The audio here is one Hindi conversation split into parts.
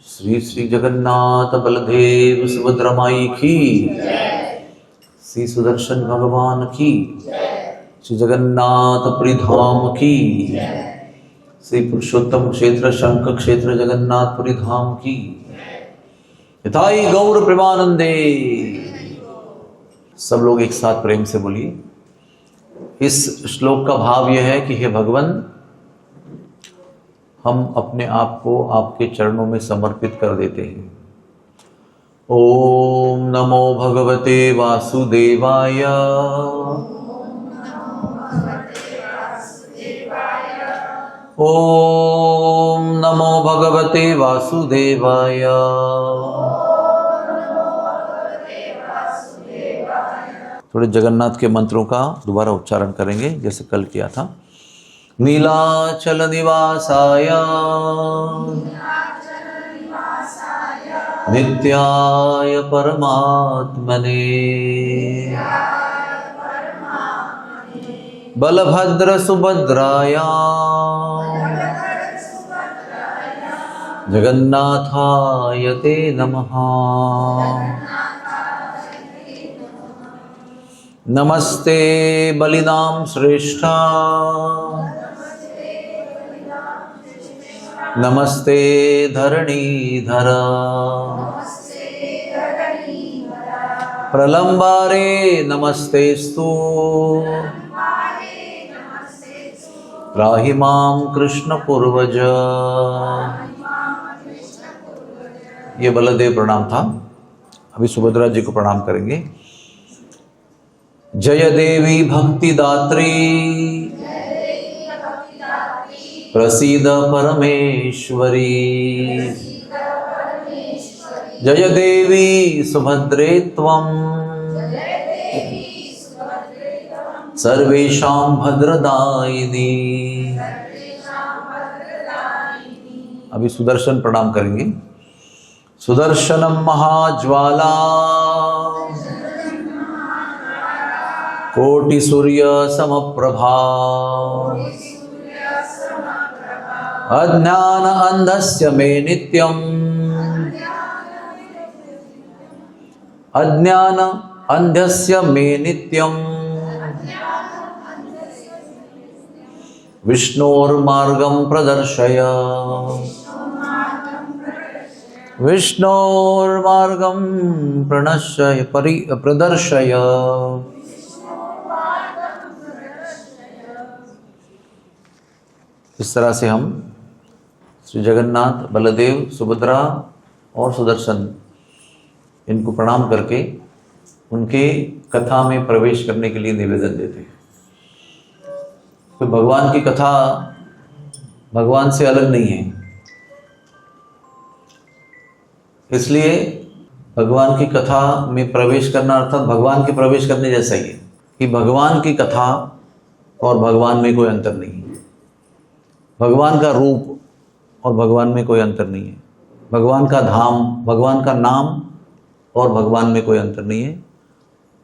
श्री श्री जगन्नाथ बलदेव सुभद्रा माई की, श्री सुदर्शन भगवान की, श्री जगन्नाथ पुरी धाम की, श्री पुरुषोत्तम क्षेत्र शंख क्षेत्र जगन्नाथपुरी धाम की, हिताई गौर प्रेमानंदे। सब लोग एक साथ प्रेम से बोलिए। इस श्लोक का भाव यह है कि हे भगवान, हम अपने आप को आपके चरणों में समर्पित कर देते हैं। ओम नमो भगवते वासुदेवाय। ओम नमो भगवते वासुदेवाय। थोड़े जगन्नाथ के मंत्रों का दोबारा उच्चारण करेंगे जैसे कल किया था। नीलाचल निवासाय नित्याय परमात्मने बलभद्र सुभद्राय जगन्नाथाय ते नमः। नमस्ते बलिनाम श्रेष्ठा, नमस्ते धरणीधर, प्रलंबारे नमस्तेस्तु, त्राहि मां कृष्ण पूर्वज। ये बलदेव प्रणाम था। अभी सुभद्रा जी को प्रणाम करेंगे। जय देवी भक्तिदात्री, प्रसीद परमेश्वरी। जय देवी सुभद्रे त्वं, सर्वेषां भद्रदायिनी। अभी सुदर्शन प्रणाम करेंगे। सुदर्शनम महाज्वाला, कोटि सूर्य समप्रभा, अज्ञान अंधस्य मे नित्यम्, अज्ञान अंधस्य मे नित्यम्, विष्णोर्मार्गं प्रदर्शय, विष्णोर्मार्गं प्रदर्शय। इस तरह से हम श्री जगन्नाथ, बलदेव, सुभद्रा और सुदर्शन इनको प्रणाम करके उनके कथा में प्रवेश करने के लिए निवेदन देते हैं। तो भगवान की कथा भगवान से अलग नहीं है, इसलिए भगवान की कथा में प्रवेश करना अर्थात भगवान के प्रवेश करने जैसा ही है कि भगवान की कथा और भगवान में कोई अंतर नहीं है। भगवान का रूप और भगवान में कोई अंतर नहीं है। भगवान का धाम, भगवान का नाम और भगवान में कोई अंतर नहीं है।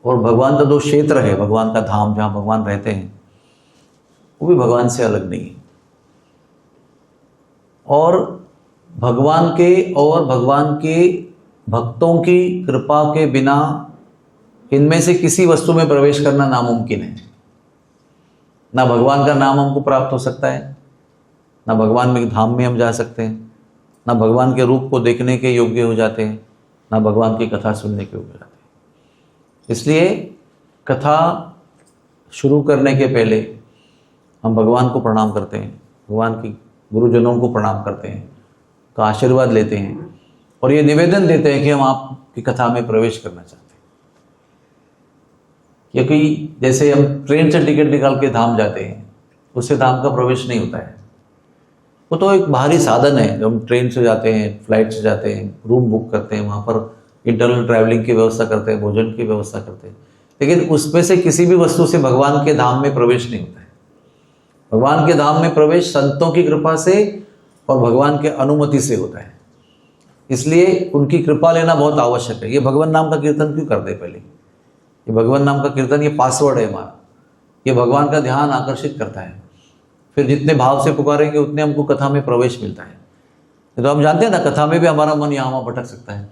और भगवान का जो क्षेत्र है, भगवान का धाम जहाँ भगवान रहते हैं, वो भी भगवान से अलग नहीं है। और भगवान के भक्तों की कृपा के बिना इनमें से किसी वस्तु में प्रवेश करना नामुमकिन है। ना भगवान का नाम हमको प्राप्त हो सकता है, ना भगवान में धाम में हम जा सकते हैं, ना भगवान के रूप को देखने के योग्य हो जाते हैं, ना भगवान की कथा सुनने के योग्य हो जाते हैं। इसलिए कथा शुरू करने के पहले हम भगवान को प्रणाम करते हैं, भगवान की गुरुजनों को प्रणाम करते हैं, का आशीर्वाद लेते हैं और ये निवेदन देते हैं कि हम आपकी कथा में प्रवेश करना चाहते हैं। क्योंकि जैसे हम ट्रेन से टिकट निकाल के धाम जाते हैं, उससे धाम का प्रवेश नहीं होता है। वो तो एक बाहरी साधन है। जब हम ट्रेन से जाते हैं, फ्लाइट से जाते हैं, रूम बुक करते हैं, वहाँ पर इंटरनल ट्रैवलिंग की व्यवस्था करते हैं, भोजन की व्यवस्था करते हैं, लेकिन उसमें से किसी भी वस्तु से भगवान के धाम में प्रवेश नहीं होता है। भगवान के धाम में प्रवेश संतों की कृपा से और भगवान के अनुमति से होता है। इसलिए उनकी कृपा लेना बहुत आवश्यक है। ये भगवान नाम का कीर्तन क्यों करते हैं? पहले ये भगवान नाम का कीर्तन, ये पासवर्ड है हमारा। ये भगवान का ध्यान आकर्षित करता है। फिर जितने भाव से पुकारेंगे उतने हमको कथा में प्रवेश मिलता है। तो हम जानते हैं ना, कथा में भी हमारा मन यहाँ वहाँ भटक सकता है।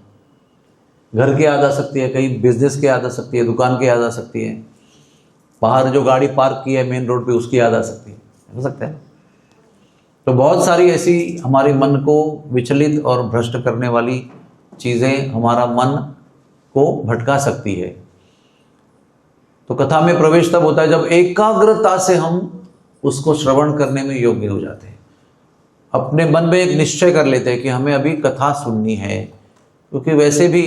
घर की याद आ सकती है, कहीं बिजनेस की याद आ सकती है, दुकान की याद आ सकती है, बाहर जो गाड़ी पार्क की है मेन रोड पे उसकी याद आ सकती है, हो सकता है। तो बहुत सारी ऐसी हमारे मन को विचलित और भ्रष्ट करने वाली चीज़ें हमारा मन को भटका सकती है। तो कथा में प्रवेश तब होता है जब एकाग्रता से हम उसको श्रवण करने में योग्य हो जाते हैं। अपने मन में एक निश्चय कर लेते हैं कि हमें अभी कथा सुननी है। क्योंकि वैसे भी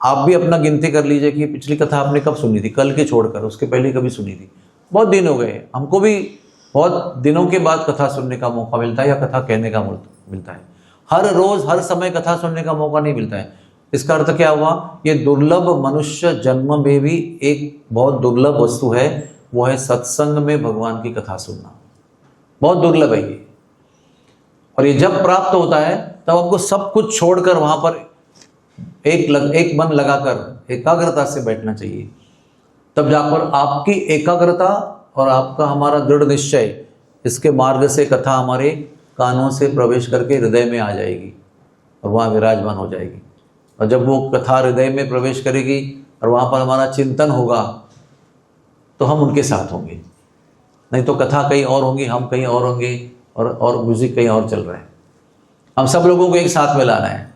आप भी अपना गिनती कर लीजिए कि पिछली कथा आपने कब सुनी थी, कल की छोड़कर, उसके पहले कभी सुनी थी। बहुत दिन हो गए। हमको भी बहुत दिनों के बाद कथा सुनने का मौका मिलता है या कथा कहने का मिलता है। हर रोज हर समय कथा सुनने का मौका नहीं मिलता है। इसका अर्थ क्या हुआ, ये दुर्लभ मनुष्य जन्म में भी एक बहुत दुर्लभ वस्तु है, वो है सत्संग में भगवान की कथा सुनना। बहुत दुर्लभ है ये। और ये जब प्राप्त होता है तब आपको सब कुछ छोड़कर वहां पर एक मन लगाकर एकाग्रता से बैठना चाहिए। तब जाकर आपकी एकाग्रता और आपका हमारा दृढ़ निश्चय, इसके मार्ग से कथा हमारे कानों से प्रवेश करके हृदय में आ जाएगी और वहाँ विराजमान हो जाएगी। और जब वो कथा हृदय में प्रवेश करेगी और वहाँ पर हमारा चिंतन होगा तो हम उनके साथ होंगे। नहीं तो कथा कहीं और होंगी, हम कहीं और होंगे और म्यूजिक कहीं और चल रहा है। हम सब लोगों को एक साथ में लाना है।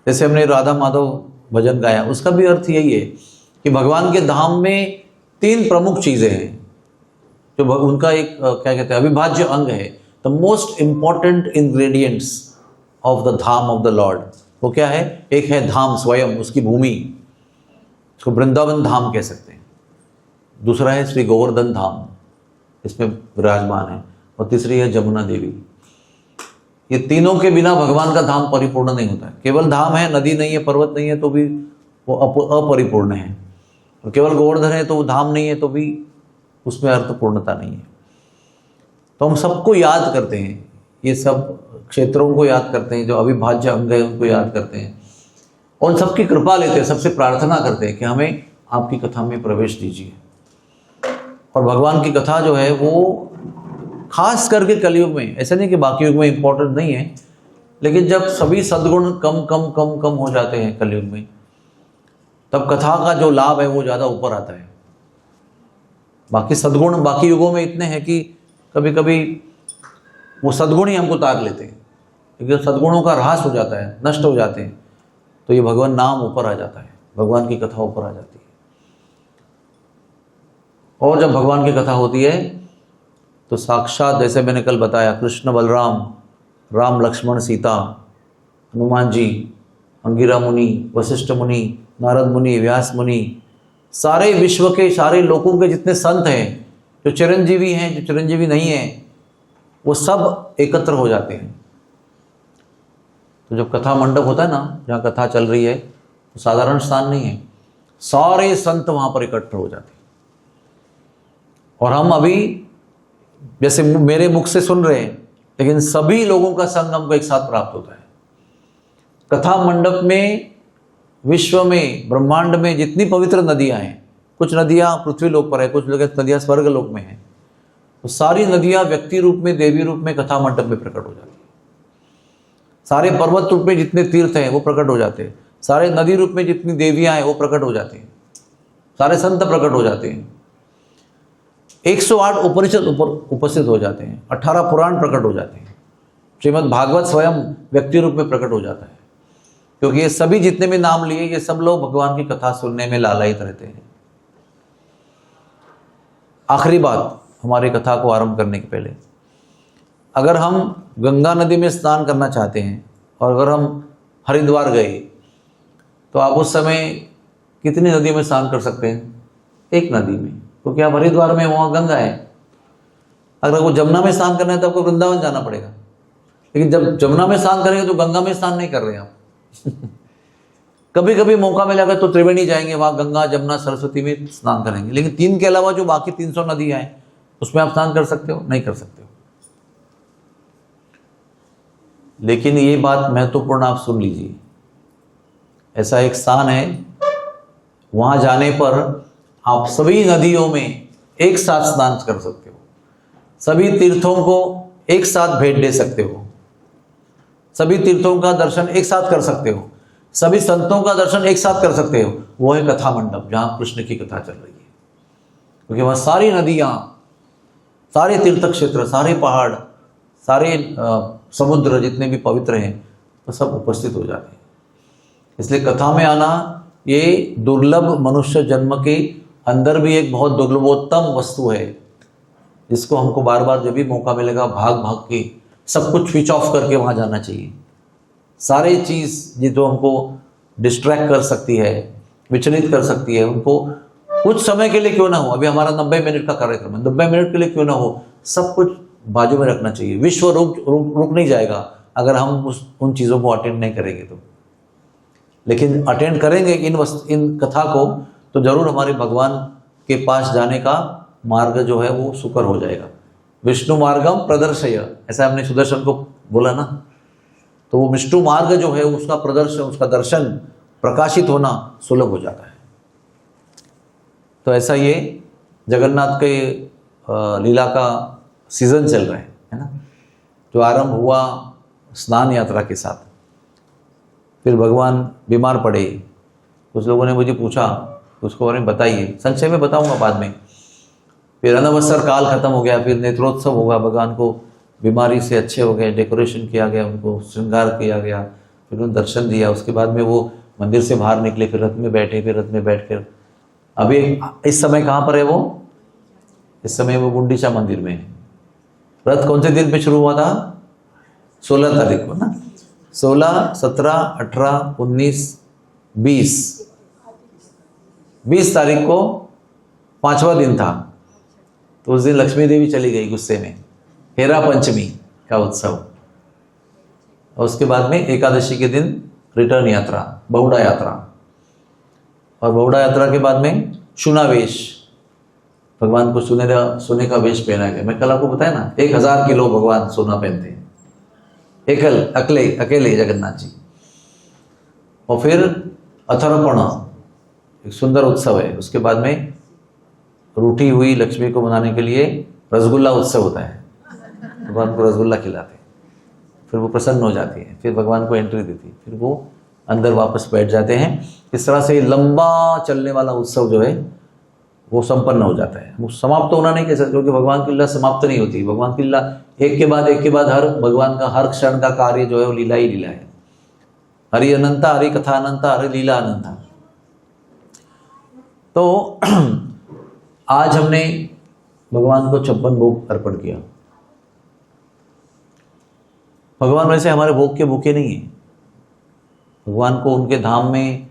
जैसे हमने राधा माधव भजन गाया, उसका भी अर्थ यही है कि भगवान के धाम में 3 प्रमुख चीज़ें हैं जो उनका एक क्या कहते हैं अविभाज्य अंग है। The most important ingredients of the Dham of the Lord, वो क्या है? एक है धाम स्वयं, उसकी भूमि, उसको वृंदावन धाम कह सकते हैं। दूसरा है श्री गोवर्धन धाम, इसमें विराजमान है। और तीसरी है जमुना देवी। ये तीनों के बिना भगवान का धाम परिपूर्ण नहीं होता है। केवल धाम है, नदी नहीं है, पर्वत नहीं है तो भी वो अपरिपूर्ण है। और केवल गोवर्धन है तो वो धाम नहीं है तो भी उसमें अर्थपूर्णता नहीं है। तो हम सबको याद करते हैं, ये सब क्षेत्रों को याद करते हैं, जो अविभाज्य अंग है उनको याद करते हैं और सबकी कृपा लेते हैं, सबसे प्रार्थना करते हैं कि हमें आपकी कथा में प्रवेश दीजिए। और भगवान की कथा जो है वो खास करके कलयुग में, ऐसा नहीं कि बाकी युग में इंपॉर्टेंट नहीं है, लेकिन जब सभी सद्गुण कम हो जाते हैं कलयुग में, तब कथा का जो लाभ है वो ज़्यादा ऊपर आता है। बाकी सद्गुण बाकी युगों में इतने हैं कि कभी कभी वो सद्गुण ही हमको तार लेते हैं, क्योंकि सद्गुणों का ह्रास हो जाता है, नष्ट हो जाते हैं, तो ये भगवान नाम ऊपर आ जाता है, भगवान की कथा ऊपर आ जाती है। और जब भगवान की कथा होती है तो साक्षात, जैसे मैंने कल बताया, कृष्ण बलराम, राम लक्ष्मण सीता, हनुमान जी, अंगिरा मुनि, वशिष्ठ मुनि, नारद मुनि, व्यास मुनि, सारे विश्व के सारे लोगों के जितने संत हैं, जो चिरंजीवी हैं, जो चिरंजीवी नहीं हैं, वो सब एकत्र हो जाते हैं। तो जब कथा मंडप होता है ना, जहाँ कथा चल रही है, तो साधारण स्थान नहीं है, सारे संत वहाँ पर इकट्ठे हो जाते हैं। और हम अभी जैसे मेरे मुख से सुन रहे हैं, लेकिन सभी लोगों का संग हमको एक साथ प्राप्त होता है। कथा मंडप में विश्व में, ब्रह्मांड में जितनी पवित्र नदियां हैं, कुछ नदियां पृथ्वी लोक पर है, कुछ नदियां स्वर्ग लोक में हैं, तो सारी नदियां व्यक्ति रूप में, देवी रूप में कथा मंडप में प्रकट हो जाती है। सारे पर्वत रूप में जितने तीर्थ हैं वो प्रकट हो जाते हैं, सारे नदी रूप में जितनी देवियां हैं वो प्रकट हो जाती हैं, सारे संत प्रकट हो जाते हैं, 108 उपनिषद उपस्थित हो जाते हैं, 18 पुराण प्रकट हो जाते हैं, श्रीमद् भागवत स्वयं व्यक्ति रूप में प्रकट हो जाता है। क्योंकि ये सभी जितने भी नाम लिए, ये सब लोग भगवान की कथा सुनने में लालायित रहते हैं। आखिरी बात, हमारी कथा को आरंभ करने के पहले, अगर हम गंगा नदी में स्नान करना चाहते हैं और अगर हम हरिद्वार गए, तो आप उस समय कितनी नदी में स्नान कर सकते हैं? एक नदी में, क्योंकि आप हरिद्वार में, वहाँ गंगा है। अगर आपको जमुना में स्नान करना है तो आपको वृंदावन जाना पड़ेगा। लेकिन जब जमुना में स्नान करेंगे तो गंगा में स्नान नहीं कर रहे आप कभी कभी मौका मिलेगा तो त्रिवेणी जाएंगे, वहाँ गंगा, जमुना, सरस्वती में स्नान करेंगे। लेकिन 3 के अलावा जो बाकी 300 नदियाँ हैं उसमें आप स्नान कर सकते हो? नहीं कर सकते हो। लेकिन ये बात महत्वपूर्ण आप सुन लीजिए, ऐसा एक स्थान है, वहाँ जाने पर आप सभी नदियों में एक साथ स्नान कर सकते हो, सभी तीर्थों को एक साथ भेंट दे सकते हो, सभी तीर्थों का दर्शन एक साथ कर सकते हो, सभी संतों का दर्शन एक साथ कर सकते हो, वो है कथा मंडप जहाँ कृष्ण की कथा चल रही है। क्योंकि वहाँ सारी नदियाँ, सारे तीर्थ क्षेत्र, सारे पहाड़, सारे समुद्र जितने भी पवित्र हैं वो सब उपस्थित हो जाते हैं। इसलिए कथा में आना ये दुर्लभ मनुष्य जन्म के अंदर भी एक बहुत दुर्लभोत्तम वस्तु है, जिसको हमको बार बार जब भी मौका मिलेगा भाग भाग के सब कुछ स्विच ऑफ करके वहाँ जाना चाहिए। सारे चीज़ जो हमको डिस्ट्रैक्ट कर सकती है, विचलित कर सकती है, उनको कुछ समय के लिए क्यों ना हो, अभी हमारा 90 मिनट का कार्यक्रम है, 90 मिनट के लिए क्यों ना हो, सब कुछ बाजू में रखना चाहिए। विश्व रुक नहीं जाएगा अगर हम उन चीज़ों को अटेंड नहीं करेंगे तो। लेकिन अटेंड करेंगे इन कथा को तो जरूर हमारे भगवान के पास जाने का मार्ग जो है वो सुकर हो जाएगा। विष्णु मार्गम प्रदर्शय, ऐसा हमने सुदर्शन को बोला ना, तो वो विष्णु मार्ग जो है उसका प्रदर्शन, उसका दर्शन, प्रकाशित होना सुलभ हो जाता है। तो ऐसा ये जगन्नाथ के लीला का सीजन चल रहा है ना, जो आरंभ हुआ स्नान यात्रा के साथ। फिर भगवान बीमार पड़े, कुछ लोगों ने मुझे पूछा उसको बारे में बताइए, संक्षेप में बताऊंगा बाद में। फिर अनवसर काल खत्म हो गया, फिर नेत्रोत्सव होगा, भगवान को बीमारी से अच्छे हो गए, डेकोरेशन किया गया, उनको श्रृंगार किया गया, फिर उन्हें दर्शन दिया। उसके बाद में वो मंदिर से बाहर निकले, फिर रथ में बैठे, फिर रथ में बैठ कर अभी इस समय कहाँ पर है वो, इस समय वो गुंडीचा मंदिर में है। रथ कौन से दिन पे शुरू हुआ था? 16 तारीख को ना, 16, 17, 18, 19, 20 तारीख को 5वां दिन था। तो उस दिन लक्ष्मी देवी चली गई गुस्से में, हेरा पंचमी का उत्सव। और उसके बाद में एकादशी के दिन रिटर्न यात्रा, बहुड़ा यात्रा, और बहुड़ा यात्रा के बाद में शुनावेश, भगवान को सोने का वेश पहना गया। मैं कल आपको बताया ना, 1000 किलो भगवान सोना पहनते हैं, अकेले जगन्नाथ जी। और फिर अथर्पण, एक सुंदर उत्सव है। उसके बाद में रूठी हुई लक्ष्मी को मनाने के लिए रसगुल्ला उत्सव होता है, भगवान को रसगुल्ला खिलाते हैं, फिर वो प्रसन्न हो जाती है, फिर भगवान को एंट्री देती है, फिर वो अंदर वापस बैठ जाते हैं। इस तरह से लंबा चलने वाला उत्सव जो है वो संपन्न हो जाता है। वो समाप्त होना नहीं कह सकते, क्योंकि भगवान की लीला समाप्त नहीं होती। भगवान की लीला एक के बाद हर भगवान का हर क्षण का कार्य जो है वो लीला ही लीला है। हरि अनंता, हरि कथा अनंता, हरि लीला अनंता। तो आज हमने भगवान को 56 भोग अर्पण किया। भगवान वैसे हमारे भोग के भूखे नहीं है। भगवान को उनके धाम में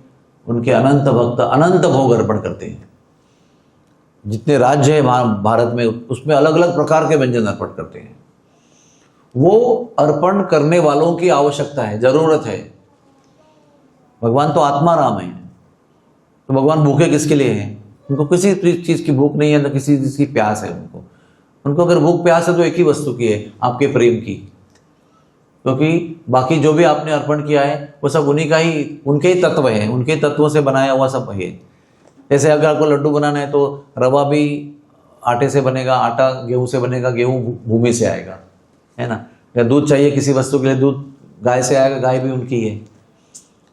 उनके अनंत भक्त अनंत भोग अर्पण करते हैं। जितने राज्य है भारत में, उसमें अलग अलग प्रकार के व्यंजन अर्पण करते हैं। वो अर्पण करने वालों की आवश्यकता है, जरूरत है। भगवान तो आत्मा राम है, तो भगवान भूखे किसके लिए हैं? उनको किसी चीज़ की भूख नहीं है, न किसी चीज़ की प्यास है। उनको अगर भूख प्यास है तो एक ही वस्तु की है, आपके प्रेम की। क्योंकि बाकी जो भी आपने अर्पण किया है वो सब उन्हीं का ही, उनके ही तत्व है, उनके तत्वों से बनाया हुआ सब है। जैसे अगर आपको लड्डू बनाना है तो रवा भी आटे से बनेगा, आटा गेहूं से बनेगा, गेहूं भूमि से आएगा, है ना। या दूध चाहिए किसी वस्तु के लिए, दूध गाय से आएगा, गाय भी उनकी है।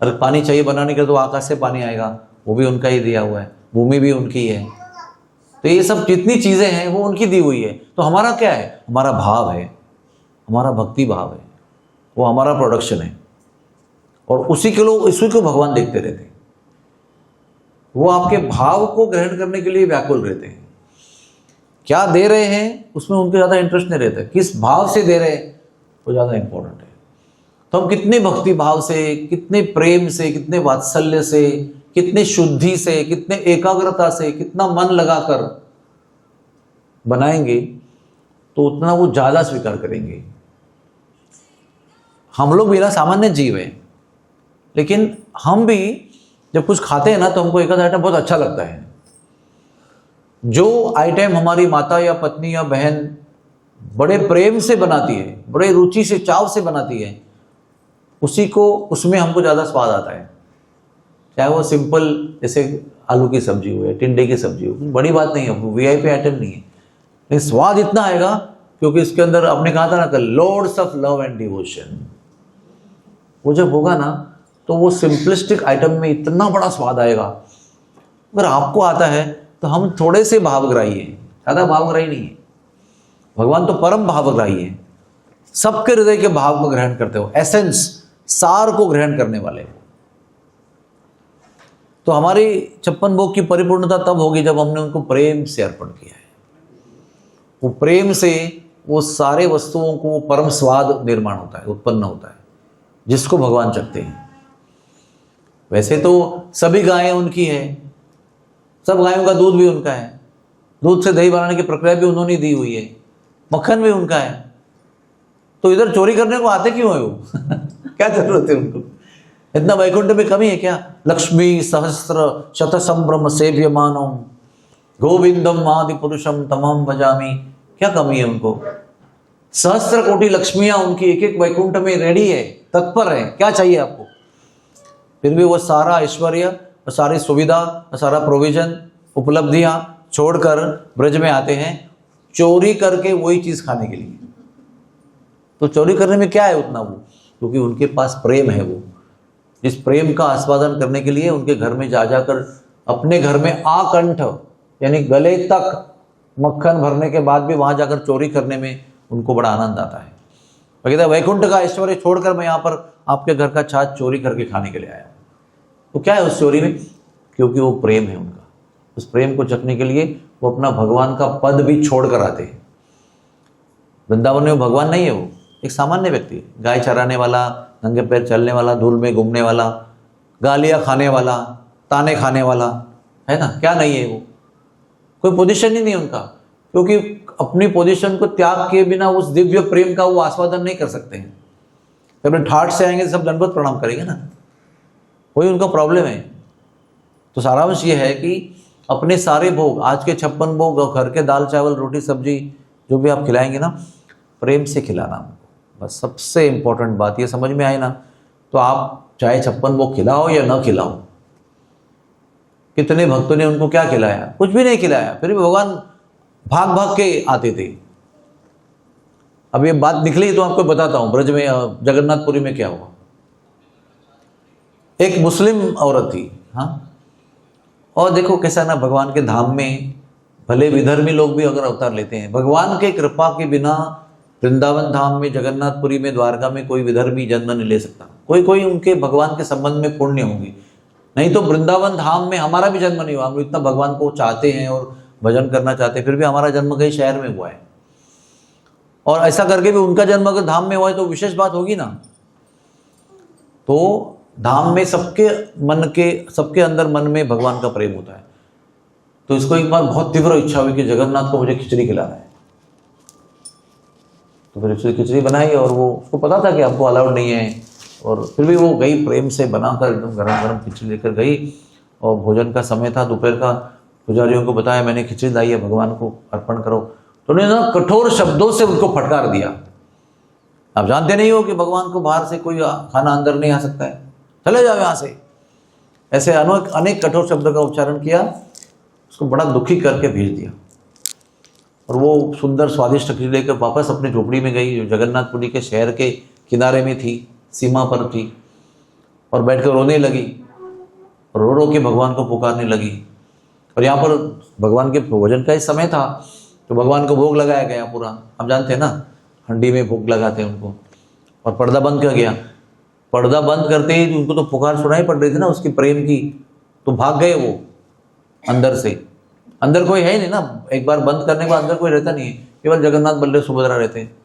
अगर पानी चाहिए बनाने के लिए तो आकाश से पानी आएगा, वो भी उनका ही दिया हुआ है, भूमि भी उनकी है। तो ये सब जितनी चीज़ें हैं वो उनकी दी हुई है। तो हमारा क्या है? हमारा भाव है, हमारा भक्ति भाव है, वो हमारा प्रोडक्शन है। और उसी को भगवान देखते रहते हैं। वो आपके भाव को ग्रहण करने के लिए व्याकुल रहते हैं। क्या दे रहे हैं उसमें उनके ज़्यादा इंटरेस्ट नहीं रहता, किस भाव से दे रहे हैं वो ज़्यादा इंपॉर्टेंट है। तो हम कितने भक्ति भाव से, कितने प्रेम से, कितने वात्सल्य से, कितने शुद्धि से, कितने एकाग्रता से, कितना मन लगाकर बनाएंगे तो उतना वो ज़्यादा स्वीकार करेंगे। हम लोग भी ना सामान्य जीव हैं, लेकिन हम भी जब कुछ खाते हैं ना तो हमको एक आध आइटम बहुत अच्छा लगता है। जो आइटम हमारी माता या पत्नी या बहन बड़े प्रेम से बनाती है, बड़े रुचि से, चाव से बनाती है, उसमें हमको ज़्यादा स्वाद आता है। चाहे वो सिंपल जैसे आलू की सब्जी हो या टिंडे की सब्जी हो, बड़ी बात नहीं है, वीआईपी आइटम नहीं है, लेकिन स्वाद इतना आएगा क्योंकि इसके अंदर आपने कहा था ना कल, lords of love and devotion. वो जब होगा ना तो वो सिंपलिस्टिक आइटम में इतना बड़ा स्वाद आएगा। अगर आपको आता है तो हम थोड़े से भावग्राही हैं, ज़्यादा भावग्राही नहीं है। भगवान तो परम भावग्राही है, सबके हृदय के भाव को ग्रहण करते हो, एसेंस सार को ग्रहण करने वाले हो। तो हमारी 56 भोग की परिपूर्णता तब होगी जब हमने उनको प्रेम से अर्पण किया है। वो प्रेम से वो सारे वस्तुओं को परम स्वाद निर्माण होता है, उत्पन्न होता है, जिसको भगवान चाहते हैं। वैसे तो सभी गायें उनकी हैं, सब गायों का दूध भी उनका है, दूध से दही बनाने की प्रक्रिया भी उन्होंने दी हुई है, मक्खन भी उनका है। तो इधर चोरी करने को आते क्यों है वो? क्या जरूरत है उनको? इतना वैकुंठ में कमी है क्या? लक्ष्मी सहस्त्र शत संभ्रम सेव्यमानम गोविंदम आदि पुरुषम तमाम भजामी, क्या कमी है उनको? सहस्त्र कोटि लक्ष्मियां उनकी एक एक वैकुंठ में रेडी है, तत्पर है, क्या चाहिए आपको? फिर भी वो सारा ऐश्वर्य, सारी सुविधा, सारा प्रोविजन, उपलब्धियां छोड़कर ब्रज में आते हैं चोरी करके वही चीज खाने के लिए। तो चोरी करने में क्या है उतना वो? क्योंकि उनके पास प्रेम है। वो इस प्रेम का आस्वादन करने के लिए उनके घर में जा जाकर अपने घर में आकंठ यानी गले तक मक्खन भरने के बाद भी वहां जाकर चोरी करने में उनको बड़ा आनंद आता है। वो कहता है वैकुंठ का ऐश्वर्य छोड़कर मैं यहाँ पर आपके घर का छाछ चोरी करके खाने के लिए आया। तो क्या है उस चोरी में? क्योंकि वो प्रेम है उनका। उस प्रेम को चखने के लिए वो अपना भगवान का पद भी छोड़ कर आते हैं। वृंदावन में वो भगवान नहीं है, वो एक सामान्य व्यक्ति है, गाय चराने वाला, नंगे पैर चलने वाला, धूल में घूमने वाला, गालियां खाने वाला, ताने खाने वाला, है ना? क्या नहीं है वो? कोई पोजीशन ही नहीं उनका, क्योंकि अपनी पोजीशन को त्याग किए बिना उस दिव्य प्रेम का वो आस्वादन नहीं कर सकते हैं। तो अपने ठाठ से आएंगे सब दंडवत प्रणाम करेंगे ना, वही उनका प्रॉब्लम है। तो सारांश ये है कि अपने सारे भोग, आज के 56 भोग, घर के दाल चावल रोटी सब्जी जो भी आप खिलाएंगे ना, प्रेम से खिलाना। बस सबसे इंपॉर्टेंट बात ये समझ में आई ना, तो आप चाहे 56 भोग खिलाओ या ना खिलाओ। कितने भक्तों ने उनको क्या खिलाया? कुछ भी नहीं खिलाया, फिर भी भगवान भाग भाग के आते थे। अब ये बात निकली तो आपको बताता हूँ, ब्रज में जगन्नाथपुरी में क्या हुआ। एक मुस्लिम औरत थी, हाँ, और देखो कैसा ना, भगवान के धाम में भले विधर्मी लोग भी अगर अवतार लेते हैं, भगवान के कृपा के बिना वृंदावन धाम में, जगन्नाथपुरी में, द्वारका में कोई विधर्मी जन्म नहीं ले सकता। कोई कोई उनके भगवान के संबंध में पुण्य होंगी, नहीं तो वृंदावन धाम में हमारा भी जन्म नहीं हुआ। हम इतना भगवान को चाहते हैं और भजन करना चाहते हैं, फिर भी हमारा जन्म कहीं शहर में हुआ है। और ऐसा करके भी उनका जन्म अगर धाम में हुआ है तो विशेष बात होगी ना। तो धाम में सबके अंदर मन में भगवान का प्रेम होता है। तो इसको एक बार बहुत तीव्र इच्छा हुई कि जगन्नाथ को मुझे खिचड़ी खिलाना है। तो फिर खिचड़ी बनाई, और वो उसको पता था कि आपको अलाउड नहीं है, और फिर भी वो गई प्रेम से बनाकर, एकदम गरम गरम खिचड़ी लेकर गई। और भोजन का समय था, दोपहर का। पुजारियों को बताया मैंने खिचड़ी लाई है, भगवान को अर्पण करो। तो उन्होंने ना कठोर शब्दों से उनको फटकार दिया। आप जानते नहीं हो कि भगवान को बाहर से कोई खाना अंदर नहीं आ सकता है, चले जाओ यहाँ से। ऐसे अनेक कठोर शब्दों का उच्चारण किया, उसको बड़ा दुखी करके भेज दिया। और वो सुंदर स्वादिष्ट खिचड़ी लेकर वापस अपनी झोपड़ी में गई, जो जगन्नाथपुरी के शहर के किनारे में थी, सीमा पर थी, और बैठकर रोने लगी, रो रो के भगवान को पुकारने लगी। और यहाँ पर भगवान के भोजन का ही समय था, तो भगवान को भोग लगाया गया पूरा। आप जानते हैं ना, हंडी में भोग लगाते हैं उनको। और पर्दा बंद कर गया। पर्दा बंद करते ही उनको तो पुकार सुनाई पड़ रही थी ना उसकी प्रेम की, तो भाग गए वो अंदर से। अंदर कोई है ही नहीं ना, एक बार बंद करने के बाद अंदर कोई रहता नहीं है, केवल जगन्नाथ बलदेव सुभद्रा रहते हैं।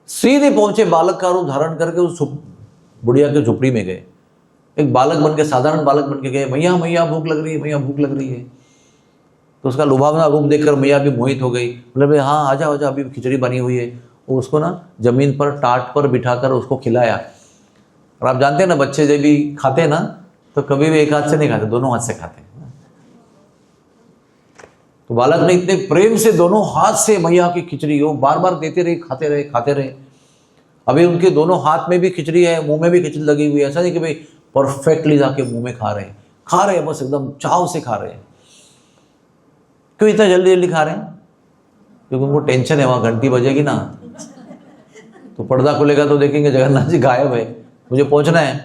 सीधे पहुंचे, बालक का रूप धारण करके उस बुढ़िया के झोपड़ी में गए। एक बालक बन के, साधारण बालक बन के गए, मैया मैया भूख लग रही है, मैया भूख लग रही है। तो उसका लुभावना रूप देखकर मैया भी मोहित हो गई। बोले भाई हाँ आजा आजा, अभी खिचड़ी बनी हुई है। वो उसको ना जमीन पर टाट पर बिठाकर उसको खिलाया। और आप जानते हैं ना, बच्चे जब भी खाते हैं ना, तो कभी भी एक हाथ से नहीं खाते, दोनों हाथ से खाते हैं। तो बालक ने इतने प्रेम से दोनों हाथ से मैया की खिचड़ी वो बार बार देते रहे, खाते रहे खाते रहे। अभी उनके दोनों हाथ में भी खिचड़ी है, मुंह में भी खिचड़ी लगी हुई है। ऐसा नहीं कि भाई परफेक्टली जाके मुंह में खा रहे हैं, बस एकदम चाव से खा रहे हैं। क्यों इतना जल्दी जल्दी खा रहे हैं? क्योंकि उनको टेंशन है, वहां घंटी बजेगी ना तो पर्दा खुलेगा तो देखेंगे जगन्नाथ जी गायब है, मुझे पहुंचना है।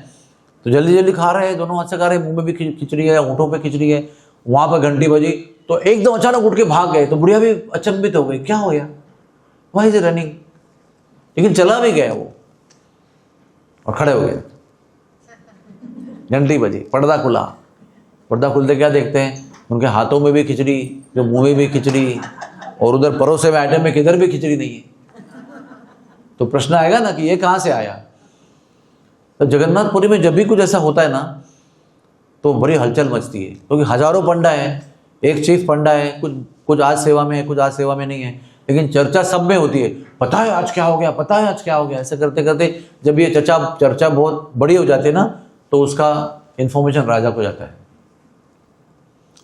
तो जल्दी जल्दी खा रहे हैं, दोनों हाथ से खा रहे हैं, मुंह में भी खिचड़ी है, होंठों पे खिचड़ी है। वहां पर घंटी बजी तो एकदम अचानक उठ के भाग गए। तो बुढ़िया भी अचंभित हो गई, क्या हो गया, व्हाई इज रनिंग। लेकिन चला भी गया वो और खड़े हो गए। घंटी बजी, पर्दा खुला। पर्दा खुलते क्या देखते हैं, उनके हाथों में भी खिचड़ी, जो मुंह में भी खिचड़ी, और उधर परोसे हुए आइटम में किधर भी खिचड़ी नहीं है। तो प्रश्न आएगा ना कि ये कहाँ से आया। तो जगन्नाथपुरी में जब भी कुछ ऐसा होता है ना तो बड़ी हलचल मचती है, क्योंकि हजारों पंडा है, एक चीफ पंडा है, कुछ आज सेवा में है, कुछ आज सेवा में नहीं है, लेकिन चर्चा सब में होती है, पता है आज क्या हो गया, पता है आज क्या हो गया। ऐसे करते करते जब ये चर्चा बहुत बड़ी हो जाती है ना, तो उसका इन्फॉर्मेशन राजा को जाता है।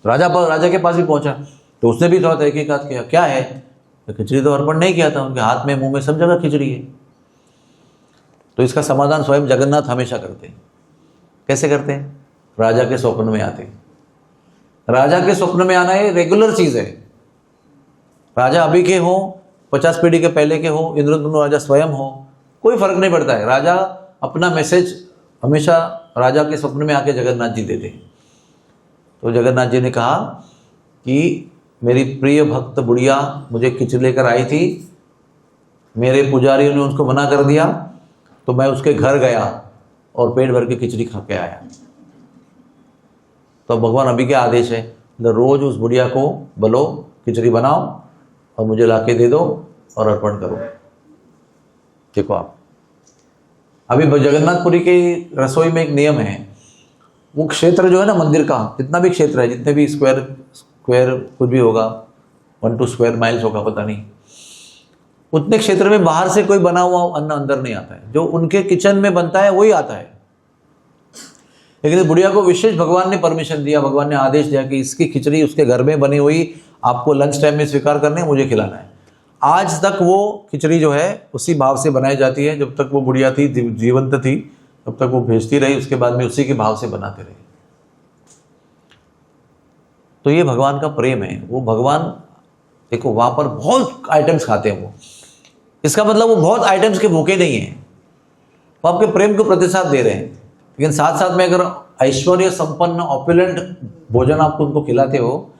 राजा के पास भी पहुंचा, तो उसने भी थोड़ा तहकीकात किया, क्या है, तो खिचड़ी तो अर्पण नहीं किया था, उनके हाथ में मुंह में सब जगह खिचड़ी है। तो इसका समाधान स्वयं जगन्नाथ हमेशा करते हैं। कैसे करते हैं, राजा के स्वप्न में आते हैं। राजा के स्वप्न में आना ये रेगुलर चीज है। राजा अभी के हो, 50 पीढ़ी के पहले के हो, इंद्रद्युम्न राजा स्वयं हो, कोई फर्क नहीं पड़ता है। राजा अपना मैसेज हमेशा राजा के स्वप्न में आके जगन्नाथ जी देते हैं। तो जगन्नाथ जी ने कहा कि मेरी प्रिय भक्त बुढ़िया मुझे खिचड़ी लेकर आई थी, मेरे पुजारियों ने उसको मना कर दिया, तो मैं उसके घर गया और पेट भर के खिचड़ी खा के आया। तो भगवान अभी क्या आदेश है, रोज उस बुढ़िया को बोलो खिचड़ी बनाओ और मुझे लाके दे दो और अर्पण करो। देखो आप, अभी जगन्नाथपुरी की रसोई में एक नियम है, वो क्षेत्र जो है ना मंदिर का, जितना भी क्षेत्र है, जितने भी स्क्वायर कुछ भी होगा, 1-2 स्क्वायर माइल्स होगा पता नहीं, उतने क्षेत्र में बाहर से कोई बना हुआ अन्न अंदर नहीं आता है। जो उनके किचन में बनता है वही आता है। लेकिन इस बुढ़िया को विशेष भगवान ने परमिशन दिया, भगवान ने आदेश दिया कि इसकी खिचड़ी उसके घर में बनी हुई आपको लंच टाइम में स्वीकार करने, मुझे खिलाना है। आज तक वो खिचड़ी जो है उसी भाव से बनाई जाती है। जब तक वो बुढ़िया थी, जीवंत थी, तब तक वो भेजती रही, उसके बाद में उसी के भाव से बनाते रहे। तो ये भगवान का प्रेम है। वो भगवान देखो वहां पर बहुत आइटम्स खाते हैं वो, इसका मतलब वो बहुत आइटम्स के भूखे नहीं है, वो आपके प्रेम को प्रतिसाद दे रहे हैं। लेकिन साथ साथ में अगर ऐश्वर्य संपन्न ऑपुलेंट भोजन आप उनको खिलाते हो,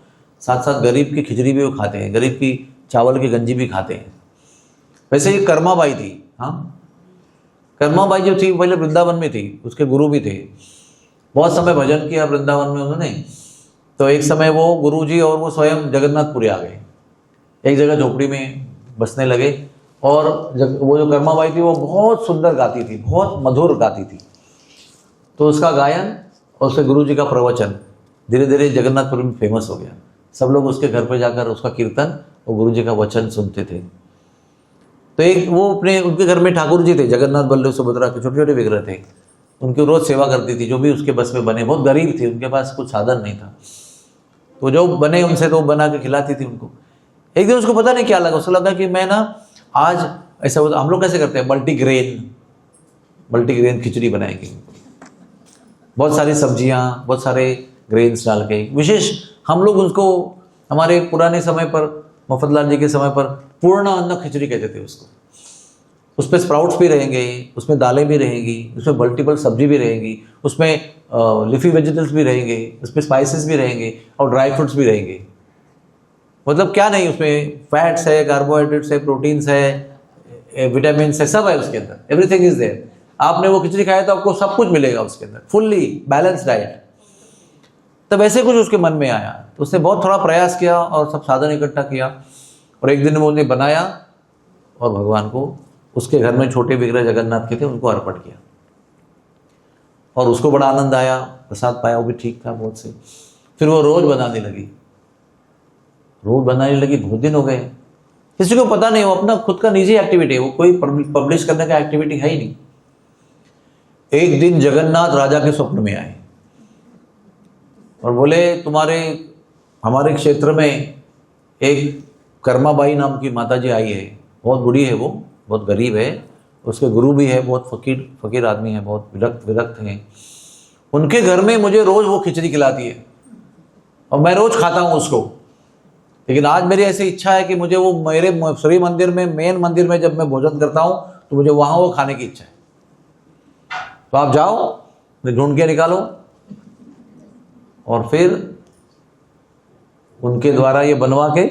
साथ साथ गरीब की खिचड़ी भी वो खाते हैं, गरीब की चावल की गंजी भी खाते हैं। वैसे ये कर्माबाई थी, हाँ, कर्माबाई जो थी पहले वृंदावन में थी, उसके गुरु भी थे, बहुत समय भजन किया वृंदावन में उन्होंने। तो एक समय वो गुरुजी और वो स्वयं जगन्नाथपुरी आ गए, एक जगह झोपड़ी में बसने लगे। और वो जो कर्माबाई थी वो बहुत सुंदर गाती थी, बहुत मधुर गाती थी। तो उसका गायन और उसके गुरुजी का प्रवचन धीरे धीरे जगन्नाथपुरी में फेमस हो गया। सब लोग उसके घर पे जाकर उसका कीर्तन और गुरुजी का वचन सुनते थे। तो एक वो उनके घर में ठाकुर जी थे, जगन्नाथ बलदेव सुभद्रा के छोटे छोटे विग्रह थे, उनकी रोज सेवा करती थी, जो भी उसके बस में बने। बहुत गरीब थी, उनके पास कुछ साधन नहीं था, तो जो बने उनसे तो बना के खिलाती थी उनको। एक दिन उसको पता नहीं क्या लगा, उसको लगा कि मैं ना आज ऐसा होता, हम लोग कैसे करते हैं, मल्टीग्रेन खिचड़ी बनाएंगे, बहुत सारी सब्जियां, बहुत सारे ग्रेन्स डाल के। विशेष हम लोग उसको हमारे पुराने समय पर, मफतलाल जी के समय पर पूर्ण अन्न खिचड़ी कहते थे उसको। उसमें स्प्राउट्स भी रहेंगे, उसमें दालें भी रहेंगी, उसमें मल्टीपल सब्जी भी रहेंगी, उसमें लिफी वेजिटेबल्स भी रहेंगे, उसमें स्पाइसेस भी रहेंगे और ड्राई फ्रूट्स भी रहेंगे। मतलब क्या नहीं, उसमें फैट्स है, कार्बोहाइड्रेट्स है, प्रोटीन्स है, विटामिन है, सब है उसके अंदर, एवरीथिंग इज देयर। आपने वो खिचड़ी खाया तो आपको सब कुछ मिलेगा उसके अंदर, फुल्ली बैलेंस डाइट। तब ऐसे कुछ उसके मन में आया, तो उसने बहुत थोड़ा प्रयास किया और सब साधन इकट्ठा किया, और एक दिन वो उन्हें बनाया और भगवान को उसके घर में छोटे विग्रह जगन्नाथ के थे, उनको अर्पण किया। और उसको बड़ा आनंद आया, प्रसाद पाया, वो भी ठीक था बहुत से। फिर वो रोज बनाने लगी, बहुत दिन हो गए। किसी को पता नहीं, वो अपना खुद का निजी एक्टिविटी है, वो कोई पब्लिश करने का एक्टिविटी है ही नहीं। एक दिन जगन्नाथ राजा के स्वप्न में आए और बोले, हमारे क्षेत्र में एक कर्माबाई नाम की माता जी आई है, बहुत बूढ़ी है, वो बहुत गरीब है, उसके गुरु भी है, बहुत फकीर आदमी है, बहुत विरक्त हैं। उनके घर में मुझे रोज वो खिचड़ी खिलाती है और मैं रोज खाता हूँ उसको। लेकिन आज मेरी ऐसी इच्छा है कि मुझे वो मेरे श्री मंदिर में, मेन मंदिर में जब मैं भोजन करता हूँ तो मुझे वहाँ वो खाने की इच्छा है। तो आप जाओ, ढूंढ के निकालो और फिर उनके द्वारा ये बनवा के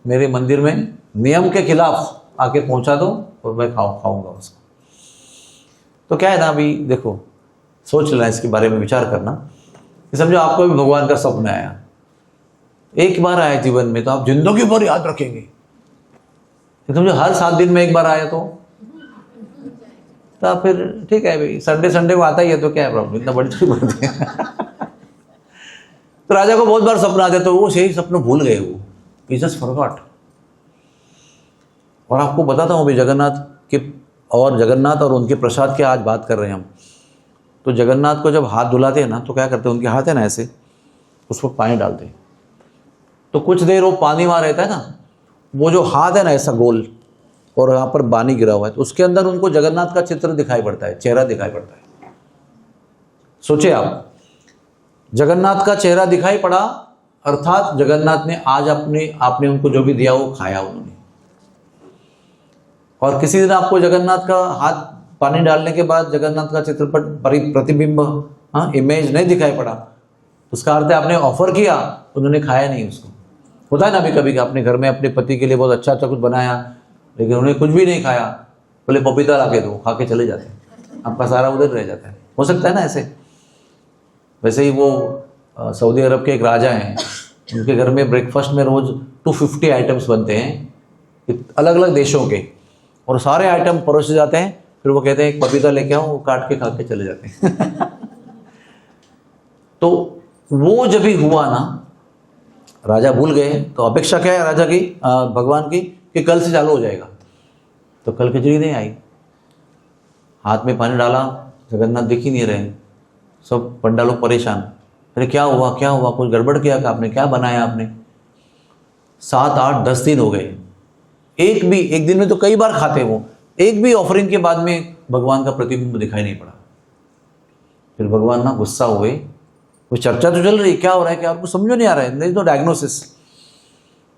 मेरे मंदिर में नियम के खिलाफ आके पहुंचा दो और मैं खाऊंगा उसको। तो क्या है ना, अभी देखो सोच लेना इसके बारे में, विचार करना कि समझो आपको भी भगवान का स्वप्न आया, एक बार आया जीवन में, तो आप जिंदगी भर याद रखेंगे। समझो हर 7 दिन में एक बार आया तो फिर ठीक है भाई, संडे को आता ही है तो क्या है प्रॉब्लम, इतना बड़ी थोड़ी बात है। तो राजा को बहुत बार सपना आते, तो वो सही सपना भूल गए, वो ही जस्ट फॉरगॉट। और आपको बताता हूँ भाई, जगन्नाथ और उनके प्रसाद की आज बात कर रहे हैं हम। तो जगन्नाथ को जब हाथ धुलाते हैं ना, तो क्या करते हैं, उनके हाथ है ना ऐसे, उस पर पानी डालते हैं, तो कुछ देर वो पानी वहाँ रहता है ना, वो जो हाथ है ना ऐसा गोल और यहाँ पर पानी गिरा हुआ है, तो उसके अंदर उनको जगन्नाथ का चित्र दिखाई पड़ता है, चेहरा दिखाई पड़ता है। सोचिए आप, जगन्नाथ का चेहरा दिखाई पड़ा, अर्थात जगन्नाथ ने आज आपने उनको जो भी दिया वो खाया उन्होंने। और किसी दिन आपको जगन्नाथ का हाथ पानी डालने के बाद जगन्नाथ का चित्र पर प्रतिबिंब, इमेज नहीं दिखाई पड़ा, उसका अर्थ है आपने ऑफर किया, उन्होंने खाया नहीं उसको। होता है ना अभी कभी अपने घर में अपने पति के लिए बहुत अच्छा कुछ बनाया, लेकिन उन्हें कुछ भी नहीं खाया, बोले पपीता ला के दो, खा के चले जाते हैं, आपका सारा उधर रह जाता है। हो सकता है ना ऐसे। वैसे ही वो सऊदी अरब के एक राजा हैं, उनके घर में ब्रेकफास्ट में रोज 250 आइटम्स बनते हैं अलग अलग देशों के, और सारे आइटम परोसे जाते हैं, फिर वो कहते हैं एक पपीता लेके आओ, वो काट के खा के चले जाते हैं। तो वो जब भी हुआ ना, राजा भूल गए, तो अपेक्षा क्या है राजा की, भगवान की, कि कल से चालू हो जाएगा। तो कल खिचड़ी नहीं आई, हाथ में पानी डाला, जगन्नाथ दिख ही नहीं रहे, सब पंडा लोग परेशान, अरे क्या हुआ, कुछ गड़बड़ किया क्या आपने, क्या बनाया आपने। 7, 8, 10 दिन हो गए, एक दिन में तो कई बार खाते वो, एक भी ऑफरिंग के बाद में भगवान का प्रतिबिंब दिखाई नहीं पड़ा। फिर भगवान ना गुस्सा हुए, वो चर्चा तो चल रही, क्या हो रहा है, क्या आपको समझ में नहीं आ रहा है, नहीं तो डायग्नोसिस।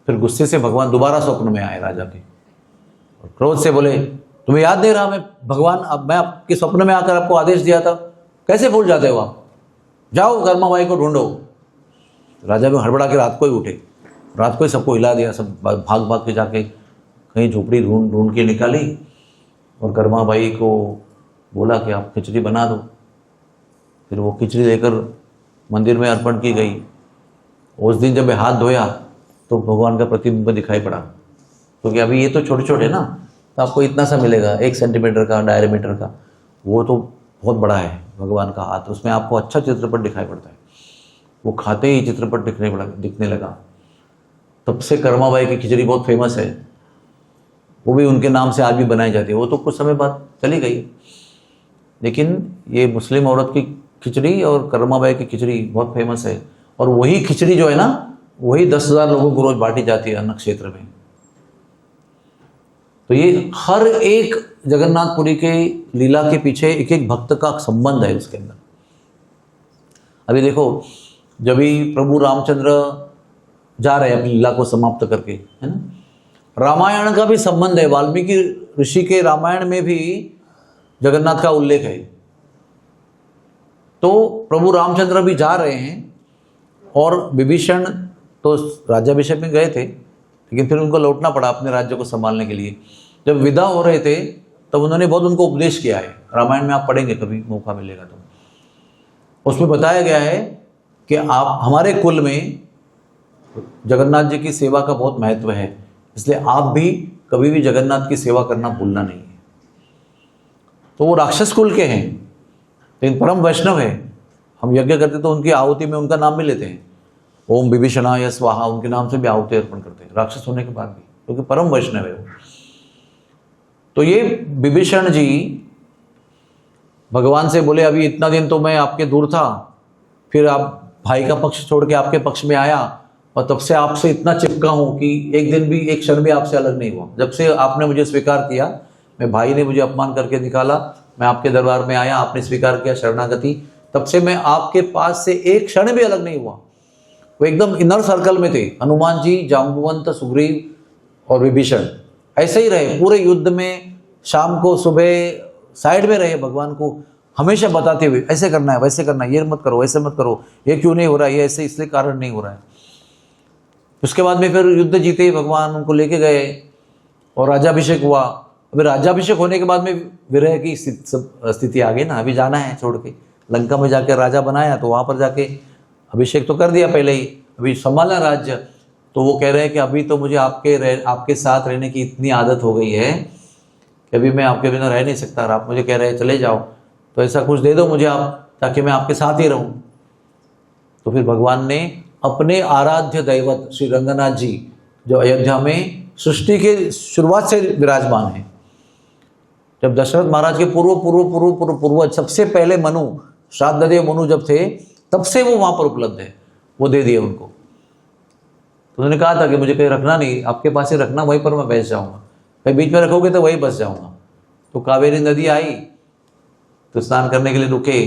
फिर गुस्से से भगवान दोबारा स्वप्न में आए राजा के, और क्रोध से बोले, तुम्हें याद नहीं रहा मैं भगवान, अब मैं आपके स्वप्न में आकर आपको आदेश दिया था, कैसे भूल जाते हो आप, जाओ कर्माबाई को ढूंढो। राजा भी हड़बड़ा के रात को ही उठे, रात को ही सबको हिला दिया, सब भाग के जाके कहीं झोपड़ी ढूंढ के निकाली, और कर्माबाई को बोला कि आप खिचड़ी बना दो। फिर वो खिचड़ी लेकर मंदिर में अर्पण की गई। उस दिन जब मैं हाथ धोया तो भगवान का प्रतिबिंब दिखाई पड़ा, क्योंकि अभी ये तो छोटे ना, तो आपको इतना सा मिलेगा, 1 सेंटीमीटर का, डायमीटर का, वो तो बहुत बड़ा है भगवान का हाथ, उसमें आपको अच्छा चित्रपट दिखाई पड़ता है। वो खाते ही चित्रपट दिखने लगा। तब से कर्माबाई की खिचड़ी बहुत फेमस है, वो भी उनके नाम से आज भी बनाई जाती है। वो तो कुछ समय बाद चली गई, लेकिन ये मुस्लिम औरत की खिचड़ी और कर्माबाई की खिचड़ी बहुत फेमस है। और वही खिचड़ी जो है ना, वही 10,000 लोगों को रोज बांटी जाती है अन्न क्षेत्र में। तो ये हर एक जगन्नाथपुरी के लीला के पीछे एक एक भक्त का संबंध है उसके अंदर। अभी देखो, जब भी प्रभु रामचंद्र जा रहे हैं अपनी लीला को समाप्त करके, है ना, रामायण का भी संबंध है। वाल्मीकि ऋषि के रामायण में भी जगन्नाथ का उल्लेख है। तो प्रभु रामचंद्र भी जा रहे हैं, और विभीषण तो राज्याभिषेक में गए थे, लेकिन फिर उनको लौटना पड़ा अपने राज्य को संभालने के लिए। जब विदा हो रहे थे तब उन्होंने बहुत उनको उपदेश किया है। रामायण में आप पढ़ेंगे कभी मौका मिलेगा तो, उसमें बताया गया है कि आप, हमारे कुल में जगन्नाथ जी की सेवा का बहुत महत्व है, इसलिए आप भी कभी भी जगन्नाथ की सेवा करना भूलना नहीं है। तो वो राक्षस कुल के हैं, लेकिन परम वैष्णव है। हम यज्ञ करते तो उनकी आहुति में उनका नाम भी लेते हैं, ओम विभीषणाय स्वाहा, उनके नाम से भी आहुति अर्पण करते हैं, राक्षस होने के बाद भी, क्योंकि परम वैष्णव है वो। तो ये विभीषण जी भगवान से बोले, अभी इतना दिन तो मैं आपके दूर था, फिर आप भाई का पक्ष छोड़ के आपके पक्ष में आया, और तब से आपसे इतना चिपका हूं कि एक दिन भी, एक क्षण भी आपसे अलग नहीं हुआ। जब से आपने मुझे स्वीकार किया, मैं भाई ने मुझे अपमान करके निकाला, मैं आपके दरबार में आया, आपने स्वीकार किया शरणागति, तब से मैं आपके पास से एक क्षण भी अलग नहीं हुआ। वो एकदम इनर सर्कल में थे, हनुमान जी, जाम्बुवंत, सुग्रीव और विभीषण ऐसे ही रहे पूरे युद्ध में। शाम को सुबह साइड में रहे, भगवान को हमेशा बताते हुए ऐसे करना है, वैसे करना है, ये मत करो, वैसे मत करो, ये क्यों नहीं हो रहा है, ये ऐसे इसलिए कारण नहीं हो रहा है। उसके बाद में फिर युद्ध जीते भगवान उनको लेके गए और राज्याभिषेक हुआ। अभी राज्याभिषेक होने के बाद में विरह की स्थिति आ गई ना, अभी जाना है छोड़ के, लंका में जाके राजा बनाया तो वहाँ पर जाके अभिषेक तो कर दिया पहले ही, अभी संभाला राज्य। तो वो कह रहे हैं कि अभी तो मुझे आपके साथ रहने की इतनी आदत हो गई है कि अभी मैं आपके बिना रह नहीं सकता, और आप मुझे कह रहे हैं चले जाओ, तो ऐसा कुछ दे दो मुझे आप ताकि मैं आपके साथ ही रहूं। तो फिर भगवान ने अपने आराध्य दैवत श्री रंगनाथ जी, जो अयोध्या में सृष्टि के शुरुआत से विराजमान है, जब दशरथ महाराज के पूर्व सबसे पहले मनु, श्राद्ध देव मनु जब थे, तब से वो वहां पर उपलब्ध है, वो दे दिए उनको। तो उन्होंने कहा था कि मुझे कहीं रखना नहीं, आपके पास ही रखना, वहीं पर मैं बैठ जाऊंगा, कहीं बीच में रखोगे तो वहीं बस जाऊंगा। तो कावेरी नदी आई तो स्नान करने के लिए रुके,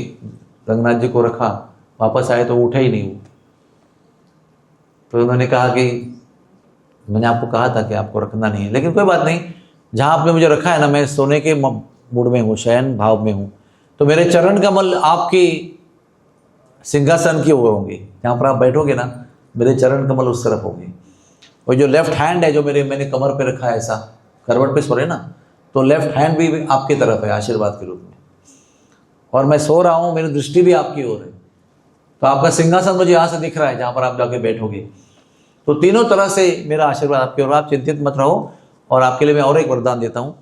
रंगनाथ जी को रखा, वापस आए तो उठे ही नहीं वो। तो उन्होंने कहा कि मैंने आपको कहा था कि आपको रखना नहीं है, लेकिन कोई बात नहीं, जहाँ आपने मुझे रखा है ना, मैं सोने के मूड में हूँ, शयन भाव में हूँ, तो मेरे चरण कमल आपकी सिंहासन की ओर होंगे, जहाँ पर आप बैठोगे ना मेरे चरण कमल उस तरफ होंगे। और जो लेफ्ट हैंड है जो मैंने कमर पे रखा है, ऐसा करवट पे सो रहे ना, तो लेफ्ट हैंड भी आपकी तरफ है आशीर्वाद के रूप में, और मैं सो रहा हूँ, मेरी दृष्टि भी आपकी ओर है, तो आपका सिंहासन मुझे यहाँ से दिख रहा है जहाँ पर आप जाके बैठोगे। तो तीनों तरह से मेरा आशीर्वाद आपकी ओर, आप चिंतित मत रहो। और आपके लिए मैं और एक वरदान देता हूँ,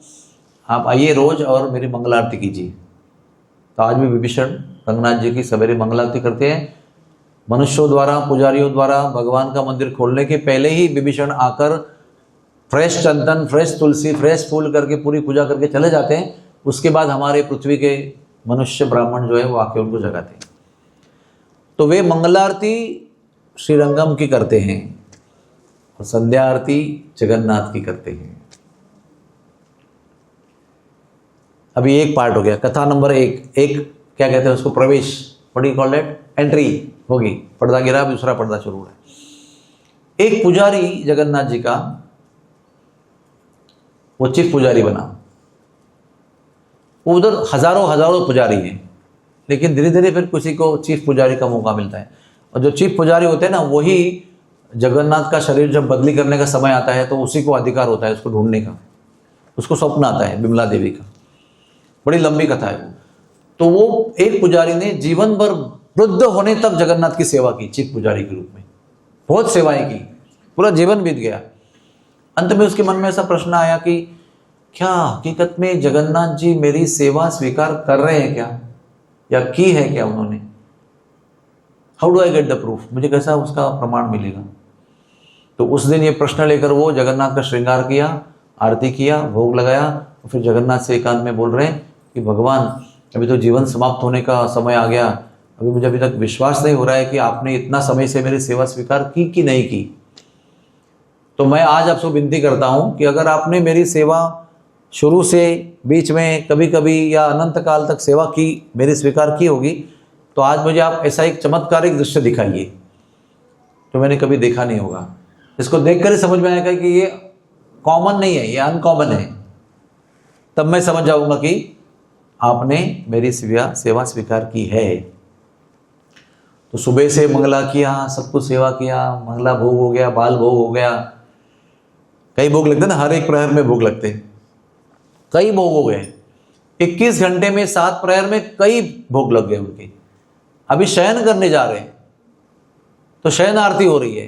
आप आइए रोज और मेरी मंगल आरती कीजिए। तो आज भी विभीषण रंगनाथ जी की सवेरे मंगल आरती करते हैं। मनुष्यों द्वारा, पुजारियों द्वारा भगवान का मंदिर खोलने के पहले ही विभीषण आकर फ्रेश चंदन, फ्रेश तुलसी, फ्रेश फूल करके पूरी पूजा करके चले जाते हैं। उसके बाद हमारे पृथ्वी के मनुष्य ब्राह्मण जो है वो आके उनको जगाते हैं। तो वे मंगलारती श्रीरंगम की करते हैं और संध्या आरती जगन्नाथ की करते हैं। अभी एक पार्ट हो गया, कथा नंबर एक क्या कहते हैं उसको, प्रवेश, what do you call that, entry होगी, पर्दा गिरा, दूसरा पर्दा शुरू है। एक पुजारी जगन्नाथ जी का, वो चीफ पुजारी बना। उधर हजारों पुजारी हैं, लेकिन धीरे धीरे फिर किसी को चीफ पुजारी का मौका मिलता है। और जो चीफ पुजारी होते हैं ना, वही जगन्नाथ का शरीर जब बदली करने का समय आता है तो उसी को अधिकार होता है उसको ढूंढने का, उसको स्वप्न आता है बिमला देवी का। बड़ी लंबी कथा है वो। तो वो एक पुजारी ने जीवन भर वृद्ध होने तक जगन्नाथ की सेवा की, चीफ पुजारी के रूप में बहुत सेवाएं की, पूरा जीवन बीत गया। अंत में उसके मन में ऐसा प्रश्न आया कि क्या हकीकत में जगन्नाथ जी मेरी सेवा स्वीकार कर रहे हैं क्या, या की है क्या उन्होंने? How do I get the proof, मुझे कैसा उसका प्रमाण मिलेगा? तो उस दिन ये प्रश्न लेकर वो जगन्नाथ का श्रृंगार किया, आरती किया, भोग लगाया, और फिर जगन्नाथ से एकांत में बोल रहे हैं कि भगवान अभी तो जीवन समाप्त होने का समय आ गया, अभी मुझे अभी तक विश्वास नहीं हो रहा है कि आपने इतना समय से मेरी सेवा स्वीकार की कि नहीं की। तो मैं आज आपसे विनती करता हूं कि अगर आपने मेरी सेवा शुरू से, बीच में, कभी कभी या अनंत काल तक सेवा की, मेरी स्वीकार की होगी, तो आज मुझे आप ऐसा एक चमत्कारिक दृश्य दिखाइए जो मैंने कभी देखा नहीं होगा। इसको देखकर ही समझ में आएगा कि ये कॉमन नहीं है, ये अनकॉमन है। तब मैं समझ जाऊंगा कि आपने मेरी सेवा स्वीकार की है। तो सुबह से मंगला किया, सब कुछ सेवा किया, मंगला भोग हो गया, बाल भोग हो गया, कई भोग लगते हैं ना, हर एक प्रहर में भोग लगते हैं, कई भोग हो गए। 21 घंटे में 7 प्रहर में कई भोग लग गए उनके। अभी शयन करने जा रहे हैं तो शयन आरती हो रही है,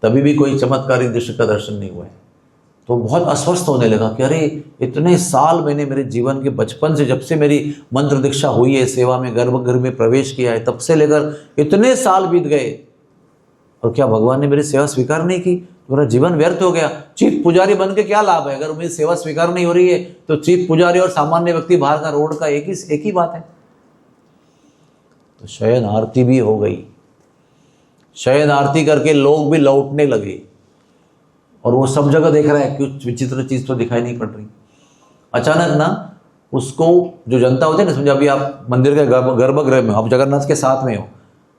तभी भी कोई चमत्कारी दृश्य का दर्शन नहीं हुआ है। तो बहुत अस्वस्थ होने लगा कि अरे इतने साल मैंने मेरे जीवन के बचपन से, जब से मेरी मंत्र दीक्षा हुई है, सेवा में गर्भगृह में प्रवेश किया है, तब से लेकर इतने साल बीत गए, और क्या भगवान ने मेरी सेवा स्वीकार नहीं की? मेरा जीवन व्यर्थ हो गया। चीफ पुजारी बन के क्या लाभ है? अगर मेरी सेवा स्वीकार नहीं हो रही है तो चीफ पुजारी और सामान्य व्यक्ति बाहर का रोड का एक ही बात है। तो शयन आरती भी हो गई। शयन आरती करके लोग भी लौटने लगे, और वो सब जगह देख रहा है, कुछ विचित्र चीज तो दिखाई नहीं पड़ रही। अचानक ना उसको, जो जनता होती है ना, समझो अभी आप मंदिर के गर्भगृह में, आप जगन्नाथ के साथ में हो,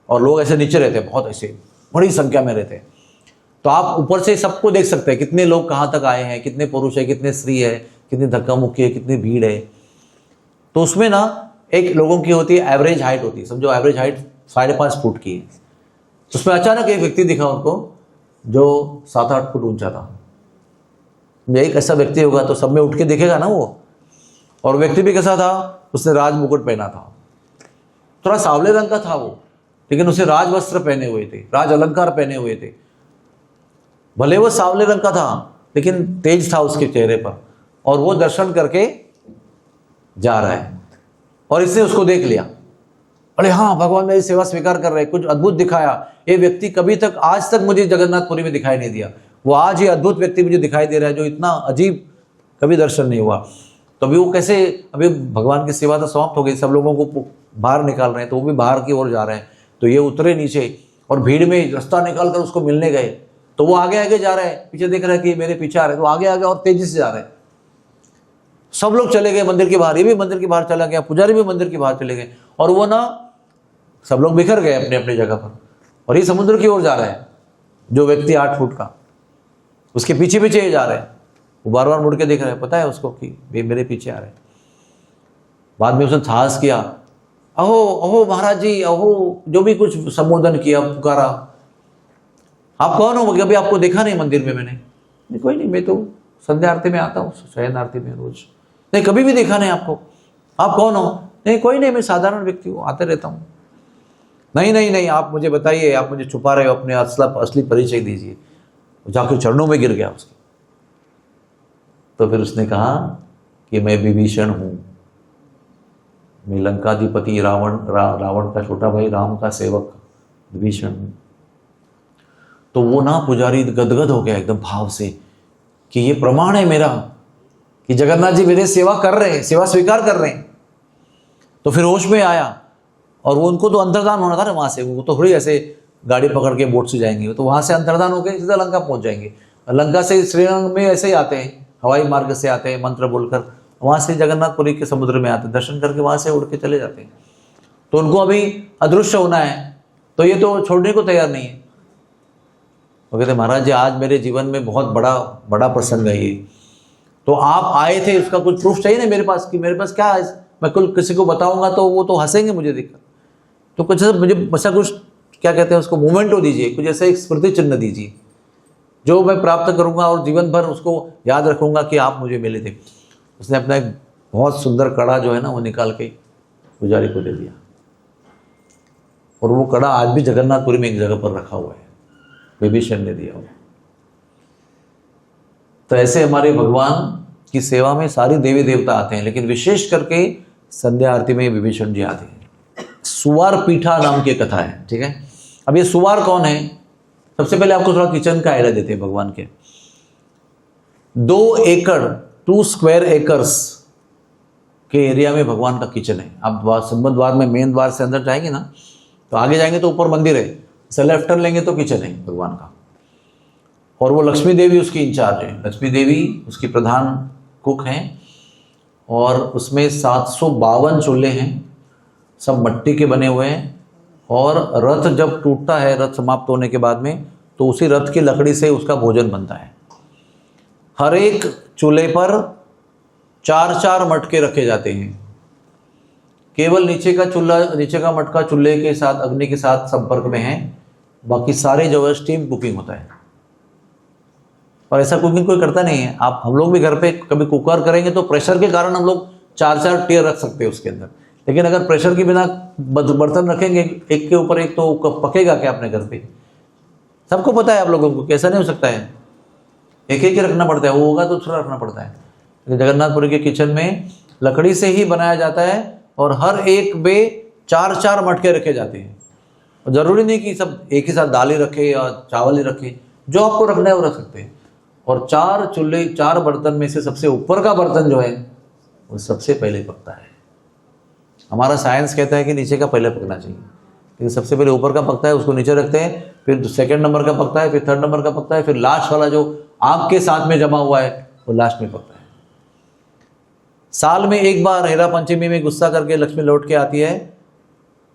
और लोग ऐसे नीचे रहते हैं, बहुत ऐसे बड़ी संख्या में रहते हैं, तो आप ऊपर से सबको देख सकते हैं, कितने लोग कहाँ तक आए हैं, कितने पुरुष है, कितने स्त्री है, कितनी धक्का मुक्की है, कितनी भीड़ है। तो उसमें ना एक लोगों की होती है एवरेज हाइट होती है, समझो एवरेज हाइट 5.5 फुट की है। उसमें अचानक एक व्यक्ति दिखा उनको जो 7-8 फुट ऊंचा था। एक ऐसा व्यक्ति होगा तो सब में उठ के देखेगा ना वो। और व्यक्ति भी कैसा था, उसने राज मुकुट पहना था, थोड़ा सांवले रंग का था वो, लेकिन उसे राज वस्त्र पहने हुए थे, राज अलंकार पहने हुए थे। भले वो सांवले रंग का था लेकिन तेज था उसके चेहरे पर, और वो दर्शन करके जा रहा है। और इसने उसको देख लिया, अरे हाँ भगवान मेरी सेवा स्वीकार कर रहे हैं, कुछ अद्भुत दिखाया। ये व्यक्ति कभी तक आज तक मुझे जगन्नाथपुरी में दिखाई नहीं दिया, वो आज ये अद्भुत व्यक्ति मुझे दिखाई दे रहा है जो इतना अजीब कभी दर्शन नहीं हुआ। तो अभी वो कैसे, अभी भगवान की सेवा तो समाप्त हो गई, सब लोगों को बाहर निकाल रहे हैं, तो वो भी बाहर की ओर जा रहे हैं। तो ये उतरे नीचे और भीड़ में रास्ता निकाल कर उसको मिलने गए। तो वो आगे आगे जा रहे हैं, पीछे देख रहे हैं कि मेरे पीछे आ रहे हैं, तो आगे आगे और तेजी से जा रहे हैं। सब लोग चले गए मंदिर के बाहर, ये भी मंदिर के बाहर चला गया, पुजारी भी मंदिर के बाहर चले गए, और वो ना सब लोग बिखर गए अपने अपने जगह पर। और ये समुद्र की ओर जा रहा है, जो व्यक्ति 8 फुट का, उसके पीछे पीछे ये जा रहे हैं। वो बार बार मुड़ के देख रहे हैं, पता है उसको कि ये मेरे पीछे आ रहे हैं। बाद में उसने साहस किया, अहो अहो महाराज जी, अहो, जो भी कुछ संबोधन किया, पुकारा, आप कौन हो? अभी आपको देखा नहीं मंदिर में मैंने। नहीं कोई नहीं, मैं तो संध्या आरती में आता हूँ, शयन आरती में रोज। नहीं कभी भी देखा नहीं आपको। आप कौन हो? नहीं कोई नहीं, मैं साधारण व्यक्ति हूँ, आते रहता हूँ। नहीं नहीं नहीं, आप मुझे बताइए, आप मुझे छुपा रहे हो, अपने असली परिचय दीजिए। जाके चरणों में गिर गया उसके। तो फिर उसने कहा कि मैं विभीषण हूँ, मैं लंकाधिपति रावण का छोटा भाई, राम का सेवक विभीषण हूँ। तो वो ना पुजारी गदगद हो गया एकदम भाव से कि ये प्रमाण है मेरा कि जगन्नाथ जी मेरे सेवा कर रहे हैं, सेवा स्वीकार कर रहे हैं। तो फिर होश में आया, और वो उनको तो अंतर्धान होना था ना वहाँ से, वो तो थोड़ी ऐसे गाड़ी पकड़ के बोट से जाएंगे, तो वहाँ से अंतर्धान होकर सीधा लंका पहुँच जाएंगे। लंका से श्रीरंग में ऐसे ही आते हैं, हवाई मार्ग से आते हैं, मंत्र बोलकर वहाँ से जगन्नाथपुरी के समुद्र में आते हैं, दर्शन करके वहाँ से उड़ के चले जाते हैं। तो उनको अभी अदृश्य होना है, तो ये तो छोड़ने को तैयार नहीं है। वो कहते महाराज जी आज मेरे जीवन में बहुत बड़ा प्रसंग है ये, तो आप आए थे, उसका कुछ प्रूफ चाहिए ना मेरे पास, कि मेरे पास क्या है, मैं कुल किसी को बताऊंगा तो वो तो हंसेंगे मुझे देखकर। तो कुछ मुझे ऐसा कुछ, क्या कहते हैं उसको, मोमेंटो दीजिए, कुछ ऐसा एक स्मृति चिन्ह दीजिए जो मैं प्राप्त करूंगा और जीवन भर उसको याद रखूंगा कि आप मुझे मिले थे। उसने अपना एक बहुत सुंदर कड़ा जो है ना वो निकाल के पुजारी को दे दिया, और वो कड़ा आज भी जगन्नाथपुरी में एक जगह पर रखा हुआ है, विभीषण ने दिया हुआ। तो ऐसे हमारे भगवान की सेवा में सारी देवी देवता आते हैं, लेकिन विशेष करके संध्या आरती में विभीषण जी आते हैं। सुवार पीठा नाम की कथा है, ठीक है। अब ये सुवार कौन है? सबसे पहले आपको थोड़ा किचन का आइडिया देते हैं भगवान के। 2 स्क्वायर एकर्स के एरिया में भगवान का किचन है। आप संबंध द्वार में मेन द्वार से अंदर जाएंगे ना, तो आगे जाएंगे तो ऊपर मंदिर है, से लेफ्ट टर्न लेंगे तो किचन है भगवान का। और वो लक्ष्मी देवी उसकी इंचार्ज है, लक्ष्मी देवी उसकी प्रधान कुक हैं। और उसमें 752 चूल्हे हैं, सब मिट्टी के बने हुए हैं। और रथ जब टूटता है, रथ समाप्त होने के बाद में, तो उसी रथ की लकड़ी से उसका भोजन बनता है। हर एक चूल्हे पर 4-4 मटके रखे जाते हैं। केवल नीचे का मटका चूल्हे के साथ, अग्नि के साथ संपर्क में है, बाकी सारे जो है स्टीम कुकिंग होता है। और ऐसा कुकिंग कोई करता नहीं है। हम लोग भी घर पे कभी कुकर करेंगे तो प्रेशर के कारण हम लोग 4-4 टियर रख सकते हैं उसके अंदर, लेकिन अगर प्रेशर के बिना बर्तन रखेंगे एक के ऊपर एक, तो पकेगा क्या अपने घर पे? सबको पता है आप लोगों को, कैसा नहीं हो सकता है, एक एक ही रखना पड़ता है, वो होगा तो दूसरा रखना पड़ता है। लेकिन जगन्नाथपुरी के किचन में लकड़ी से ही बनाया जाता है, और हर एक में 4-4 मटके रखे जाते हैं। और ज़रूरी नहीं कि सब एक ही साथ दाल ही रखे या चावल ही रखे, जो आपको रखना है वो रख सकते हैं। और 4 चूल्हे, 4 बर्तन में से सबसे ऊपर का बर्तन जो है वो सबसे पहले पकता है। हमारा साइंस कहता है कि नीचे का पहले पकना चाहिए, लेकिन सबसे पहले ऊपर का पकता है, उसको नीचे रखते हैं, फिर सेकंड नंबर का पकता है, फिर थर्ड नंबर का पकता है, फिर लास्ट वाला जो आग के साथ में जमा हुआ है वो लास्ट में पकता है। साल में एक बार हेरा पंचमी में गुस्सा करके लक्ष्मी लौट के आती है,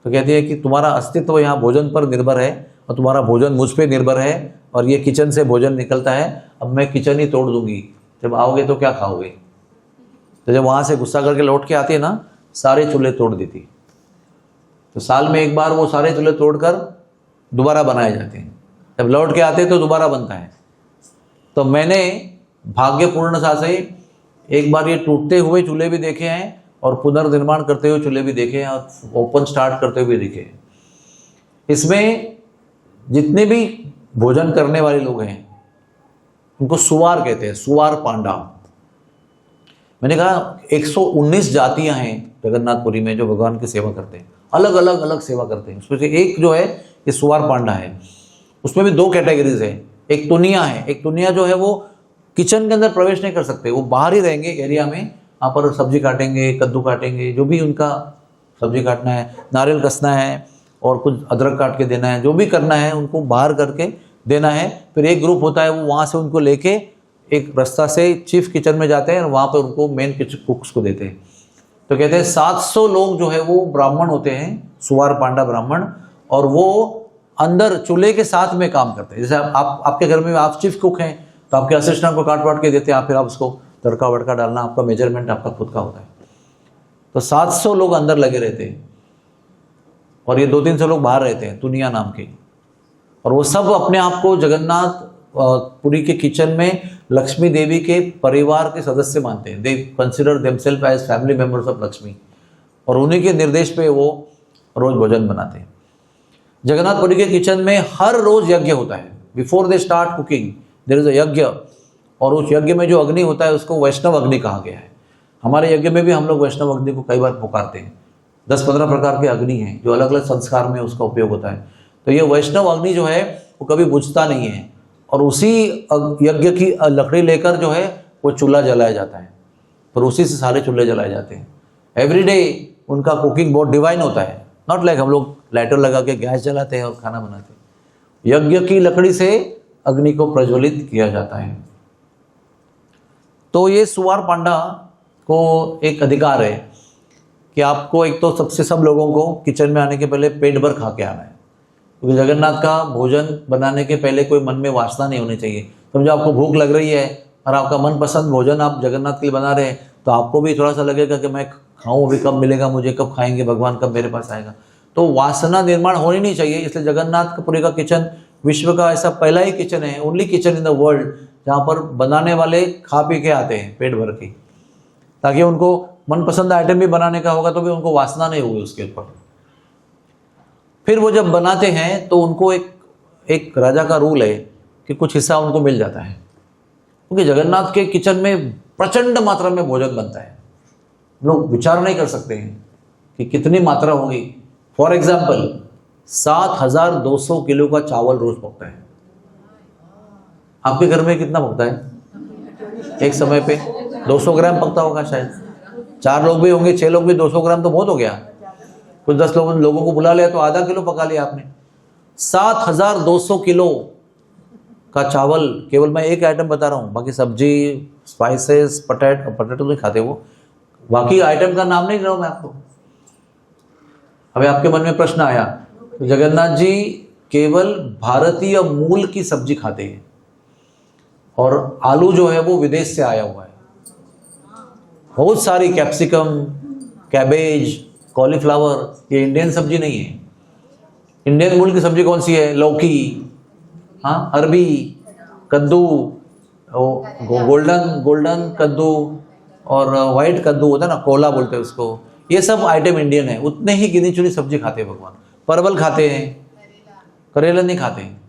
तो कहती है कि तुम्हारा अस्तित्व यहाँ भोजन पर निर्भर है, और तुम्हारा भोजन मुझ पर निर्भर है, और ये किचन से भोजन निकलता है, अब मैं किचन ही तोड़ दूंगी, जब आओगे तो क्या खाओगे। तो जब वहाँ से गुस्सा करके लौट के आती है ना, सारे चूल्हे तोड़ देती। तो साल में एक बार वो सारे चूल्हे तोड़कर दोबारा बनाए जाते हैं, जब लौट के आते हैं तो दोबारा बनता है। तो मैंने भाग्यपूर्णता से एक बार ये टूटते हुए चूल्हे भी देखे हैं और पुनर्निर्माण करते हुए चूल्हे भी देखे हैं और ओपन स्टार्ट करते हुए देखे हैं। इसमें जितने भी भोजन करने वाले लोग हैं उनको सुवार कहते हैं, सुवार पांडा। मैंने कहा 119 जातियां हैं जगन्नाथपुरी में जो भगवान की सेवा करते हैं, अलग अलग सेवा करते हैं। उसमें से एक जो है ये सुवार पांडा है। उसमें भी 2 कैटेगरीज है, एक तुनिया है। एक तुनिया जो है वो किचन के अंदर प्रवेश नहीं कर सकते, वो बाहर ही रहेंगे एरिया में, वहाँ पर सब्जी काटेंगे, कद्दू काटेंगे, जो भी उनका सब्जी काटना है, नारियल कसना है और कुछ अदरक काट के देना है, जो भी करना है उनको बाहर करके देना है। फिर एक ग्रुप होता है वो वहाँ से उनको लेके एक रास्ता से चीफ किचन में जाते हैं और वहाँ पर उनको मेन किचन कुक्स को देते हैं। तो कहते हैं 700 लोग जो है वो ब्राह्मण होते हैं, सुवार पांडा ब्राह्मण, और वो अंदर चूल्हे के साथ में काम करते हैं। जैसे आपके घर में आप चीफ कुक हैं तो आपके असिस्टेंट को काट वाट के देते हैं, फिर आप उसको तड़का वड़का डालना, आपका मेजरमेंट आपका खुद का होता है। तो 700 लोग अंदर लगे रहते हैं और ये 200-300 लोग बाहर रहते हैं दुनिया नाम के। और वो सब अपने आप को जगन्नाथ पुरी के किचन में लक्ष्मी देवी के परिवार के सदस्य मानते हैं। They consider themselves as family members of Lakshmi, और उन्हीं के निर्देश पे वो रोज भोजन बनाते हैं। जगन्नाथपुरी के किचन में हर रोज यज्ञ होता है। Before they start cooking there is a yagya, और उस यज्ञ में जो अग्नि होता है उसको वैष्णव अग्नि कहा गया है। हमारे यज्ञ में भी हम लोग वैष्णव अग्नि को कई बार पुकारते हैं। 10-15 प्रकार के अग्नि हैं जो अलग अलग संस्कार में उसका उपयोग होता है। तो ये वैष्णव अग्नि जो है वो कभी बुझता नहीं है, और उसी यज्ञ की लकड़ी लेकर जो है वो चूल्हा जलाया जाता है, पर उसी से सारे चूल्हे जलाए जाते हैं। एवरी डे उनका कुकिंग बहुत डिवाइन होता है, नॉट लाइक हम लोग लाइटर लगा के गैस जलाते हैं और खाना बनाते हैं। यज्ञ की लकड़ी से अग्नि को प्रज्वलित किया जाता है। तो ये सुवार पांडा को एक अधिकार है कि आपको एक तो सबसे सब लोगों को किचन में आने के पहले पेट भर खा के आना है, क्योंकि जगन्नाथ का भोजन बनाने के पहले कोई मन में वासना नहीं होनी चाहिए। समझो आपको भूख लग रही है और आपका मनपसंद भोजन आप जगन्नाथ के लिए बना रहे हैं, तो आपको भी थोड़ा सा लगेगा कि मैं खाऊं, अभी कब मिलेगा मुझे, कब खाएंगे भगवान, कब मेरे पास आएगा। तो वासना निर्माण होनी नहीं चाहिए। इसलिए जगन्नाथपुरी का किचन विश्व का ऐसा पहला ही किचन है, only kitchen in the world, जहाँ पर बनाने वाले खा पी के आते हैं पेट भर के, ताकि उनको मनपसंद आइटम भी बनाने का होगा तो भी उनको वासना नहीं होगी उसके ऊपर। फिर वो जब बनाते हैं तो उनको एक राजा का रूल है कि कुछ हिस्सा उनको मिल जाता है, क्योंकि जगन्नाथ के किचन में प्रचंड मात्रा में भोजन बनता है। लोग विचार नहीं कर सकते हैं कि कितनी मात्रा होगी। फॉर एग्जाम्पल 7,200 किलो का चावल रोज पकता है। आपके घर में कितना पकता है एक समय पे? 200 ग्राम पकता होगा शायद। 4 लोग भी होंगे, 6 लोग भी, 200 ग्राम तो बहुत हो गया। कुछ 10 लोगों को बुला लिया तो आधा किलो पका लिया आपने। 7,200 किलो का चावल, केवल मैं एक आइटम बता रहा हूँ, बाकी सब्जी, स्पाइसेस, पटेटो नहीं खाते वो, बाकी आइटम का नाम नहीं ले रहा हूँ मैं आपको। अभी आपके मन में प्रश्न आया, तो जगन्नाथ जी केवल भारतीय मूल की सब्जी खाते हैं और आलू जो है वो विदेश से आया हुआ है। बहुत सारी कैप्सिकम, कैबेज, कॉलीफ्लावर, ये इंडियन सब्जी नहीं है। इंडियन मूल की सब्जी कौन सी है? लौकी, हाँ, अरबी, कद्दू, गोल्डन कद्दू और वाइट कद्दू होता है ना, कोला बोलते हैं उसको। ये सब आइटम इंडियन है। उतने ही गिनी चुनी सब्जी खाते हैं भगवान। परवल खाते हैं, करेला नहीं खाते हैं।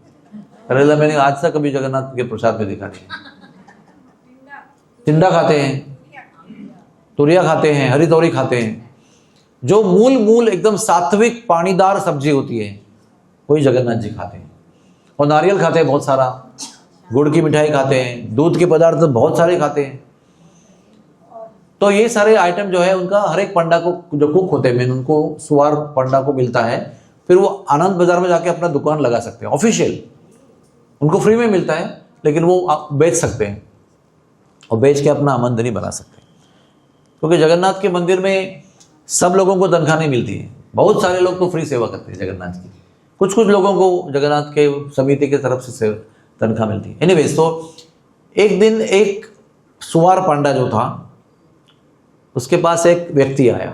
करेला मैंने आज तक कभी जगन्नाथ के प्रसाद में देखा नहीं। टिंडा खाते हैं, तुरिया खाते हैं, हरी तोरी खाते हैं। जो मूल एकदम सात्विक पानीदार सब्जी होती है वही जगन्नाथ जी खाते हैं। और नारियल खाते हैं बहुत सारा, गुड़ की मिठाई खाते हैं, दूध के पदार्थ बहुत सारे खाते हैं। तो ये सारे आइटम जो है उनका हर एक पंडा को, जो कुक होते हैं, उनको सुवार पंडा को मिलता है। फिर वो आनंद बाजार में जाके अपना दुकान लगा सकते हैं, ऑफिशियल, उनको फ्री में मिलता है, लेकिन वो बेच सकते हैं और बेच के अपना आमदनी बना सकते हैं। क्योंकि जगन्नाथ के मंदिर में सब लोगों को तनख्वाह नहीं मिलती है। बहुत सारे लोग तो फ्री सेवा करते हैं जगन्नाथ की, कुछ लोगों को जगन्नाथ के समिति के तरफ से तनख्वाह मिलती है। एनीवेज, तो एक दिन एक सुवार पांडा जो था उसके पास एक व्यक्ति आया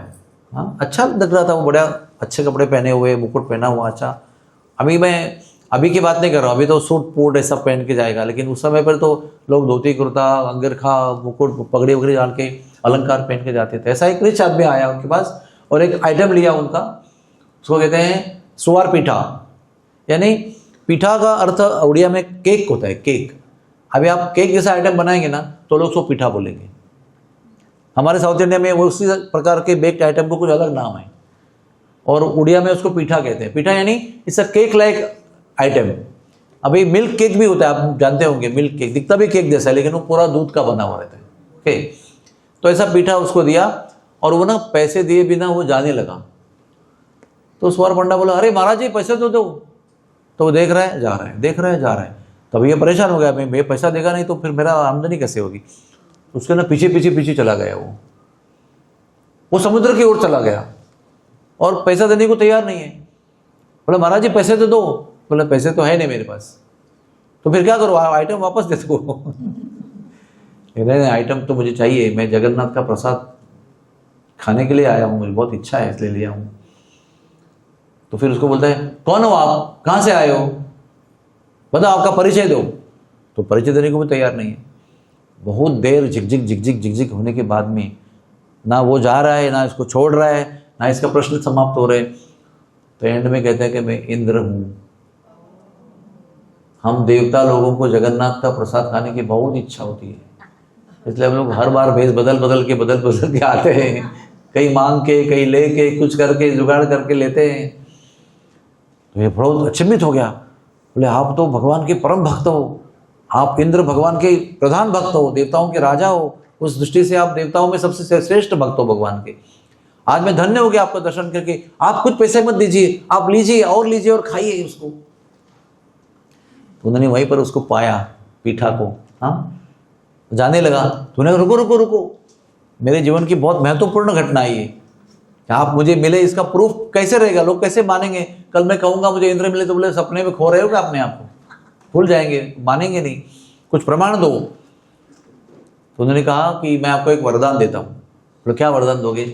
हाँ, अच्छा लग रहा था वो, बड़ा अच्छे कपड़े पहने हुए, मुकुट पहना हुआ, अच्छा। अभी की बात नहीं कर रहा हूँ, अभी तो सूट बूट ऐसा पहन के जाएगा, लेकिन उस समय पर तो लोग धोती कुर्ता, अंगरखा, मुकुट, पगड़ी वगड़ी डाल के अलंकार पहन के जाते थे। ऐसा एक रिच आदमी आया उनके पास और एक आइटम लिया उनका, उसको कहते हैं सुवार पीठा, यानी पीठा का अर्थ उड़िया में केक होता है, केक। अभी आप केक जैसा आइटम बनाएंगे ना तो लोग उसको पीठा बोलेंगे। हमारे साउथ इंडिया में वो उसी प्रकार के बेक्ड आइटम को कुछ अलग नाम है, और उड़िया में उसको पीठा कहते हैं। पीठा यानी it's a cake like item. अभी मिल्क केक भी होता है, आप जानते होंगे, मिल्क केक दिखता भी केक जैसा है, लेकिन वो पूरा दूध का बना हुआ रहता है। ओके, तो ऐसा पीठा उसको दिया और वो ना पैसे दिए बिना वो जाने लगा। तो सुवार पंडा बोला, अरे महाराज जी पैसे तो दो। तो वो देख रहा है जा रहा है, देख रहा है जा रहा है। तब ये परेशान हो गया, मैं पैसा देगा नहीं तो फिर मेरा आमदनी कैसे होगी। उसके ना पीछे पीछे पीछे चला गया वो समुद्र की ओर चला गया और पैसा देने को तैयार नहीं है। बोला महाराज जी पैसे तो दो। बोला पैसे तो है नहीं मेरे पास। तो फिर क्या करो, आइटम वापस दे दो। नहीं, आइटम तो मुझे चाहिए, मैं जगन्नाथ का प्रसाद खाने के लिए आया हूँ, मुझे बहुत इच्छा है इसलिए लिया हूँ। तो फिर उसको बोलता है, कौन हो आप, कहाँ से आए हो, बताओ आपका परिचय दो। तो परिचय देने को भी तैयार नहीं है। बहुत देर झिकझिक झिकझिक झिकझिक होने के बाद में ना वो जा रहा है, ना इसको छोड़ रहा है, ना इसका प्रश्न समाप्त हो रहे। तो एंड में कहते हैं कि मैं इंद्र हूँ। हम देवता लोगों को जगन्नाथ का प्रसाद खाने की बहुत इच्छा होती है, इसलिए हम लोग हर बार भेष बदल बदल के आते हैं, कहीं मांग के, कहीं ले के, कुछ करके जुगाड़ करके लेते हैं। तो ये बहुत अचंभित हो गया। बोले आप तो भगवान के परम भक्त हो, आप इंद्र भगवान के प्रधान भक्त हो, देवताओं के राजा हो, उस दृष्टि से आप देवताओं में सबसे श्रेष्ठ भक्त हो भगवान के। आज मैं धन्य हो गया आपका दर्शन करके। आप कुछ पैसे मत दीजिए, आप लीजिए और खाइए उसको। तो उन्होंने वहीं पर उसको पाया, पीठा को। हाँ, जाने लगा। तो उन्होंने रुको रुको रुको, मेरे जीवन की बहुत महत्वपूर्ण घटना है ये। आप मुझे मिले, इसका प्रूफ कैसे रहेगा, लोग कैसे मानेंगे। कल मैं कहूँगा मुझे इंद्र मिले तो बोले सपने में खो रहे हो क्या अपने आप को, भूल जाएंगे, मानेंगे नहीं, कुछ प्रमाण दो। तो उन्होंने कहा कि मैं आपको एक वरदान देता हूँ। तो क्या वरदान दोगे,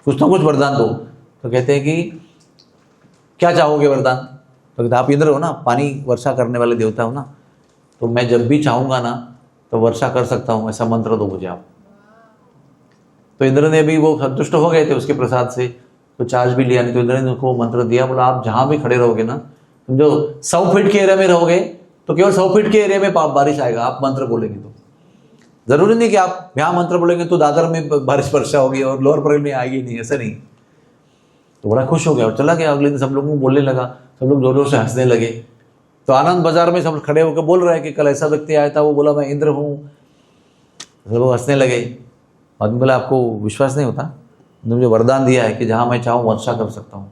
कुछ ना कुछ वरदान दो। तो कहते हैं कि क्या चाहोगे वरदान। तो कहते आप इंद्र हो ना, पानी वर्षा करने वाले देवता हो ना, तो मैं जब भी चाहूँगा ना तो वर्षा कर सकता हूँ, ऐसा मंत्र दो मुझे आप। तो इंद्र ने भी, वो संतुष्ट हो गए थे उसके प्रसाद से, तो चार्ज भी लिया नहीं। तो इंद्र ने उसको मंत्र दिया, बोला आप जहाँ भी खड़े रहोगे ना, तुम जो 100 फीट के एरिया में रहोगे तो केवल 100 फीट के एरिया में बारिश आएगा, आप मंत्र बोलेंगे तो। जरूरी नहीं कि आप यहाँ मंत्र बोलेंगे तो दादर में बारिश वर्षा होगी और लोअर परल में आएगी नहीं, ऐसा नहीं। तो बड़ा खुश हो गया और चला गया। अगले दिन सब लोगों को बोलने लगा, सब लोग जोर जोर से हंसने लगे। तो आनंद बाजार में सब खड़े होकर बोल रहे हैं कि कल ऐसा व्यक्ति आया था, वो बोला मैं इंद्र हूँ। सब लोग हंसने लगे। आदमी बोला आपको विश्वास नहीं होता, मुझे वरदान दिया है कि जहाँ मैं चाहूँ वर्षा कर सकता हूँ।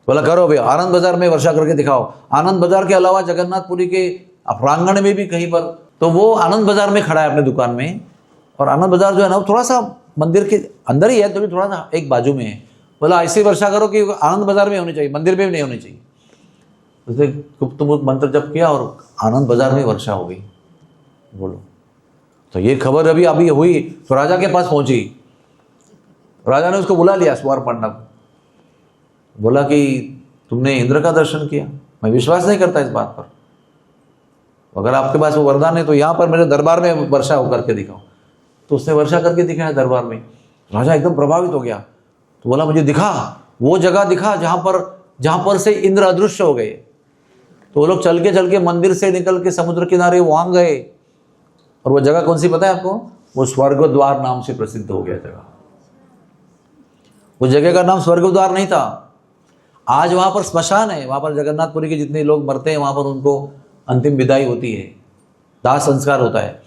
बोला करो भैया, आनंद बाजार में वर्षा करके दिखाओ। आनंद बाजार के अलावा जगन्नाथपुरी के प्रांगण में भी कहीं पर, तो वो आनंद बाजार में खड़ा है अपने दुकान में। और आनंद बाजार जो है ना वो थोड़ा सा मंदिर के अंदर ही है, तो भी थोड़ा सा एक बाजू में है। बोला ऐसी वर्षा करो कि आनंद बाजार में होनी चाहिए, मंदिर में भी नहीं होनी चाहिए। उसने गुप्त मंत्र जप किया और आनंद बाजार में वर्षा हो गई। बोलो, तो ये खबर अभी हुई तो राजा के पास पहुंची। राजा ने उसको बुला लिया, सुवार पंडा को। बोला कि तुमने इंद्र का दर्शन किया, मैं विश्वास नहीं करता इस बात पर। अगर आपके पास वो वरदान है तो यहाँ पर मेरे दरबार में वर्षा हो करके दिखाओ। तो उसने वर्षा करके दिखाया दरबार में। राजा एकदम प्रभावित हो गया। तो बोला मुझे दिखा, वो जगह दिखा जहाँ पर से इंद्र अदृश्य हो गए। तो वो लोग चल के मंदिर से निकल के समुद्र किनारे वहाँ गए। और वो जगह कौन सी पता है आपको, वो स्वर्ग द्वार नाम से प्रसिद्ध हो गया जगह। उस जगह का नाम स्वर्ग द्वार नहीं था। आज वहाँ पर स्मशान है, वहाँ पर जगन्नाथपुरी के जितने लोग मरते हैं वहाँ पर उनको अंतिम विदाई होती है, दाह संस्कार होता है।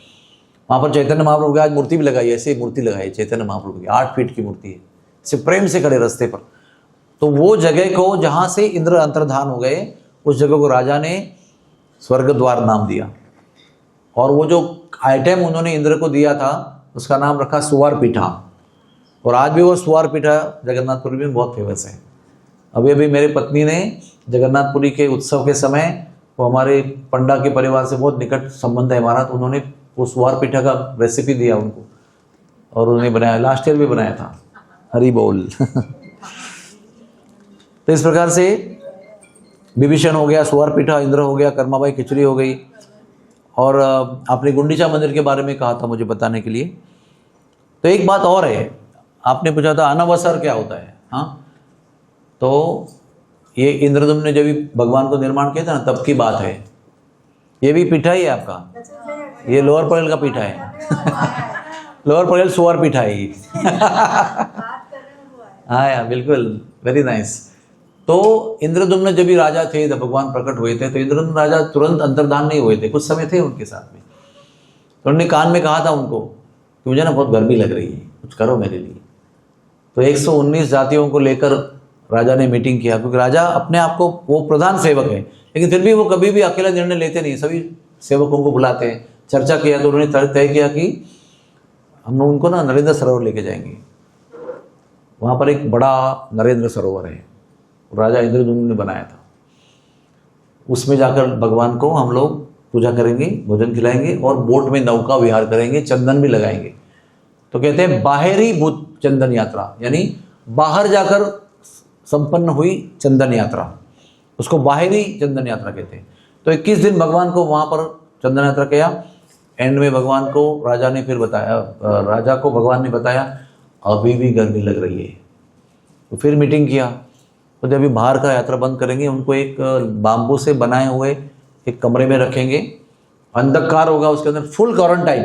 वहाँ पर चैतन्य महाप्रभु की आज मूर्ति भी लगाई है, ऐसी मूर्ति लगाई है चैतन्य महाप्रभु की, 8 फीट की मूर्ति है, सिर्फ प्रेम से खड़े रास्ते पर। तो वो जगह को जहाँ से इंद्र अंतर्धान हो गए, उस जगह को राजा ने स्वर्ग द्वार नाम दिया। और वो जो आइटम उन्होंने इंद्र को दिया था उसका नाम रखा सुवार पीठा। और आज भी वो सुवार पीठा जगन्नाथपुरी में बहुत फेमस है। अभी मेरी पत्नी ने जगन्नाथपुरी के उत्सव के समय, वो हमारे पंडा के परिवार से बहुत निकट संबंध है हमारा, तो उन्होंने वो सुवार पीठा का रेसिपी दिया उनको और उन्होंने बनाया, लास्ट ईयर भी बनाया था। हरि बोल। तो इस प्रकार से विभीषण हो गया, सुअरपीठा इंद्र हो गया, कर्माबाई खिचड़ी हो गई, और आपने गुंडीचा मंदिर के बारे में कहा था मुझे बताने के लिए। तो एक बात और है, आपने पूछा था अनवसर क्या होता है। हाँ, तो ये इंद्रदुम्न ने जब भी भगवान को निर्माण किया था ना, तब की बात है। ये भी पीठा ही है आपका, ये लोअर परेल का पीठा है। लोअर परेल सुअर पीठा है ये। हाँ यार, बिल्कुल, वेरी नाइस। तो इंद्रदुम्न जब भी राजा थे, जब भगवान प्रकट हुए थे, तो इंद्रदुम्न राजा तुरंत अंतर्धान नहीं हुए थे, कुछ समय थे उनके साथ में। तो उन्होंने कान में कहा था उनको कि मुझे ना बहुत गर्मी लग रही है, कुछ करो मेरे लिए। तो 119 जातियों को लेकर राजा ने मीटिंग किया, क्योंकि राजा अपने आप को, वो प्रधान सेवक है, लेकिन फिर भी वो कभी भी अकेला निर्णय लेते नहीं, सभी सेवकों को बुलाते हैं। चर्चा किया तो उन्होंने तय किया कि हम लोग उनको ना नरेंद्र सरोवर लेके जाएंगे। वहाँ पर एक बड़ा नरेंद्र सरोवर है, राजा इंद्रदुम्न ने बनाया था। उसमें जाकर भगवान को हम लोग पूजा करेंगे, भोजन खिलाएंगे, और बोट में नौका विहार करेंगे, चंदन भी लगाएंगे। तो कहते हैं बाहरी भूत चंदन यात्रा, यानी बाहर जाकर संपन्न हुई चंदन यात्रा, उसको बाहरी चंदन यात्रा कहते हैं। तो 21 दिन भगवान को वहाँ पर चंदन यात्रा किया। एंड में भगवान को राजा ने फिर बताया, राजा को भगवान ने बताया अभी भी गर्मी लग रही है। तो फिर मीटिंग किया, तो जब भी बाहर का यात्रा बंद करेंगे, उनको एक बाम्बू से बनाए हुए एक कमरे में रखेंगे, अंधकार होगा, उसके अंदर full quarantine,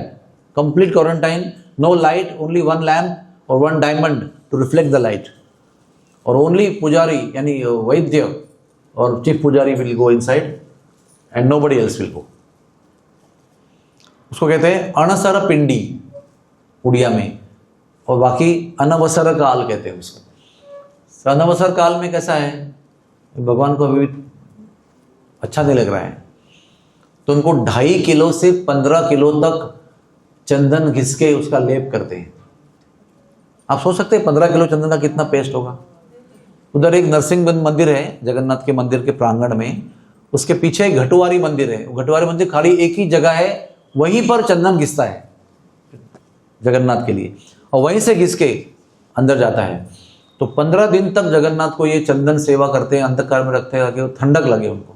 complete quarantine, no light, only one lamp और one diamond to reflect the light, और ओनली पुजारी यानी वैद्य और चीफ पुजारी will go inside and nobody else will go. उसको कहते हैं अणसर पिंडी उड़िया में, और बाकी अनवसर काल कहते हैं उसको। अनवसर काल में कैसा है, भगवान को अभी अच्छा नहीं लग रहा है, तो उनको 2.5 किलो से 15 किलो तक चंदन घिस के उसका लेप करते हैं। आप सोच सकते हैं 15 किलो चंदन का कितना पेस्ट होगा। उधर एक नरसिंह मंदिर है जगन्नाथ के मंदिर के प्रांगण में, उसके पीछे एक घटुआरी मंदिर है। घटुआरी मंदिर खाली एक ही जगह है, वहीं पर चंदन घिसता है जगन्नाथ के लिए, और वहीं से घिस के अंदर जाता है। तो 15 दिन तक जगन्नाथ को ये चंदन सेवा करते हैं, अंधकार में रखते हैं ताकि वो ठंडक लगे उनको।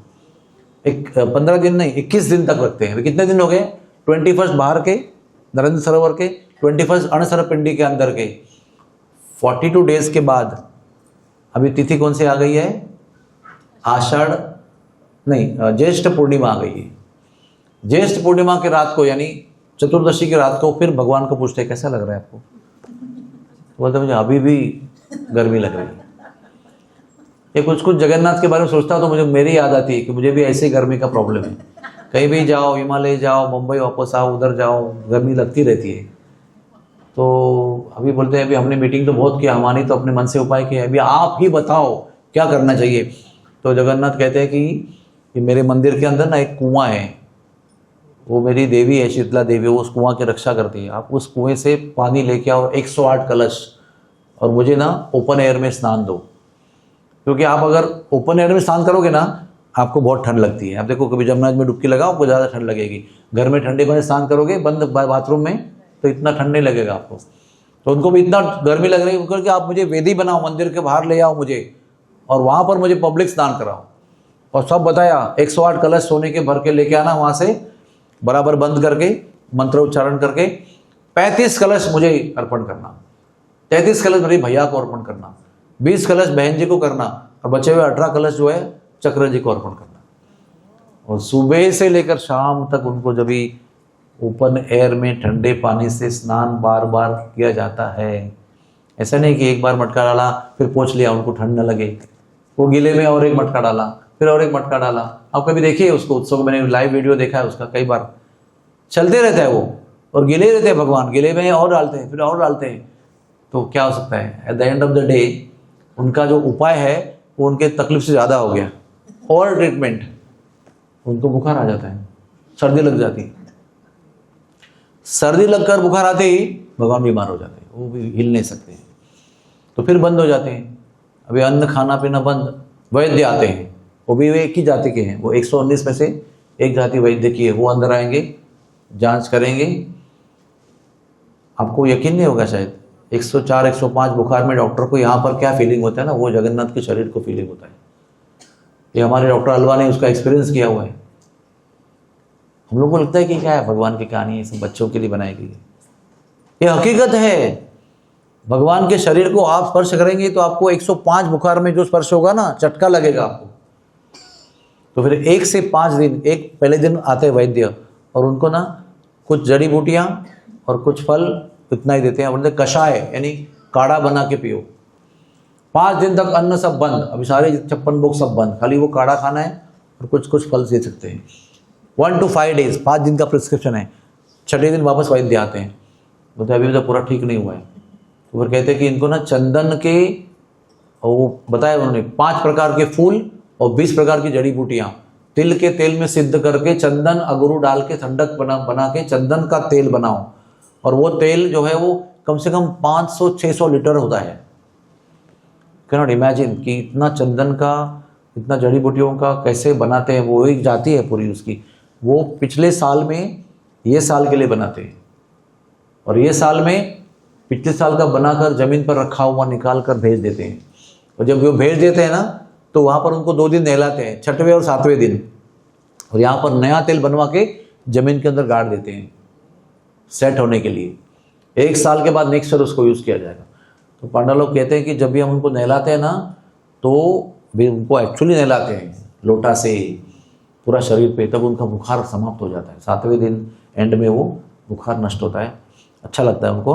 15 दिन नहीं, 21 दिन तक रखते हैं। कितने दिन हो गए? 21 बाहर के नरेंद्र सरोवर के, 21 अणसर पिंडी के अंदर के। 42 डेज के बाद अभी तिथि कौन सी आ गई है? आषाढ़ नहीं, ज्येष्ठ पूर्णिमा आ गई है। ज्येष्ठ पूर्णिमा के रात को, यानी चतुर्दशी की रात को, फिर भगवान को पूछते हैं कैसा लग रहा है आपको? बोलते मुझे अभी भी गर्मी लग रही है। ये कुछ कुछ जगन्नाथ के बारे में सोचता हूँ तो मुझे मेरी याद आती है कि मुझे भी ऐसे गर्मी का प्रॉब्लम है। कहीं भी जाओ, हिमालय जाओ, मुंबई वापस आओ, उधर जाओ, गर्मी लगती रहती है। तो अभी बोलते हैं अभी हमने मीटिंग तो बहुत किया, हमारी तो अपने मन से उपाय किया, अभी आप ही बताओ क्या करना चाहिए। तो जगन्नाथ कहते हैं कि मेरे मंदिर के अंदर ना एक कुआं है, वो मेरी देवी है, शीतला देवी, वो उस कुआं की रक्षा करती है। आप उस कुएं से पानी लेके आओ, 108 कलश, और मुझे ना ओपन एयर में स्नान दो। क्योंकि आप अगर ओपन एयर में स्नान करोगे ना, आपको बहुत ठंड लगती है। आप देखो कभी जमुना में डुबकी लगाओ, आपको ज़्यादा ठंड लगेगी। घर में ठंडे पानी स्नान करोगे बंद बाथरूम में, तो इतना ठंड नहीं लगेगा आपको। तो उनको भी इतना गर्मी लग रही है करके आप मुझे वेदी बनाओ, मंदिर के बाहर ले आओ मुझे, और वहाँ पर मुझे पब्लिक स्नान कराओ। और सब बताया, 108 कलश सोने के भर के लेके आना, वहाँ से बराबर बंद करके मंत्र उच्चारण करके 35 कलश मुझे अर्पण करना, 33 कलश मेरे भैया को अर्पण करना, 20 कलश बहन जी को करना, और बचे हुए 18 कलश जो है चक्र जी को अर्पण करना। और सुबह से लेकर शाम तक उनको जब भी ओपन एयर में ठंडे पानी से स्नान बार बार किया जाता है। ऐसा नहीं कि एक बार मटका डाला फिर पोंछ लिया, उनको ठंड न लगे, वो गीले में और एक मटका डाला, फिर और एक मटका डाला। आप कभी देखिए उसको उत्सव, मैंने लाइव वीडियो देखा है उसका, कई बार चलते रहता है वो, और गीले रहते हैं भगवान, गीले में और डालते हैं, फिर और डालते हैं। तो क्या हो सकता है, at the end of the day उनका जो उपाय है वो उनके तकलीफ से ज़्यादा हो गया, और ट्रीटमेंट, उनको बुखार आ जाता है, सर्दी लग जाती है। सर्दी लगकर बुखार आते ही भगवान बीमार हो जाते हैं, वो भी हिल नहीं सकते हैं, तो फिर बंद हो जाते हैं। अभी अन्न खाना पीना बंद। वैद्य आते हैं, वो भी एक ही जाति के हैं, वो 119 में से एक जाति वैद्य की है। वो अंदर आएंगे, जांच करेंगे। आपको यकीन नहीं होगा शायद, 104 105 बुखार में डॉक्टर को यहाँ पर क्या फीलिंग होता है ना, वो जगन्नाथ के शरीर को फीलिंग होता है। ये हमारे डॉक्टर अलवा ने उसका एक्सपीरियंस किया हुआ है। हम लोग को लगता है कि क्या है, भगवान की कहानी है, सब बच्चों के लिए बनाई गई है। ये हकीकत है। भगवान के शरीर को आप स्पर्श करेंगे तो आपको 105 बुखार में जो स्पर्श होगा ना, चटका लगेगा आपको। तो फिर 1 से 5 दिन, एक पहले दिन आते हैं वैद्य और उनको ना कुछ जड़ी बूटियाँ और कुछ फल इतना ही देते हैं, बोलते कषाय यानी काढ़ा बना के पियो। 5 दिन तक अन्न सब बंद, अभी सारे 56 भोग सब बंद, खाली वो काढ़ा खाना है और कुछ कुछ फल दे सकते हैं। 1 to 5 days, 5 दिन का प्रिस्क्रिप्शन है। 6ठे दिन वापस वैद्य आते हैं, बोलते अभी तो पूरा ठीक नहीं हुआ है। तो फिर कहते हैं कि इनको ना चंदन के, और वो बताया उन्होंने 5 प्रकार के फूल और 20 प्रकार की जड़ी बूटियाँ तिल के तेल में सिद्ध करके चंदन अगरू डाल के ठंडक बना के चंदन का तेल बनाओ। और वो तेल जो है वो कम से कम 500-600 लीटर होता है। कैन नॉट इमेजिन कि इतना चंदन का, इतना जड़ी बूटियों का कैसे बनाते हैं। वो एक जाति है पूरी उसकी। वो पिछले साल में ये साल के लिए बनाते हैं और ये साल में पिछले साल का बनाकर ज़मीन पर रखा हुआ निकाल कर भेज देते हैं। और जब वो भेज देते हैं ना तो वहाँ पर उनको 2 दिन नहलाते हैं, 6वें और 7वें दिन, और यहाँ पर नया तेल बनवा के ज़मीन के अंदर गाड़ देते हैं सेट होने के लिए। 1 साल के बाद नेक्स्ट ईयर उसको यूज़ किया जाएगा। तो पांडा लोग कहते हैं कि जब भी हम उनको नहलाते हैं ना तो भी उनको एक्चुअली नहलाते हैं लोटा से पूरा शरीर पे, तब उनका बुखार समाप्त हो जाता है। 7वें दिन एंड में वो बुखार नष्ट होता है, अच्छा लगता है उनको।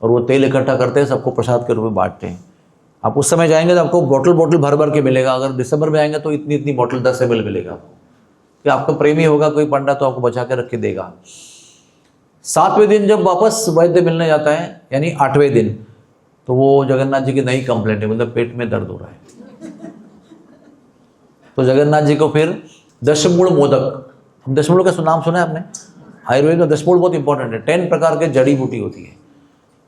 और वो तेल इकट्ठा करते हैं, सबको प्रसाद के रूप में बांटते हैं। आप उस समय जाएंगे तो आपको बोतल भर भर के मिलेगा। अगर दिसंबर में आएंगे तो इतनी बोतल 10 ml मिलेगा आपको, कि आपका प्रेमी होगा कोई पंडा तो आपको बचा के रख के देगा। 7वें दिन जब वापस वैद्य मिलने जाता है, यानी 8वें दिन, तो वो जगन्नाथ जी की नई कंप्लेंट है, मतलब पेट में दर्द हो रहा है। तो जगन्नाथ जी को फिर दशमूल मोदक, हम दशमूल का नाम सुना है आपने? आयुर्वेद में दशमूल बहुत इंपॉर्टेंट है। 10 प्रकार के जड़ी बूटी होती है,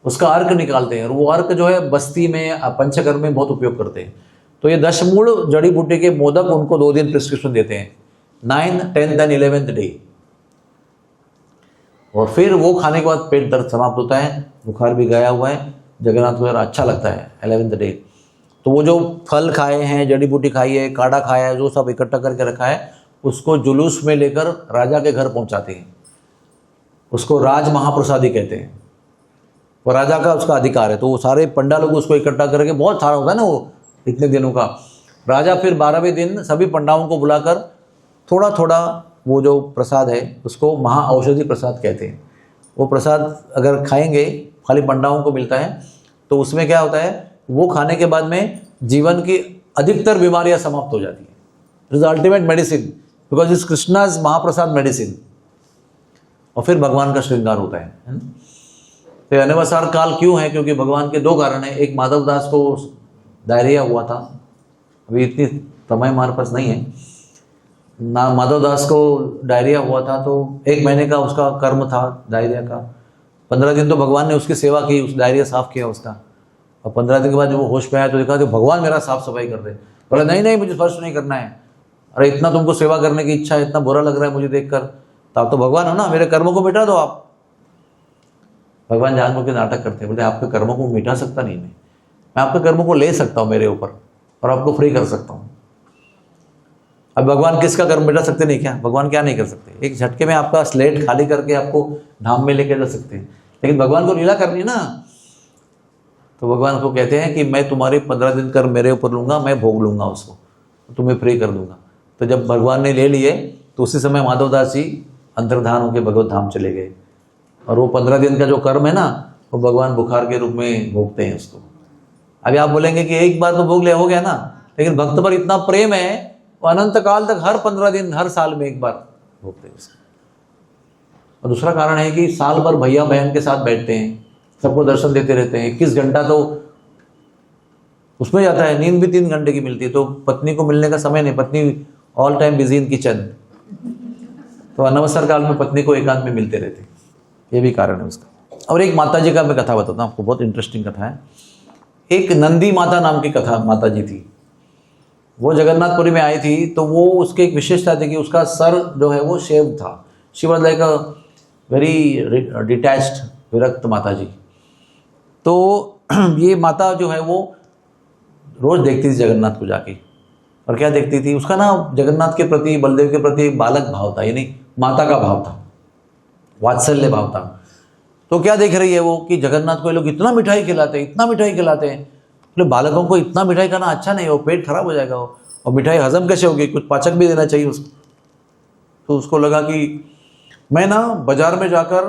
उसका अर्क निकालते हैं और वो अर्क जो है बस्ती में, पंचकर्म में बहुत उपयोग करते हैं। तो ये दशमूल जड़ी बूटी के मोदक उनको 2 दिन प्रिस्क्रिप्शन देते हैं, 9th, 10th and 11th day. और फिर वो खाने के बाद पेट दर्द समाप्त होता है, बुखार भी गया हुआ है, जगन्नाथ को अच्छा लगता है 11th डे। तो वो जो फल खाए हैं, जड़ी बूटी खाई है, काढ़ा खाया है, जो सब इकट्ठा करके रखा है, उसको जुलूस में लेकर राजा के घर पहुंचाते हैं। उसको राज महाप्रसादी कहते हैं। वो राजा का उसका अधिकार है। तो वो सारे पंडा लोग उसको इकट्ठा करके, बहुत सारा होता है ना वो इतने दिनों का। राजा फिर 12वें दिन सभी पंडाओं को बुलाकर थोड़ा थोड़ा वो जो प्रसाद है उसको महाऔषधि प्रसाद कहते हैं। वो प्रसाद अगर खाएंगे, खाली पंडाओं को मिलता है, तो उसमें क्या होता है, वो खाने के बाद में जीवन की अधिकतर बीमारियां समाप्त हो जाती हैं। It is ultimate medicine because is Krishna's महाप्रसाद मेडिसिन। और फिर भगवान का श्रृंगार होता है ना। तो अनवसार काल क्यों है? क्योंकि भगवान के 2 कारण हैं। एक, माधवदास को डायरिया हुआ था, अभी इतनी समय हमारे पास नहीं है ना। माधवदास को डायरिया हुआ था तो 1 महीने का उसका कर्म था डायरिया का। 15 दिन तो भगवान ने उसकी सेवा की, उस डायरिया साफ किया उसका। और 15 दिन के बाद जब वो होश में आया तो देखा तो भगवान मेरा साफ सफाई कर दे। बोला नहीं मुझे स्पर्श नहीं करना है। अरे इतना तुमको सेवा करने की इच्छा है, इतना बुरा लग रहा है मुझे देखकर, तो आप तो भगवान हो ना, मेरे कर्मों को मिटा दो आप। भगवान जानबूझ के नाटक करते हैं, बोलते आपके कर्मों को मिटा सकता नहीं मैं आपके कर्मों को ले सकता हूँ मेरे ऊपर और आपको फ्री कर सकता हूँ। अब भगवान किसका कर्म मिटा सकते नहीं क्या? भगवान क्या नहीं कर सकते? एक झटके में आपका स्लेट खाली करके आपको धाम में लेके जा सकते हैं। लेकिन भगवान को लीला करनी ना, तो भगवान को कहते हैं कि मैं तुम्हारे 15 दिन कर्म मेरे ऊपर लूँगा, मैं भोग लूँगा उसको, तुम्हें फ्री कर दूंगा। तो जब भगवान ने ले लिए तो उसी समय माधवदास जी अंतर्धान होकर भगवत धाम चले गए। और वो 15 दिन का जो कर्म है ना, वो भगवान बुखार के रूप में भोगते हैं उसको। अभी आप बोलेंगे कि एक बार तो भोग लिया हो गया ना, लेकिन भक्त पर इतना प्रेम है, वो अनंत काल तक हर 15 दिन, हर साल में एक बार भोगते हैं उसको। और दूसरा कारण है कि साल भर भैया बहन के साथ बैठते हैं, सबको दर्शन देते रहते हैं। 21 घंटा तो उसमें जाता है, नींद भी 3 घंटे की मिलती है। तो पत्नी को मिलने का समय नहीं, पत्नी all time busy in kitchen. तो अनवसर काल में पत्नी को एकांत में मिलते रहते, ये भी कारण है उसका। और एक माता जी का मैं कथा बताता हूँ आपको, बहुत इंटरेस्टिंग कथा है। एक नंदी माता नाम की कथा माता जी थी। वो जगन्नाथपुरी में आई थी, तो वो उसकी एक विशेषता थी कि उसका सर जो है वो शेव था। She was like a very detached, विरक्त माता जी। तो ये माता जो है वो रोज देखती थी जगन्नाथ को जाके, और क्या देखती थी, उसका ना जगन्नाथ के प्रति, बलदेव के प्रति एक बालक भाव था, यानी माता का भाव था, वात्सल्य भाव था। तो क्या देख रही है वो कि जगन्नाथ को ये लोग इतना मिठाई खिलाते हैं, इतना मिठाई खिलाते हैं, बोले बालकों को इतना मिठाई खाना अच्छा नहीं, वो पेट खराब हो जाएगा, वो और मिठाई हजम कैसे होगी, कुछ पाचक भी देना चाहिए उसको। तो उसको लगा कि मैं ना बाजार में जाकर,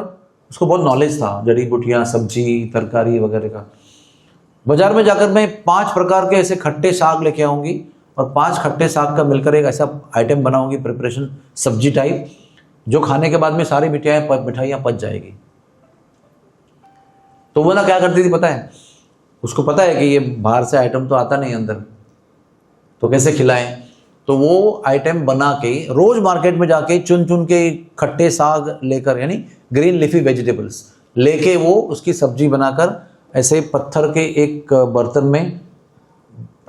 उसको बहुत नॉलेज था जड़ी बूटियाँ, सब्जी, तरकारी वगैरह का, बाजार में जाकर मैं 5 प्रकार के ऐसे खट्टे साग लेके आऊँगी और 5 खट्टे साग का मिलकर एक ऐसा आइटम बनाऊंगी, प्रिपरेशन सब्जी टाइप, जो खाने के बाद में सारी मिठाइयाँ पच जाएगी। तो वो ना क्या करती थी पता है, उसको पता है कि ये बाहर से आइटम तो आता नहीं अंदर, तो कैसे खिलाएं, तो वो आइटम बना के रोज मार्केट में जाके चुन चुन के खट्टे साग लेकर, यानी ग्रीन लीफी वेजिटेबल्स लेके, वो उसकी सब्जी बनाकर ऐसे पत्थर के एक बर्तन में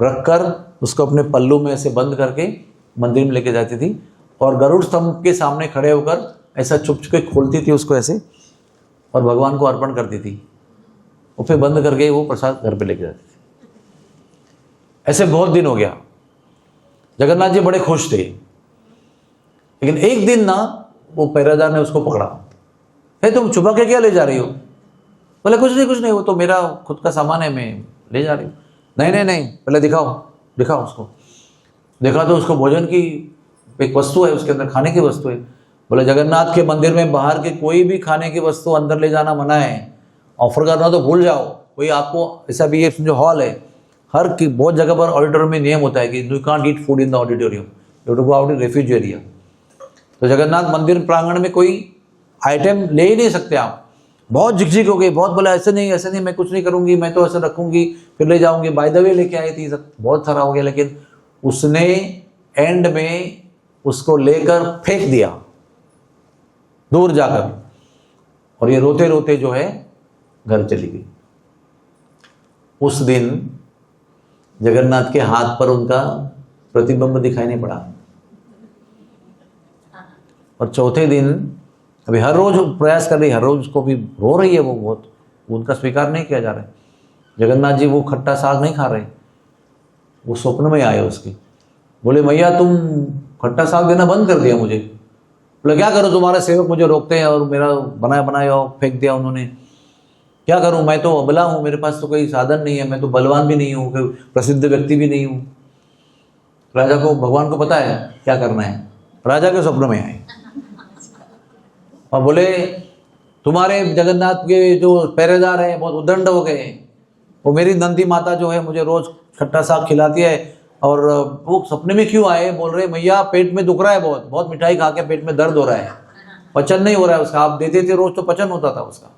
रखकर उसको अपने पल्लू में ऐसे बंद करके मंदिर में लेके जाती थी, और गरुड़ स्तंभ के सामने खड़े होकर ऐसा चुप चुप के खोलती थी उसको ऐसे, और भगवान को अर्पण करती थी, और फिर बंद करके वो प्रसाद घर पे लेके जाती थी। ऐसे बहुत दिन हो गया। जगन्नाथ जी बड़े खुश थे, लेकिन एक दिन ना वो पहरेदार ने उसको पकड़ा, तुम छुपा के क्या ले जा रही हो? बोले कुछ नहीं, वो तो मेरा खुद का सामान है, मैं ले जा रही हूँ। नहीं, पहले दिखाओ उसको। देखा तो उसको भोजन की एक वस्तु है, उसके अंदर खाने की वस्तु है। बोले जगन्नाथ के मंदिर में बाहर के कोई भी खाने की वस्तु अंदर ले जाना मना है, ऑफर करना तो भूल जाओ। कोई आपको ऐसा भी, ये जो हॉल है, हर की बहुत जगह पर ऑडिटोरियम में नियम होता है कि you can't eat food in the auditorium, you to go out in refuge area. तो जगन्नाथ मंदिर प्रांगण में कोई आइटम ले ही नहीं सकते आप। बहुत झिकझिक हो गई, बहुत बोला ऐसे नहीं, मैं कुछ नहीं करूंगी, मैं तो ऐसे रखूंगी फिर ले जाऊंगी, बाय द वे लेके आई थी, सब बहुत सारा हो गया। लेकिन उसने एंड में उसको लेकर फेंक दिया दूर जाकर, और ये रोते रोते जो है घर चली गई। उस दिन जगन्नाथ के हाथ पर उनका प्रतिबिंब दिखाई नहीं पड़ा, और चौथे दिन अभी हर रोज प्रयास कर रही, हर रोज उसको भी रो रही है, वो बहुत, उनका स्वीकार नहीं किया जा रहा है। जगन्नाथ जी वो खट्टा साग नहीं खा रहे, वो स्वप्न में आए उसके, बोले मैया तुम खट्टा साग देना बंद कर दिया मुझे। बोले क्या करूं, तुम्हारे सेवक मुझे रोकते हैं और मेरा बनाया फेंक दिया उन्होंने, क्या करूं, मैं तो अबला हूं, मेरे पास तो कोई साधन नहीं है, मैं तो बलवान भी नहीं हूं, कोई प्रसिद्ध व्यक्ति भी नहीं हूं। राजा को, भगवान को पता है क्या करना है, राजा के स्वप्न में आए और बोले तुम्हारे जगन्नाथ के जो पहरेदार हैं बहुत उद्दंड हो गए, वो मेरी नंदी माता जो है मुझे रोज खट्टा साग खिलाती है, और वो सपने में क्यों आए, बोल रहे मैया पेट में दुख रहा है, बहुत मिठाई खा के पेट में दर्द हो रहा है, पचन नहीं हो रहा है उसका, आप देते थे रोज तो पचन होता था उसका।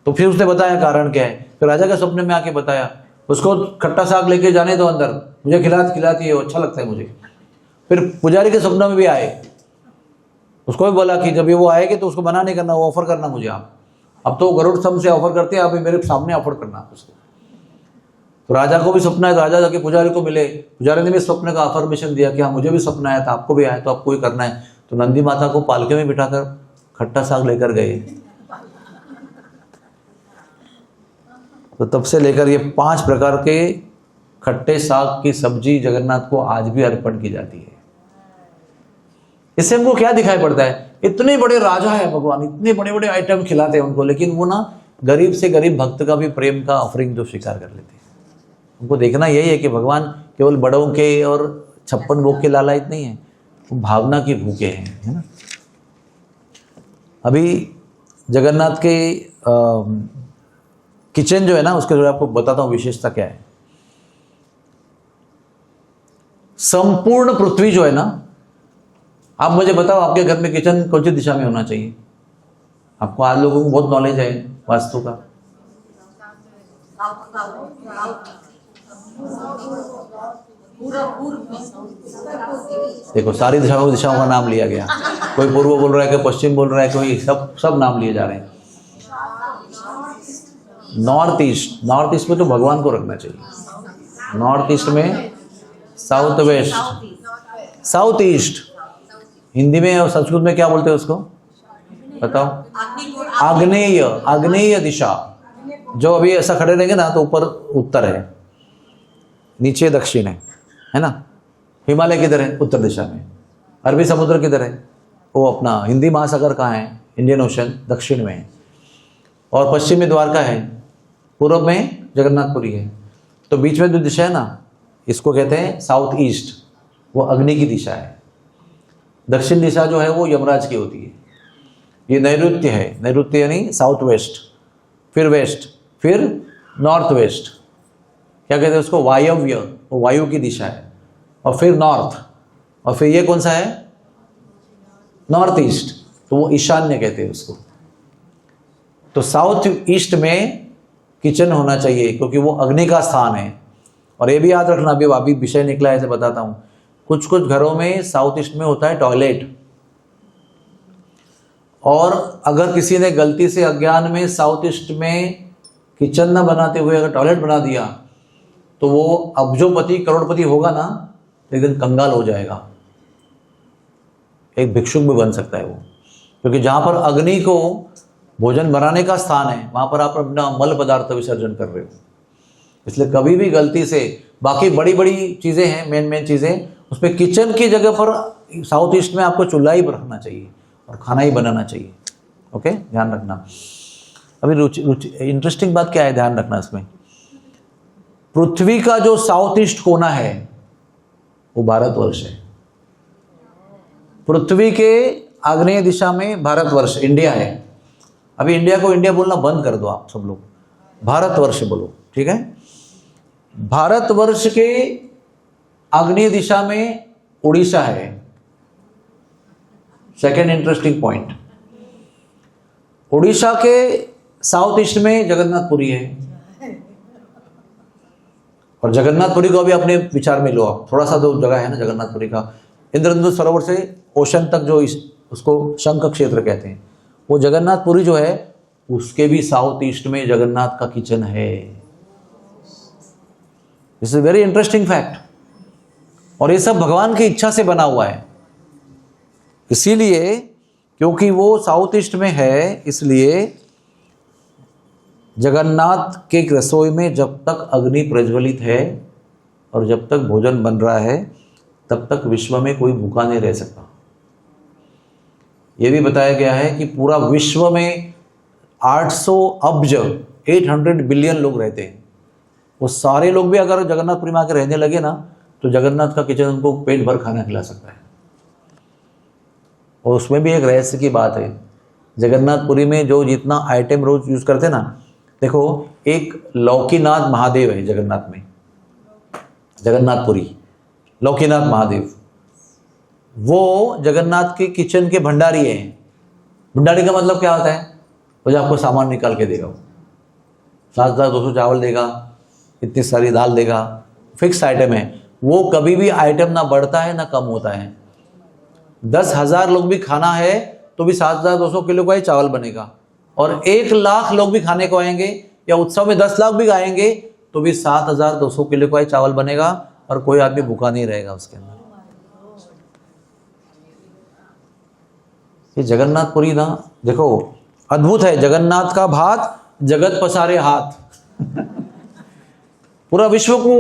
तो फिर उसने बताया कारण क्या है, फिर राजा के सपने में आके बताया, उसको खट्टा साग लेके जाने दो अंदर, मुझे खिलाती है, अच्छा लगता है मुझे। फिर पुजारी के सपने में भी आए, उसको भी बोला कि जब ये वो आएगी तो उसको मना नहीं करना, वो ऑफर करना मुझे आप, अब तो गरुड़ स्तंभ से ऑफर करते हैं, आप मेरे सामने ऑफर करना उसको। तो राजा को भी सपना है, तो राजा जाके पुजारी को मिले, पुजारी ने भी सपने का अफर्मेशन दिया कि हाँ मुझे भी सपना आया था, आपको भी आया तो आपको ही करना है। तो नंदी माता को पालके में बिठाकर खट्टा साग लेकर गए। तो तब से लेकर ये 5 प्रकार के खट्टे साग की सब्जी जगन्नाथ को आज भी अर्पण की जाती है। इससे हमको क्या दिखाई पड़ता है, इतने बड़े राजा है भगवान, इतने बड़े बड़े आइटम खिलाते हैं उनको, लेकिन वो ना गरीब से गरीब भक्त का भी प्रेम का ऑफरिंग जो स्वीकार कर लेते हैं। उनको देखना यही है कि भगवान केवल बड़ों के और 56 भोग के लालायित नहीं है, वो भावना की भूखे हैं, है ना। अभी जगन्नाथ के किचन जो है ना, उसके जो आपको बताता हूँ विशेषता क्या है। संपूर्ण पृथ्वी जो है ना, आप मुझे बताओ आपके घर में किचन कौन सी दिशा में होना चाहिए? आपको आज लोगों को बहुत नॉलेज है वास्तु का। देखो सारी दिशाओं का नाम लिया गया, कोई पूर्व बोल रहा है, कोई पश्चिम बोल रहा है, कोई सब नाम लिए जा रहे हैं। नॉर्थ ईस्ट में तो भगवान को रखना चाहिए। नॉर्थ ईस्ट में, south west, south east, Hindi में और संस्कृत में क्या बोलते हैं उसको बताओ? आग्नेय दिशा, जो अभी ऐसा खड़े रहेंगे ना तो ऊपर उत्तर है, नीचे दक्षिण है ना। हिमालय किधर है? उत्तर दिशा में। अरबी समुद्र किधर है? वो अपना हिंदी महासागर कहाँ है? इंडियन ओशन दक्षिण में है। और पश्चिम में द्वारका है, पूर्व में जगन्नाथपुरी है। तो बीच में जो दिशा है ना, इसको कहते हैं साउथ ईस्ट, वो अग्नि की दिशा है। दक्षिण दिशा जो है वो यमराज की होती है। ये नैऋत्य है, नैऋत्य यानी साउथ वेस्ट, फिर वेस्ट, फिर नॉर्थ वेस्ट, क्या कहते हैं उसको? वायव्य, वो वायु की दिशा है। और फिर नॉर्थ, और फिर ये कौन सा है? नॉर्थ ईस्ट, तो वो ईशान्य कहते हैं उसको। तो साउथ ईस्ट में किचन होना चाहिए क्योंकि वो अग्नि का स्थान है। और ये भी याद रखना, अभी विषय निकला है ऐसे बताता हूँ, कुछ कुछ घरों में साउथ ईस्ट में होता है टॉयलेट, और अगर किसी ने गलती से अज्ञान में साउथ ईस्ट में किचन न बनाते हुए अगर टॉयलेट बना दिया तो वो अब्जोपति करोड़पति होगा ना, तो एक दिन कंगाल हो जाएगा, एक भिक्षुक भी बन सकता है वो। क्योंकि जहाँ पर अग्नि को भोजन बनाने का स्थान है वहाँ पर आप अपना मल पदार्थ विसर्जन कर रहे हो। इसलिए कभी भी गलती से, बाकी बड़ी बड़ी चीज़ें हैं, मेन चीज़ें, उसमें किचन की जगह पर साउथ ईस्ट में आपको चूल्हा ही रखना चाहिए और खाना ही बनाना चाहिए। ओके, ध्यान रखना। अभी इंटरेस्टिंग बात क्या है, ध्यान रखना इसमें, पृथ्वी का जो साउथ ईस्ट कोना है वो भारतवर्ष है। पृथ्वी के आग्नेय दिशा में भारतवर्ष, इंडिया है। अभी इंडिया को इंडिया बोलना बंद कर दो आप सब लोग, भारतवर्ष बोलो, ठीक है। भारतवर्ष के आग्नेय दिशा में उड़ीसा है। सेकेंड इंटरेस्टिंग पॉइंट, उड़ीसा के साउथ ईस्ट में जगन्नाथपुरी है। और जगन्नाथपुरी को अभी अपने विचार में लो आप, थोड़ा सा जो जगह है ना जगन्नाथपुरी का, इंद्रधनुष सरोवर से ओशन तक जो उसको शंख क्षेत्र कहते हैं, वो जगन्नाथपुरी जो है उसके भी साउथ ईस्ट में जगन्नाथ का किचन है। This is very interesting fact. और ये सब भगवान की इच्छा से बना हुआ है, इसीलिए क्योंकि वो साउथ ईस्ट में है, इसलिए जगन्नाथ के रसोई में जब तक अग्नि प्रज्वलित है और जब तक भोजन बन रहा है तब तक विश्व में कोई भूखा नहीं रह सकता। यह भी बताया गया है कि पूरा विश्व में 800 अब्ज 800 बिलियन लोग रहते हैं। वो सारे लोग भी अगर जगन्नाथपुरी में आकर रहने लगे ना तो जगन्नाथ का किचन उनको पेट भर खाना खिला सकता है। और उसमें भी एक रहस्य की बात है, जगन्नाथपुरी में जो जितना आइटम रोज यूज करते ना, देखो एक लौकीनाथ महादेव है जगन्नाथ में, जगन्नाथपुरी लौकीनाथ महादेव, वो जगन्नाथ के किचन के भंडारी हैं। भंडारी का मतलब क्या होता है? वो जो आपको सामान निकाल के देगा, वो 7,200 चावल देगा, इतनी सारी दाल देगा, फिक्स आइटम है। वो कभी भी आइटम ना बढ़ता है ना कम होता है। 10,000 लोग भी खाना है तो भी 7,200 किलो का ही चावल बनेगा, और 1,00,000 लोग भी खाने को आएंगे या उत्सव में 10 लाख भी आएंगे तो भी 7,200 किलो का ही चावल बनेगा और कोई आदमी भूखा नहीं रहेगा उसके अंदर। ये जगन्नाथपुरी ना देखो अद्भुत है। जगन्नाथ का भात जगत पसारे हाथ पूरा विश्व को,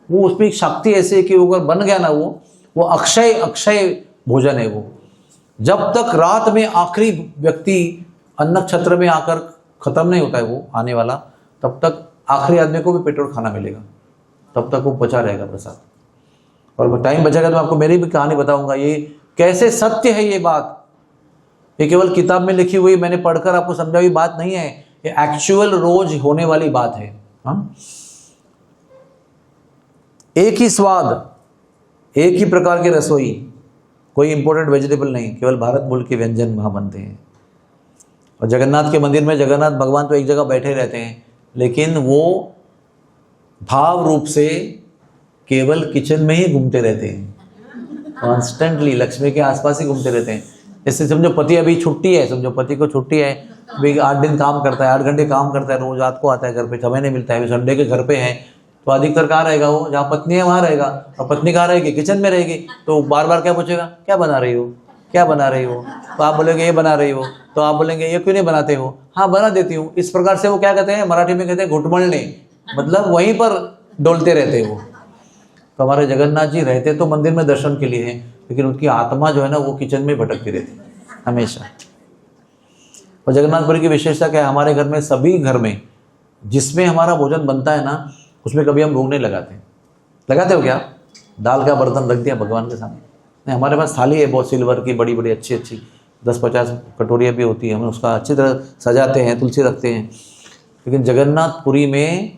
वो उसमें शक्ति ऐसी है कि अगर बन गया ना वो अक्षय अक्षय भोजन है। वो जब तक रात में आखिरी व्यक्ति अन्न छत्र में आकर खत्म नहीं होता है वो आने वाला, तब तक आखिरी आदमी को भी पेट और खाना मिलेगा, तब तक वो बचा रहेगा प्रसाद। और टाइम बचेगा तो आपको मेरी भी कहानी बताऊंगा, ये कैसे सत्य है ये बात। ये केवल किताब में लिखी हुई मैंने पढ़कर आपको समझा हुई बात नहीं है, ये एक्चुअल रोज होने वाली बात है। हाँ, एक ही स्वाद, एक ही प्रकार की रसोई, कोई इंपोर्टेड वेजिटेबल नहीं, केवल भारत मूल के व्यंजन वहाँ बनते हैं। और जगन्नाथ के मंदिर में जगन्नाथ भगवान तो एक जगह बैठे रहते हैं, लेकिन वो भाव रूप से केवल किचन में ही घूमते रहते हैं, कॉन्स्टेंटली लक्ष्मी के आसपास ही घूमते रहते हैं। जैसे समझो पति अभी छुट्टी है, समझो पति को छुट्टी है, अभी 8 दिन काम करता है, 8 घंटे काम करता है, रोज रात को आता है घर पे, समय नहीं मिलता है, संडे के घर पे है, तो अधिकतर कहाँ रहेगा वो? जहाँ पत्नी है वहाँ रहेगा। और पत्नी कहाँ रहेगी? किचन में रहेगी। तो बार बार क्या पूछेगा, क्या बना रही हो, क्या बना रही हो, तो आप बोलेंगे ये बना रही हो, तो आप बोलेंगे ये क्यों नहीं बनाते हो, हाँ बना देती हूँ। इस प्रकार से वो क्या कहते हैं, मराठी में कहते हैं घुटमलने, मतलब वहीं पर डोलते रहते हैं वो। तो हमारे जगन्नाथ जी रहते तो मंदिर में दर्शन के लिए हैं, लेकिन उनकी आत्मा जो है ना वो किचन में भटकती रहती है हमेशा। और जगन्नाथपुरी की विशेषता क्या है, हमारे घर में, सभी घर में जिसमें हमारा भोजन बनता है ना, उसमें कभी हम भोग नहीं लगाते। लगाते हो क्या? दाल का बर्तन रख दिया भगवान के सामने, नहीं, हमारे पास थाली है बहुत सिल्वर की, बड़ी बड़ी अच्छी अच्छी 10-50 कटोरियाँ भी होती है, हम उसका अच्छी तरह सजाते हैं, तुलसी रखते हैं। लेकिन जगन्नाथपुरी में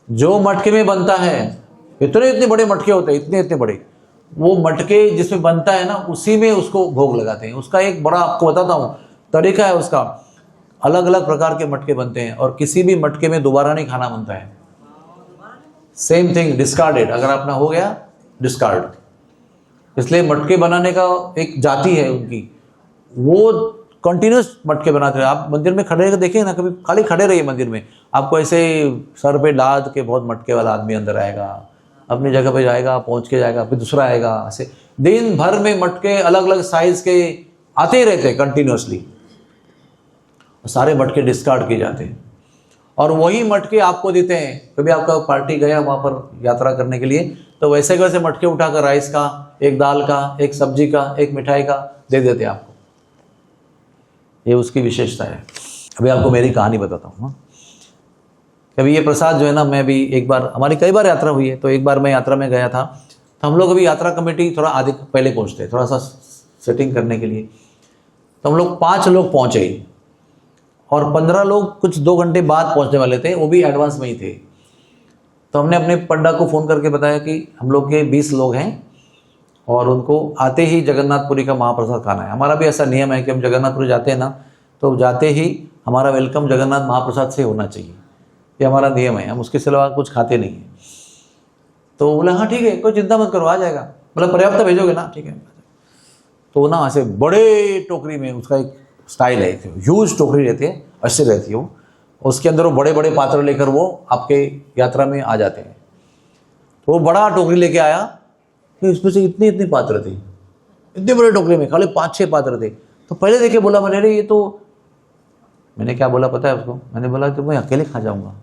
जो मटके में बनता है, इतने इतने बड़े मटके होते हैं, इतने इतने बड़े, वो मटके जिसमें बनता है ना उसी में उसको भोग लगाते हैं। उसका एक बड़ा आपको बताता हूँ तरीका है उसका, अलग अलग प्रकार के मटके बनते हैं और किसी भी मटके में दोबारा नहीं खाना बनता है। सेम थिंग डिस्कार्डेड, अगर अपना हो गया डिस्कार्ड। इसलिए मटके बनाने का एक जाति है उनकी, वो कंटिन्यूस मटके बनाते हैं। आप मंदिर में खड़े देखें ना, कभी खाली खड़े रहिए मंदिर में, आपको ऐसे सर पे लाद के बहुत मटके वाला आदमी अंदर आएगा, अपनी जगह पे जाएगा, पहुंच के जाएगा, फिर दूसरा आएगा, ऐसे दिन भर में मटके अलग अलग साइज के आते ही रहते हैं कंटिन्यूसली। सारे मटके डिस्कार्ड किए जाते हैं और वही मटके आपको देते हैं। कभी आपका पार्टी गया वहाँ पर यात्रा करने के लिए, तो वैसे के वैसे मटके उठाकर राइस का, एक दाल का, एक सब्जी का, एक मिठाई का दे देते हैं आपको। ये उसकी विशेषता है। अभी आपको मेरी कहानी बताता हूँ। कभी ये प्रसाद जो है ना, मैं भी एक बार, हमारी कई बार यात्रा हुई है, तो एक बार मैं यात्रा में गया था, तो हम लोग अभी यात्रा कमेटी थोड़ा आधे पहले पहुँचते हैं, थोड़ा सा सेटिंग करने के लिए। तो हम लोग 5 लोग पहुँचे और 15 लोग कुछ 2 घंटे बाद पहुंचने वाले थे, वो भी एडवांस में ही थे। तो हमने अपने पंडा को फ़ोन करके बताया कि हम लोग के 20 लोग हैं और उनको आते ही जगन्नाथपुरी का महाप्रसाद खाना है। हमारा भी ऐसा नियम है कि हम जगन्नाथपुरी जाते हैं ना, तो जाते ही हमारा वेलकम जगन्नाथ महाप्रसाद से होना चाहिए, ये हमारा नियम है, हम उसके सिवा कुछ खाते नहीं हैं। तो बोला हाँ ठीक है, कोई चिंता मत करो, आ जाएगा, मतलब पर्याप्त भेजोगे ना, ठीक है। तो ना ऐसे बड़े टोकरी में, उसका एक स्टाइल है, ह्यूज टोकरी रहती है, ऐसे रहती है वो, उसके अंदर वो बड़े बड़े पात्र लेकर वो आपके यात्रा में आ जाते हैं। तो वो बड़ा टोकरी लेके आया, तो इसमें से इतनी इतनी पात्र थे, इतने बड़े टोकरी में खाली 5-6 पात्र थे। तो पहले देखे बोला मैंने, अरे ये तो, मैंने क्या बोला पता है उसको, मैंने बोला तो मैं अकेले खा जाऊंगा,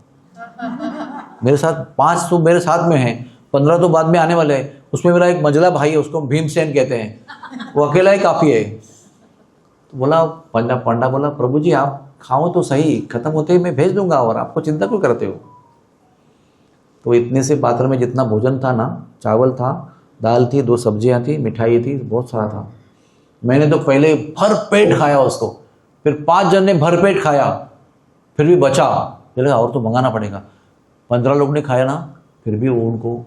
मेरे साथ 5 तो मेरे साथ में हैं, 15 तो बाद में आने वाले हैं, उसमें मेरा एक मंझला भाई है, उसको भीमसेन कहते हैं, वो अकेला ही काफ़ी है। तो बोला पंडा बोला, प्रभु जी आप खाओ तो सही, खत्म होते ही मैं भेज दूंगा, और आपको चिंता क्यों करते हो। तो इतने से पात्र में जितना भोजन था ना, चावल था, दाल थी, 2 सब्जियां थी, मिठाई थी, बहुत सारा था। मैंने तो पहले भर पेट खाया उसको, फिर 5 जन ने भर पेट खाया, फिर भी बचा, चलेगा और तो मंगाना पड़ेगा। 15 लोग ने खाया ना, फिर भी वो उनको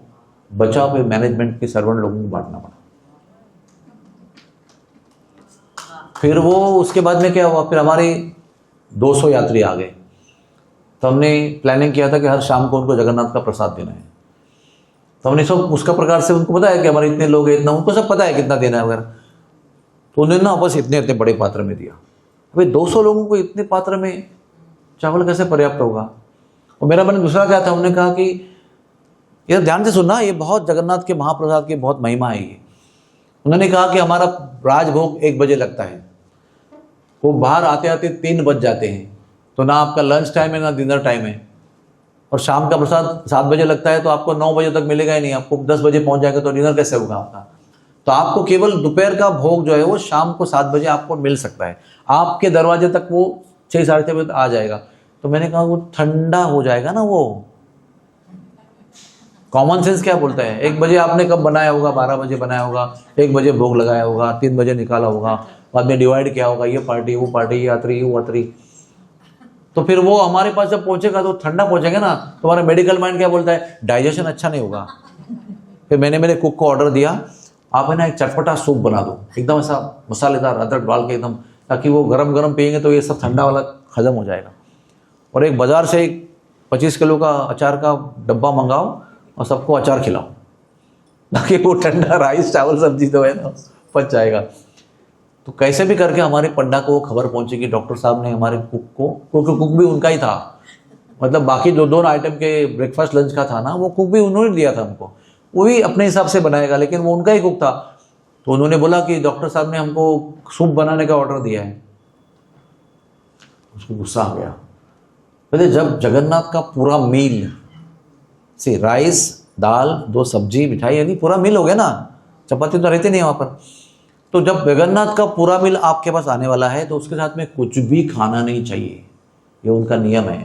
बचा, फिर मैनेजमेंट के सर्वेंट लोगों को बांटना पड़ा। फिर वो उसके बाद में क्या हुआ, फिर हमारे 200 यात्री आ गए। तो हमने प्लानिंग किया था कि हर शाम को उनको जगन्नाथ का प्रसाद देना है। तो हमने सब उसका प्रकार से उनको पता है कि हमारे इतने लोग हैं, इतना, उनको सब पता है कितना देना है वगैरह। तो उन्होंने ना बस इतने इतने बड़े पात्र में दिया। अभी 200 लोगों को इतने पात्र में चावल कैसे पर्याप्त होगा। और मेरा मन दूसरा क्या था, उन्होंने कहा कि ये ध्यान से सुनना, ये बहुत जगन्नाथ के महाप्रसाद की बहुत महिमा है ये। उन्होंने कहा कि हमारा राजभोग 1 बजे लगता है, वो बाहर आते आते 3 बज जाते हैं, तो ना आपका लंच टाइम है ना डिनर टाइम है। और शाम का प्रसाद 7 बजे लगता है, तो आपको 9 बजे तक मिलेगा ही नहीं, आपको 10 बजे पहुंच जाएगा, तो डिनर कैसे होगा आपका। तो आपको केवल दोपहर का भोग जो है वो शाम को 7 बजे आपको मिल सकता है, आपके दरवाजे तक वो 6-6:30 बजे तक आ जाएगा। तो मैंने कहा वो ठंडा हो जाएगा ना, वो कॉमन सेंस क्या बोलता है, 1 बजे आपने कब बनाया होगा, 12 बजे बनाया होगा, 1 बजे भोग लगाया होगा, 3 बजे निकाला होगा, बाद में डिवाइड किया होगा, ये पार्टी वो पार्टी, ये यात्री वो यात्री। तो फिर वो हमारे पास जब पहुंचेगा तो ठंडा पहुंचेगा ना, तो हमारा मेडिकल माइंड क्या बोलता है, डाइजेशन अच्छा नहीं होगा। फिर मैंने मेरे कुक को ऑर्डर दिया, आप है ना एक चटपटा सूप बना दो, एकदम ऐसा मसालेदार अदरक डाल के एकदम, ताकि वो गरम गरम पियेंगे तो ये सब ठंडा वाला हजम हो जाएगा। और एक बाजार से 25 किलो का अचार का डब्बा मंगाओ और सबको अचार खिलाओ, ताकि वो ठंडा राइस चावल सब्जी तो है ना पच जाएगा। तो कैसे भी करके हमारे पंडा को वो खबर पहुंची कि डॉक्टर साहब ने हमारे कुक को, क्योंकि कुक भी उनका ही था, मतलब बाकी जो 2 आइटम के ब्रेकफास्ट लंच का था ना, वो कुक भी उन्होंने दिया था हमको, वो भी अपने हिसाब से बनाएगा, लेकिन वो उनका ही कुक था। तो उन्होंने बोला कि डॉक्टर साहब ने हमको सूप बनाने का ऑर्डर दिया है। उसको गुस्सा आ गया। पहले जब जगन्नाथ का पूरा मील से राइस, दाल, 2 सब्जी, मिठाई, यानी पूरा मील हो गया ना, चपाती तो रहते नहीं वहाँ पर। तो जब जगन्नाथ का पूरा मील आपके पास आने वाला है तो उसके साथ में कुछ भी खाना नहीं चाहिए, ये उनका नियम है।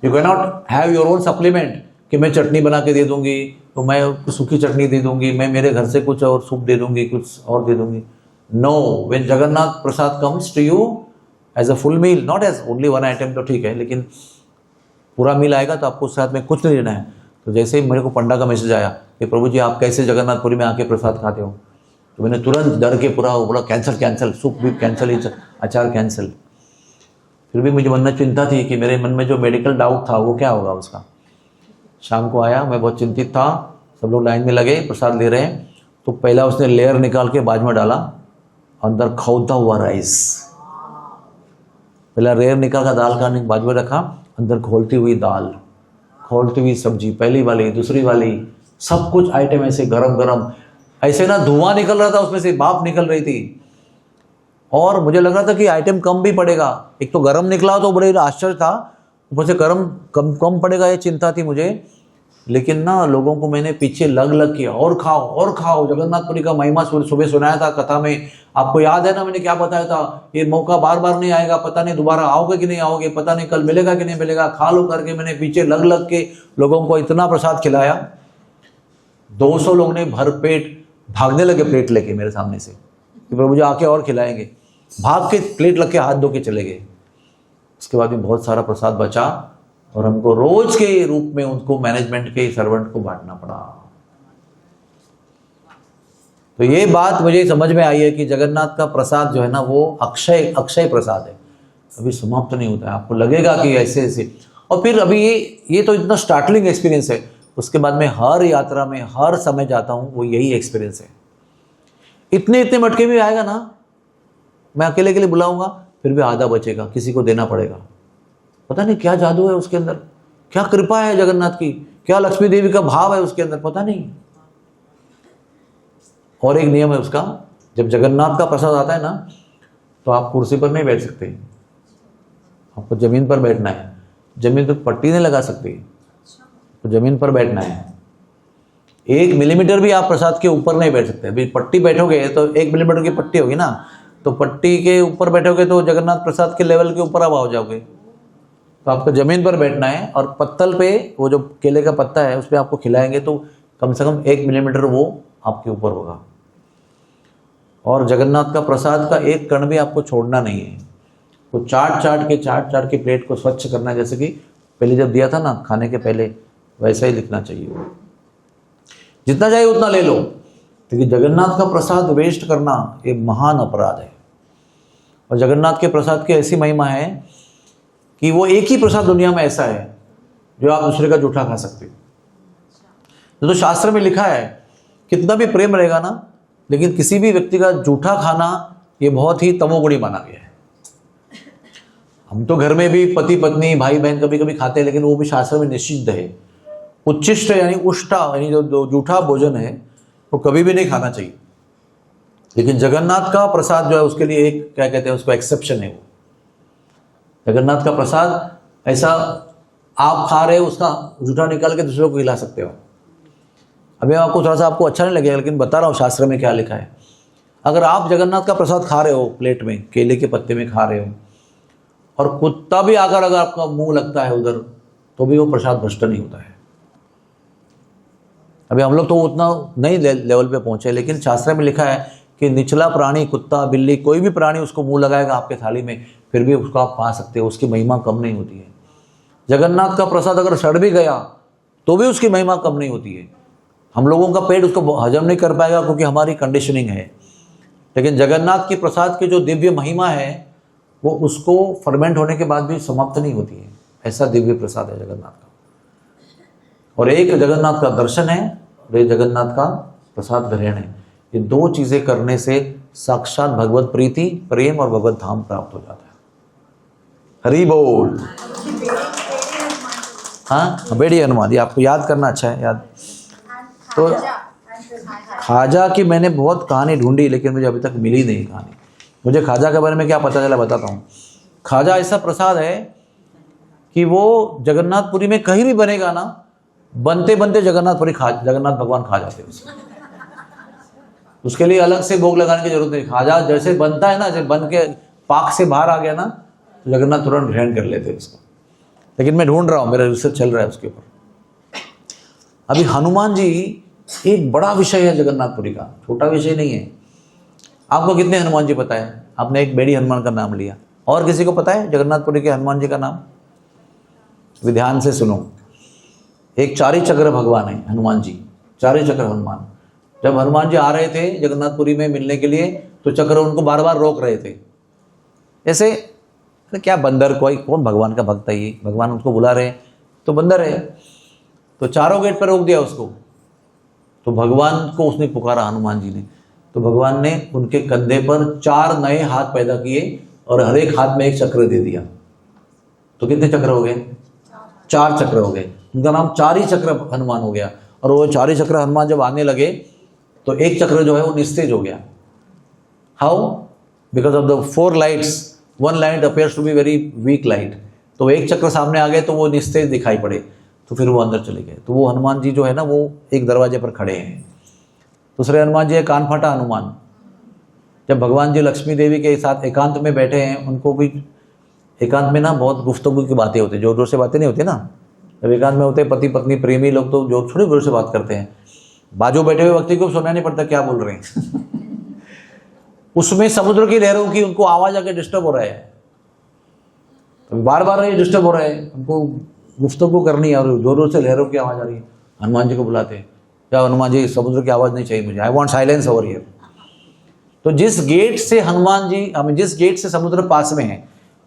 You can not have your own supplement कि मैं चटनी बना के दे दूंगी, तो मैं सूखी चटनी दे दूंगी, मैं मेरे घर से कुछ और सूप दे दूंगी, कुछ और दे दूंगी। No, when Jagannath prasad comes to you as a full meal, not as only 1 item, तो ठीक है, लेकिन पूरा मील आएगा तो आपको उस साथ में कुछ नहीं लेना है। तो जैसे ही मेरे को पंडा का मैसेज आया कि प्रभु जी आप कैसे जगन्नाथपुरी में आके प्रसाद खाते हो, तो मैंने तुरंत डर के पूरा बोला कैंसिल, सूप भी कैंसिल, अचार कैंसिल। फिर भी मुझे मन में चिंता थी कि मेरे मन में जो मेडिकल डाउट था वो क्या होगा उसका। शाम को आया, मैं बहुत चिंतित था, सब लोग लाइन में लगे प्रसाद ले रहे हैं। तो पहला उसने लेयर निकाल के बाजू में डाला, अंदर खौलता हुआ राइस। पहला लेयर निकाल कर दाल का बाजू में रखा, अंदर खोलती हुई दाल, खोलती हुई सब्जी, पहली वाली, दूसरी वाली, सब कुछ आइटम ऐसे गरम गरम, ऐसे ना धुआं निकल रहा था उसमें से, भाप निकल रही थी। और मुझे लग रहा था कि आइटम कम भी पड़ेगा। एक तो गरम निकला तो बड़े आश्चर्य था, ऊपर से गरम कम पड़ेगा ये चिंता थी मुझे। लेकिन ना लोगों को मैंने पीछे लग के और खाओ, जगन्नाथपुरी का महिमा सुबह सुनाया था कथा में, आपको याद है ना मैंने क्या बताया था, ये मौका बार बार नहीं आएगा, पता नहीं दोबारा आओगे कि नहीं आओगे, पता नहीं कल मिलेगा कि नहीं मिलेगा, खा लो करके मैंने पीछे लग के लोगों को इतना प्रसाद खिलाया। 200 लोग ने भर पेट भागने लगे प्लेट लेके मेरे सामने से कि प्रभु जी आके और खिलाएंगे, भाग के प्लेट लग के हाथ धो के चले गए। उसके बाद में बहुत सारा प्रसाद बचा और हमको रोज के रूप में उनको मैनेजमेंट के सर्वेंट को बांटना पड़ा। तो ये बात मुझे समझ में आई है कि जगन्नाथ का प्रसाद जो है ना वो अक्षय प्रसाद है, कभी समाप्त नहीं होता है। आपको लगेगा कि ऐसे और फिर अभी ये तो इतना स्टार्टलिंग एक्सपीरियंस है। उसके बाद में हर यात्रा में हर समय जाता हूँ, वो यही एक्सपीरियंस है। इतने मटके भी आएगा ना, मैं अकेले के लिए बुलाऊंगा फिर भी आधा बचेगा, किसी को देना पड़ेगा। पता नहीं क्या जादू है उसके अंदर, क्या कृपा है जगन्नाथ की, क्या लक्ष्मी देवी का भाव है उसके अंदर, पता नहीं। और एक नियम है उसका, जब जगन्नाथ का प्रसाद आता है ना तो आप कुर्सी पर नहीं बैठ सकते, आपको जमीन पर बैठना है। जमीन पर पट्टी नहीं लगा सकते, तो जमीन पर बैठना है। 1 मिलीमीटर भी आप प्रसाद के ऊपर नहीं बैठ सकते। अभी पट्टी बैठोगे तो 1 मिलीमीटर की पट्टी होगी ना, तो पट्टी के ऊपर बैठोगे तो जगन्नाथ प्रसाद के लेवल के ऊपर आप आ जाओगे। तो आपको जमीन पर बैठना है और पत्तल पे, वो जो केले का पत्ता है उस पर आपको खिलाएंगे तो कम से कम 1 मिलीमीटर वो आपके ऊपर होगा। और जगन्नाथ का प्रसाद का एक कण भी आपको छोड़ना नहीं है। तो चाट के प्लेट को स्वच्छ करना, जैसे कि पहले जब दिया था ना खाने के पहले, वैसा ही लिखना चाहिए। जितना चाहिए उतना ले लो, क्योंकि जगन्नाथ का प्रसाद वेस्ट करना एक महान अपराध है। और जगन्नाथ के प्रसाद की ऐसी महिमा है कि वो एक ही प्रसाद दुनिया में ऐसा है जो आप दूसरे का जूठा खा सकते हो। तो शास्त्र में लिखा है, कितना भी प्रेम रहेगा ना, लेकिन किसी भी व्यक्ति का जूठा खाना ये बहुत ही तमोगुणी माना गया है। हम तो घर में भी पति पत्नी भाई बहन कभी कभी खाते हैं, लेकिन वो भी शास्त्र में निषिद्ध है। उच्छिष्ट यानी उष्टा यानी जो जूठा भोजन है वो कभी भी नहीं खाना चाहिए। लेकिन जगन्नाथ का प्रसाद जो है उसके लिए एक क्या कहते हैं उसको एक्सेप्शन है। वो जगन्नाथ का प्रसाद ऐसा आप खा रहे हो, उसका जूठा निकाल के दूसरों को खिला सकते हो। अभी आपको थोड़ा सा आपको अच्छा नहीं लगेगा, लेकिन बता रहा हूँ शास्त्र में क्या लिखा है। अगर आप जगन्नाथ का प्रसाद खा रहे हो प्लेट में, केले के पत्ते में खा रहे हो, और कुत्ता भी आकर अगर आपका मुंह लगता है उधर, तो भी वो प्रसाद भ्रष्ट नहीं होता है। अभी हम लोग तो उतना नहीं लेवल पे पहुंचे, लेकिन शास्त्र में लिखा है कि निचला प्राणी, कुत्ता बिल्ली, कोई भी प्राणी उसको मुंह लगाएगा आपके थाली में, फिर भी उसको आप खा सकते हो, उसकी महिमा कम नहीं होती है। जगन्नाथ का प्रसाद अगर सड़ भी गया तो भी उसकी महिमा कम नहीं होती है। हम लोगों का पेट उसको हजम नहीं कर पाएगा क्योंकि हमारी कंडीशनिंग है, लेकिन जगन्नाथ की प्रसाद की जो दिव्य महिमा है वो उसको फर्मेंट होने के बाद भी समाप्त नहीं होती है। ऐसा दिव्य प्रसाद है जगन्नाथ का। और एक जगन्नाथ का दर्शन है और एक जगन्नाथ का प्रसाद ग्रहण है। ये 2 चीजें करने से साक्षात भगवत प्रीति, प्रेम और भगवत धाम प्राप्त हो जाता है। हरि बोल। हाँ, बेड़ी हनुमान, ये आपको याद करना अच्छा है, याद तो खाजा की मैंने बहुत कहानी ढूंढी लेकिन मुझे अभी तक मिली नहीं कहानी। मुझे खाजा के बारे में क्या पता चला बताता हूँ। खाजा ऐसा प्रसाद है कि वो जगन्नाथपुरी में कहीं भी बनेगा ना, बनते बनते जगन्नाथ भगवान खा जाते हैं उसके लिए अलग से भोग लगाने की जरूरत नहीं। खाजा जैसे बनता है ना, जैसे बन के पाक से बाहर आ गया ना, तो जगन्नाथ तुरंत ग्रहण कर लेते हैं उसको। लेकिन मैं ढूंढ रहा हूँ, मेरा रिसर्च चल रहा है उसके ऊपर। अभी हनुमान जी एक बड़ा विषय है जगन्नाथपुरी का, छोटा विषय नहीं है। आपको कितने हनुमान जी पता है? आपने एक बेड़ी हनुमान का नाम लिया, और किसी को पता है जगन्नाथपुरी के हनुमान जी का नाम? ध्यान से सुनो। एक चारी चक्र भगवान है हनुमान जी, चारी चक्र हनुमान। जब हनुमान जी आ रहे थे जगन्नाथपुरी में मिलने के लिए, तो चक्र उनको बार बार रोक रहे थे। ऐसे अरे क्या बंदर, कोई कौन भगवान का भक्त है ये, भगवान उसको बुला रहे तो बंदर है, तो चारों गेट पर रोक दिया उसको। तो भगवान को उसने पुकारा हनुमान जी ने, तो भगवान ने उनके कंधे पर 4 नए हाथ पैदा किए और हर एक हाथ में एक चक्र दे दिया। तो कितने चक्र हो गए? 4 चक्र हो गए। उनका नाम चारी चक्र हनुमान हो गया। और वो चारी चक्र हनुमान जब आने लगे तो एक चक्र जो है वो निस्तेज हो गया। How? Because of the 4 lights, 1 light appears to be very weak light. तो एक चक्र सामने आ गए तो वो निस्तेज दिखाई पड़े, तो फिर वो अंदर चले गए। तो वो हनुमान जी जो है ना, वो एक दरवाजे पर खड़े हैं। दूसरे हनुमान जी है कान फटा हनुमान। जब भगवान जी लक्ष्मी देवी के साथ एकांत में बैठे हैं, उनको भी एकांत में ना बहुत गुफ्तगू की बातें होती है, जोर जोर से बातें नहीं होती ना। जब एकांत में होते पति पत्नी प्रेमी लोग तो जोर थोड़ी जोर से बात करते हैं। बाजू बैठे हुए व्यक्ति को सुनना नहीं पड़ता क्या बोल रहे हैं उसमें समुद्र की लहरों की उनको आवाज आके डिस्टर्ब हो रहा है, तो बार बार ये डिस्टर्ब हो रहा है, उनको गुफ्तगू करनी है और जोर जोर से लहरों की आवाज आ रही है। हनुमान जी को बुलाते हैं, क्या हनुमान जी समुद्र की आवाज नहीं चाहिए मुझे, I want silence over here. तो जिस गेट से हनुमान जी, हमें जिस गेट से समुद्र पास में है,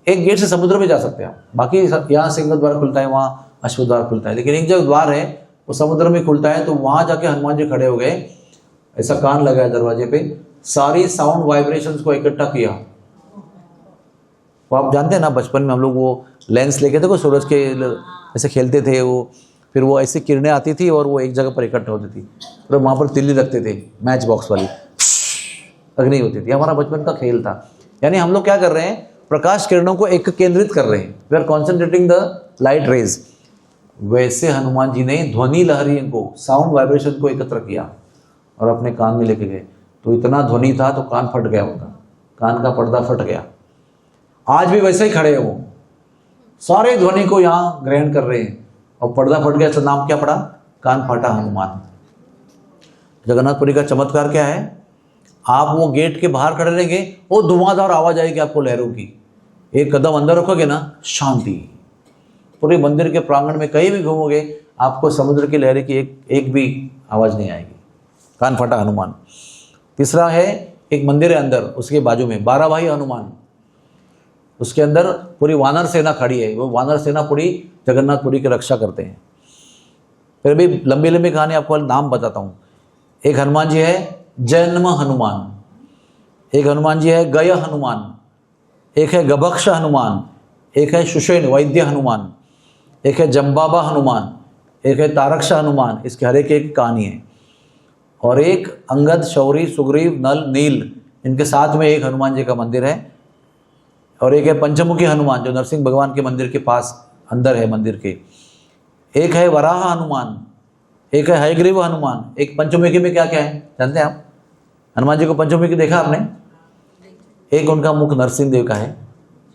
एक गेट से समुद्र में जा सकते हैं आप, बाकी यहाँ सिंह द्वार खुलता है, वहाँ अश्व द्वार खुलता है, लेकिन एक जगह द्वार है वो समुद्र में खुलता है। तो वहां जाके हनुमान जी खड़े हो गए, ऐसा कान लगाया दरवाजे पे, सारी साउंड वाइब्रेशंस को इकट्ठा किया। वो आप जानते हैं ना, बचपन में हम लोग वो लेंस लेके थे, वो सूरज के ऐसे खेलते थे, वो फिर वो ऐसी किरणें आती थी और वो एक जगह पर इकट्ठा होती थी, फिर वहाँ पर तिल्ली रखते थे, मैच बॉक्स वाली अग्नि होती थी। हमारा बचपन का खेल था। यानी हम लोग क्या कर रहे हैं, प्रकाश किरणों को एक केंद्रित कर रहे हैं, we are concentrating the light rays. वैसे हनुमान जी ने ध्वनि लहरी को, साउंड वाइब्रेशन को एकत्र किया और अपने कान में लेके गए। तो इतना ध्वनि था तो कान फट गया उनका, कान का पर्दा फट गया। आज भी वैसे ही खड़े हैं वो, सारे ध्वनि को यहाँ ग्रहण कर रहे हैं और पर्दा फट गया तो नाम क्या पड़ा? कान फटा हनुमान। जगन्नाथपुरी का चमत्कार क्या है? आप वो गेट के बाहर खड़े रहेंगे, वो धुआंधार आवाज आएगी आपको लहरों की। एक कदम अंदर रखोगे ना, शांति। पूरे मंदिर के प्रांगण में कहीं भी घूमोगे, आपको समुद्र की लहरें की एक भी आवाज नहीं आएगी। कान फटा हनुमान। तीसरा है, एक मंदिर है अंदर, उसके बाजू में 12 भाई हनुमान, उसके अंदर पूरी वानर सेना खड़ी है। वो वानर सेना पूरी जगन्नाथपुरी की रक्षा करते हैं। फिर भी लंबी लंबी कहानी आपको नाम बताता हूँ। एक हनुमान जी है जन्म हनुमान, एक हनुमान जी है गय हनुमान, एक है गभक्ष हनुमान, एक है सुषेण वैद्य हनुमान, एक है जम्बाबा हनुमान, एक है तारक्ष हनुमान। इसके हर एक कहानी है। और एक अंगद, शौरी, सुग्रीव, नल, नील, इनके साथ में एक हनुमान जी का मंदिर है। और एक है पंचमुखी हनुमान, जो नरसिंह भगवान के मंदिर के पास अंदर है मंदिर के। एक है वराह हनुमान, एक है हयग्रीव हनुमान। एक पंचमुखी में क्या क्या है जानते हैं आप? हनुमान जी को पंचमुखी देखा आपने? एक उनका मुख नरसिंह देव का है,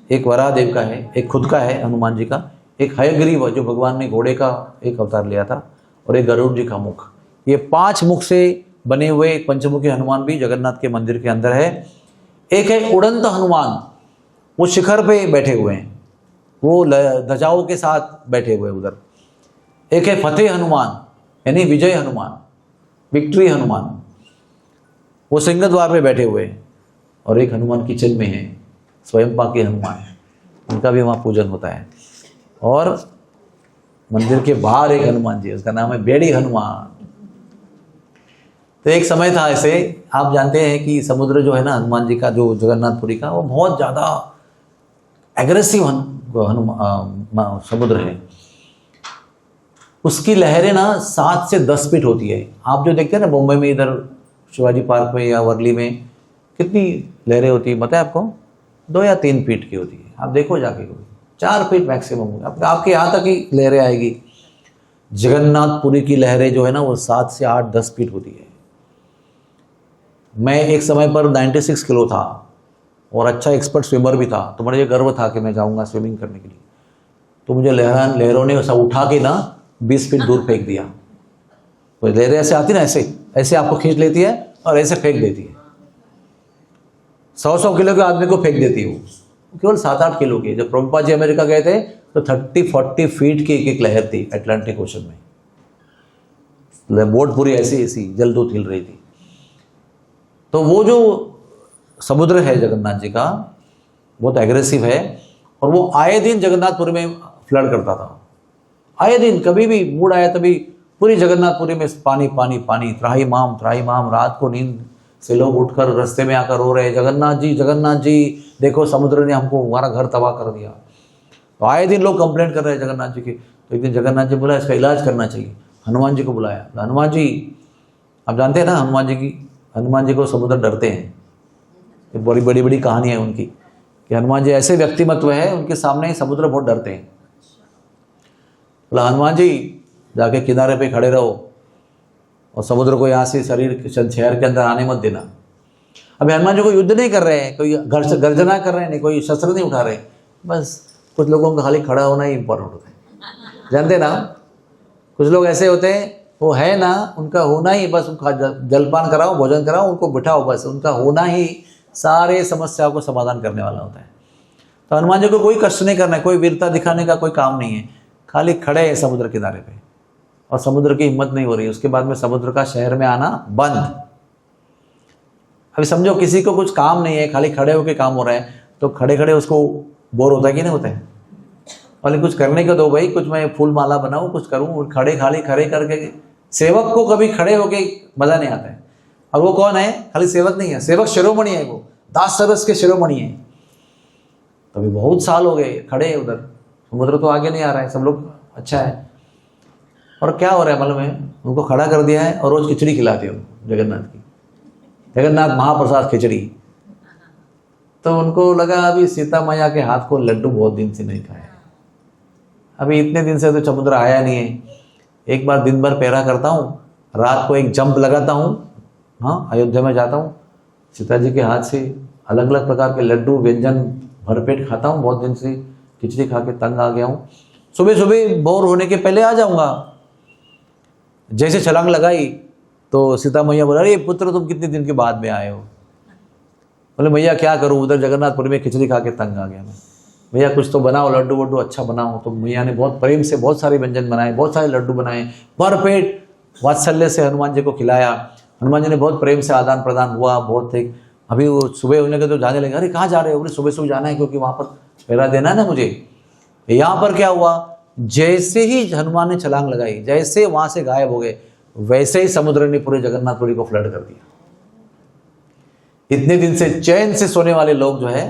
एक वराह देव का है, एक खुद का है हनुमान जी का, एक हयग्रीव जो भगवान ने घोड़े का एक अवतार लिया था, और एक गरुड़ जी का मुख। ये 5 मुख से बने हुए एक पंचमुखी हनुमान भी जगन्नाथ के मंदिर के अंदर है। एक है उड़ंत हनुमान, वो शिखर पे बैठे हुए हैं, वो ध्वजाओं के साथ बैठे हुए उधर। एक है फतेह हनुमान, यानी विजय हनुमान, विक्ट्री हनुमान, वो सिंह द्वार पे बैठे हुए हैं। और एक हनुमान किचन में है, स्वयंपाकी हनुमान, उनका भी वहाँ पूजन होता है। और मंदिर के बाहर एक हनुमान जी, उसका नाम है बेड़ी हनुमान। तो एक समय था ऐसे, आप जानते हैं कि समुद्र जो है ना हनुमान जी का, जो जगन्नाथपुरी का, वो बहुत ज़्यादा एग्रेसिव समुद्र है। उसकी लहरें ना 7 से 10 फीट होती है। आप जो देखते हैं ना मुंबई में इधर शिवाजी पार्क में या वर्ली में कितनी लहरें होती है पता है आपको? 2 या 3 फीट की होती है। आप देखो जाके, 4 फीट मैक्सिमम होगी, आपके यहाँ तक ही लहरें आएगी। जगन्नाथपुरी की लहरें जो है ना वो 7 से 8-10 फीट होती है। मैं एक समय पर 96 किलो था और अच्छा एक्सपर्ट स्विमर भी था, तो मुझे गर्व था कि मैं जाऊंगा स्विमिंग करने के लिए। तो मुझे लहरों ने ऐसा उठा के ना 20 फीट दूर फेंक दिया। तो लहरें ऐसे आती ना, ऐसे ऐसे आपको खींच लेती है और ऐसे फेंक देती है। 100 किलो के आदमी को फेंक देती है वो, केवल 7-8 किलो की। जब प्रभुपाद जी अमेरिका गए थे तो 30-40 फीट की एक लहर थी अटलांटिक ओशन में। बोट पूरी ऐसी ऐसी जलदूत हिल रही थी। तो वो जो समुद्र है जगन्नाथ जी का बहुत एग्रेसिव है, और वो आए दिन जगन्नाथपुरी में फ्लड करता था। आए दिन कभी भी मूड आया तभी पूरी जगन्नाथपुरी में पानी पानी पानी, त्राही माम। रात को नींद से लोग उठकर रास्ते में आकर रो रहे, जगन्नाथ जी देखो समुद्र ने हमको हमारा घर तबाह कर दिया। तो आए दिन लोग कंप्लेंट कर रहे हैं जगन्नाथ जी की। तो एक दिन जगन्नाथ जी बोला इसका इलाज करना चाहिए। हनुमान जी को बुलाया। हनुमान जी, आप जानते हैं ना हनुमान जी को समुद्र डरते हैं। बड़ी बड़ी कहानियाँ है उनकी कि हनुमान जी ऐसे व्यक्तिमत्व है, उनके सामने समुद्र बहुत डरते हैं। बोला हनुमान जी जाके किनारे पे खड़े रहो और समुद्र को यहाँ से शहर के अंदर आने मत देना। अभी हनुमान जी को युद्ध नहीं कर रहे हैं, कोई गर्जना कर रहे हैं, नहीं कोई शस्त्र नहीं उठा रहे, बस कुछ लोगों का खाली खड़ा होना ही इंपॉर्टेंट होता है। जानते ना, कुछ लोग ऐसे होते हैं, वो है ना, उनका होना ही बस, उनका जलपान कराओ, भोजन कराओ, उनको बिठाओ, बस उनका होना ही सारे समस्याओं को समाधान करने वाला होता है। तो हनुमान जी को कोई कष्ट नहीं करना है, कोई वीरता दिखाने का कोई काम नहीं है, खाली खड़े हैं समुद्र किनारे पे और समुद्र की हिम्मत नहीं हो रही। उसके बाद में समुद्र का शहर में आना बंद। अभी समझो किसी को कुछ काम नहीं है, खाली खड़े होके काम हो रहा है, तो खड़े खड़े उसको बोर होता है कि नहीं होता है? और कुछ करने को दो भाई, कुछ मैं फूल माला बनाऊं, कुछ करूं। खड़े करके सेवक को कभी खड़े होके मजा नहीं आता है। और वो कौन है? खाली सेवक नहीं है, सेवक शिरोमणि है, वो दास सरस के शिरोमणि है। तो अभी बहुत साल हो गए खड़े उधर, समुद्र तो आगे नहीं आ रहा है, सब लोग अच्छा है। और क्या हो रहा है मालूम है? उनको खड़ा कर दिया है और रोज खिचड़ी खिलाते हो जगन्नाथ की, जगन्नाथ महाप्रसाद खिचड़ी। तो उनको लगा अभी सीता मैया के हाथ को लड्डू बहुत दिन से नहीं खाया, अभी इतने दिन से तो समुद्र आया नहीं है। एक बार दिन भर पैरा करता हूँ, रात को एक जंप लगाता हूँ, हाँ अयोध्या में जाता हूँ, सीता जी के हाथ से अलग अलग प्रकार के लड्डू व्यंजन भरपेट खाता हूँ। बहुत दिन से खिचड़ी खा के तंग आ गया हूँ। सुबह सुबह बोर होने के पहले आ जाऊँगा। जैसे छलांग लगाई तो सीता मैया बोला, अरे पुत्र तुम कितने दिन के बाद में आए हो? बोले भैया क्या करूँ, उधर जगन्नाथपुरी में खिचड़ी खा के तंग आ गया मैं। भैया कुछ तो बनाओ, लड्डू वड्डू अच्छा बनाओ। तो मैया ने बहुत प्रेम से बहुत सारे व्यंजन बनाए, बहुत सारे लड्डू बनाए, भरपेट वात्सल्य से हनुमान जी को खिलाया। हनुमान जी ने बहुत प्रेम से आदान प्रदान हुआ, बहुत थे। अभी वो सुबह होने के तो जाने लगे, अरे कहाँ जा रहे हो? बोले सुबह सुबह जाना है क्योंकि वहाँ पर पहरा देना है ना मुझे। यहाँ पर क्या हुआ, जैसे ही हनुमान ने छलांग लगाई, जैसे वहाँ से गायब हो गए, वैसे ही समुद्र ने पूरे जगन्नाथपुरी को फ्लड कर दिया। इतने दिन से चैन से सोने वाले लोग जो है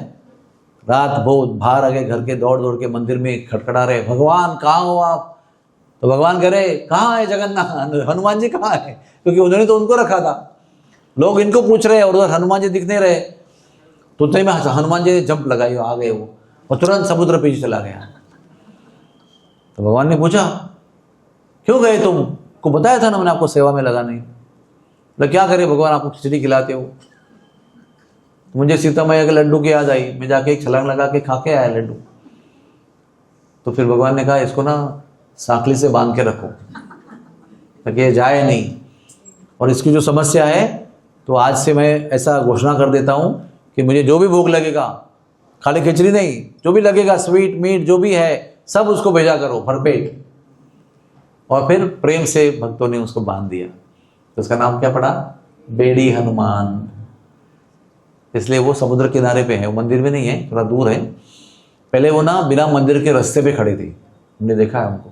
रात बहुत बाहर आ गए, घर के दौड़ दौड़ के मंदिर में खटखटा रहे, भगवान कहाँ हो आप? तो भगवान कह रहे कहाँ है जगन्नाथ, हनुमान जी कहाँ है? क्योंकि उन्होंने तो उनको रखा था। लोग इनको पूछ रहे और उधर हनुमान जी दिख नहीं रहे। तो उतने में हनुमान जी ने जंप लगाई, आ गए वो, और तुरंत समुद्र पीछे चला गया। तो भगवान ने पूछा क्यों गए तुम? को बताया था ना मैंने आपको सेवा में लगाने। बोले क्या करे भगवान, आपको खिचड़ी खिलाते हो। तो मुझे सीता मैया के लड्डू की याद आई, मैं जाके एक छलांग लगा के खा के आया लड्डू। तो फिर भगवान ने कहा इसको ना सांकली से बांध के रखो ताकि ये जाए नहीं। और इसकी जो समस्या है, तो आज से मैं ऐसा घोषणा कर देता हूँ कि मुझे जो भी भूख लगेगा, खाली खिचड़ी नहीं, जो भी लगेगा स्वीट मीट जो भी है सब उसको भेजा करो भरपेट। और फिर प्रेम से भक्तों ने उसको बांध दिया। तो उसका नाम क्या पड़ा? बेड़ी हनुमान। इसलिए वो समुद्र किनारे पे है, वो मंदिर में नहीं है, थोड़ा दूर है। पहले वो ना बिना मंदिर के रास्ते पे खड़े थे, हमने देखा है उनको।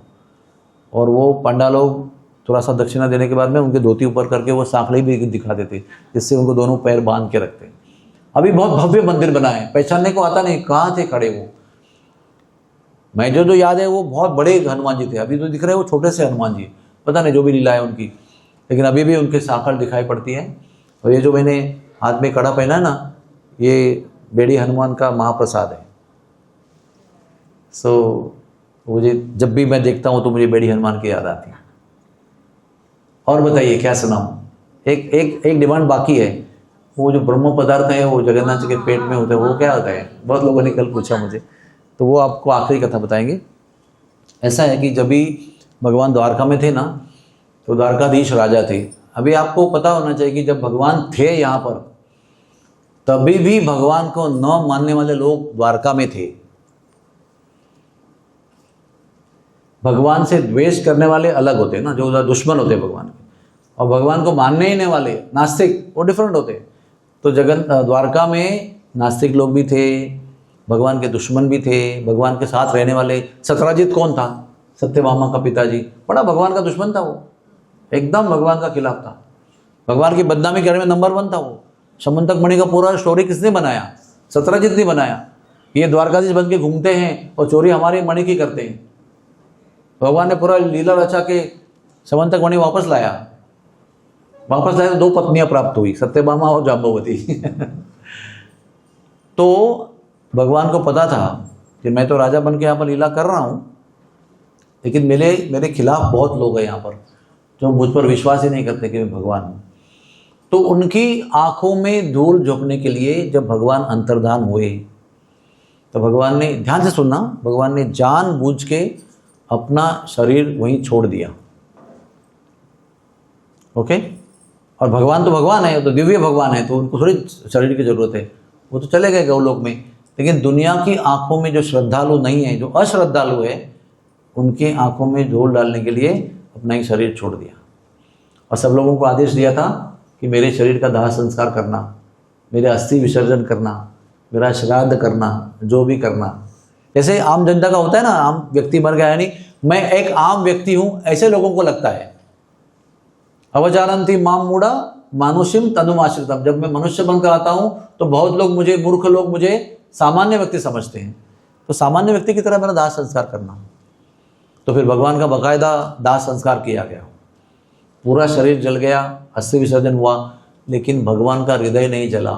और वो पंडा लोग थोड़ा सा दक्षिणा देने के बाद में उनके धोती ऊपर करके वो सांकली भी दिखा देते, जिससे उनको दोनों पैर बांध के रखते। अभी बहुत भव्य मंदिर बना है, पहचानने को आता नहीं कहाँ थे खड़े वो। मैं जो याद है वो बहुत बड़े हनुमान जी थे, अभी तो दिख रहे वो छोटे से हनुमान जी, पता नहीं जो भी लीला है उनकी, लेकिन अभी भी उनके सांकल दिखाई पड़ती है। और ये जो मैंने हाथ में कड़ा पहना ना, ये बेड़ी हनुमान का महाप्रसाद है। मुझे जब भी मैं देखता हूँ तो मुझे बेड़ी हनुमान की याद आती है। और बताइए क्या सुनाऊँ? एक डिमांड बाकी है। वो जो ब्रह्म पदार्थ है वो जगन्नाथ जी के पेट में होता है, वो क्या होता है? बहुत लोगों ने कल पूछा मुझे, तो वो आपको आखिरी कथा बताएंगे। ऐसा है कि जब भी भगवान द्वारका में थे ना, तो द्वारकाधीश राजा थे। अभी आपको पता होना चाहिए कि जब भगवान थे यहाँ पर, तभी भी भगवान को न मानने वाले लोग द्वारका में थे। भगवान से द्वेष करने वाले अलग होते हैं ना, जो दुश्मन होते हैं भगवान के, और भगवान को मानने ही नहीं वाले नास्तिक, वो डिफरेंट होते हैं। तो द्वारका में नास्तिक लोग भी थे, भगवान के दुश्मन भी थे, भगवान के साथ रहने वाले। सत्यराजित कौन था? सत्यभामा का पिताजी, बड़ा भगवान का दुश्मन था वो, एकदम भगवान का खिलाफ था, भगवान की बदनामी करने में नंबर 1 था वो। समंतक मणि का पूरा स्टोरी किसने बनाया? सत्यराजित ने बनाया। ये द्वारकाधीश बन के घूमते हैं और चोरी हमारे मणि की करते हैं। भगवान ने पूरा लीला रचा के समंतक मणि वापस लाया तो 2 पत्नियां प्राप्त हुई, सत्यभामा और जाम्बवती। तो भगवान को पता था कि मैं तो राजा बन के यहाँ पर लीला कर रहा हूँ, लेकिन मेरे खिलाफ बहुत लोग हैं यहाँ पर जो मुझ पर विश्वास ही नहीं करते कि मैं भगवान हूँ। तो उनकी आंखों में धूल झोंकने के लिए जब भगवान अंतर्धान हुए, तो भगवान ने, ध्यान से सुनना, भगवान ने जानबूझ के अपना शरीर वहीं छोड़ दिया। ओके? और भगवान तो भगवान है, तो दिव्य भगवान है, तो उनको थोड़ी शरीर की जरूरत है, वो तो चले गए गौलोक में। लेकिन दुनिया की आंखों में जो श्रद्धालु नहीं है, जो अश्रद्धालु है, उनकी आंखों में धूल डालने के लिए अपना ही शरीर छोड़ दिया। और सब लोगों को आदेश दिया था कि मेरे शरीर का दाह संस्कार करना, मेरे अस्थि विसर्जन करना, मेरा श्राद्ध करना, जो भी करना। जैसे आम जनता का होता है ना, आम व्यक्ति मर गया, यानी मैं एक आम व्यक्ति हूँ, ऐसे लोगों को लगता है। अवजानन्ति माम मूढ़ा मानुषिम तनुमाश्रितम। जब मैं मनुष्य बनकर आता हूँ तो बहुत लोग मुझे, मूर्ख लोग मुझे सामान्य व्यक्ति समझते हैं। तो सामान्य व्यक्ति की तरह मेरा दाह संस्कार करना। तो फिर भगवान का बाकायदा दाह संस्कार किया गया, पूरा शरीर जल गया, अस्थि विसर्जन हुआ, लेकिन भगवान का हृदय नहीं जला।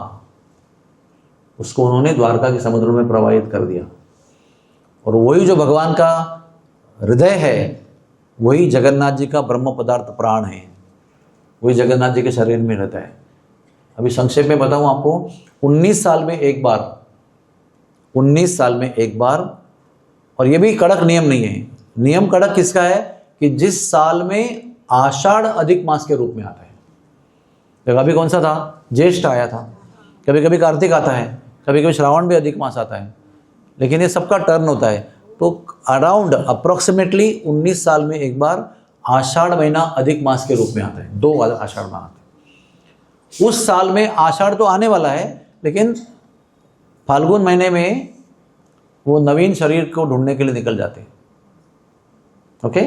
उसको उन्होंने द्वारका के समुद्र में प्रवाहित कर दिया। और वही जो भगवान का हृदय है, वही जगन्नाथ जी का ब्रह्म पदार्थ प्राण है, वही जगन्नाथ जी के शरीर में रहता है। अभी संक्षेप में बताऊं आपको, 19 साल में एक बार, 19 साल में एक बार, और ये भी कड़क नियम नहीं है। नियम कड़क किसका है? कि जिस साल में आषाढ़ अधिक मास के रूप में आता है। अभी कौन सा था? ज्येष्ठ आया था, कभी कभी कार्तिक आता है, कभी कभी श्रावण भी अधिक मास आता है, लेकिन ये सबका टर्न होता है। तो अराउंड अप्रोक्सीमेटली 19 साल में एक बार आषाढ़ महीना अधिक मास के रूप में आता है, 2 आषाढ़ माह आते हैं। उस साल में आषाढ़ तो आने वाला है, लेकिन फाल्गुन महीने में वो नवीन शरीर को ढूंढने के लिए निकल जाते हैं। ओके?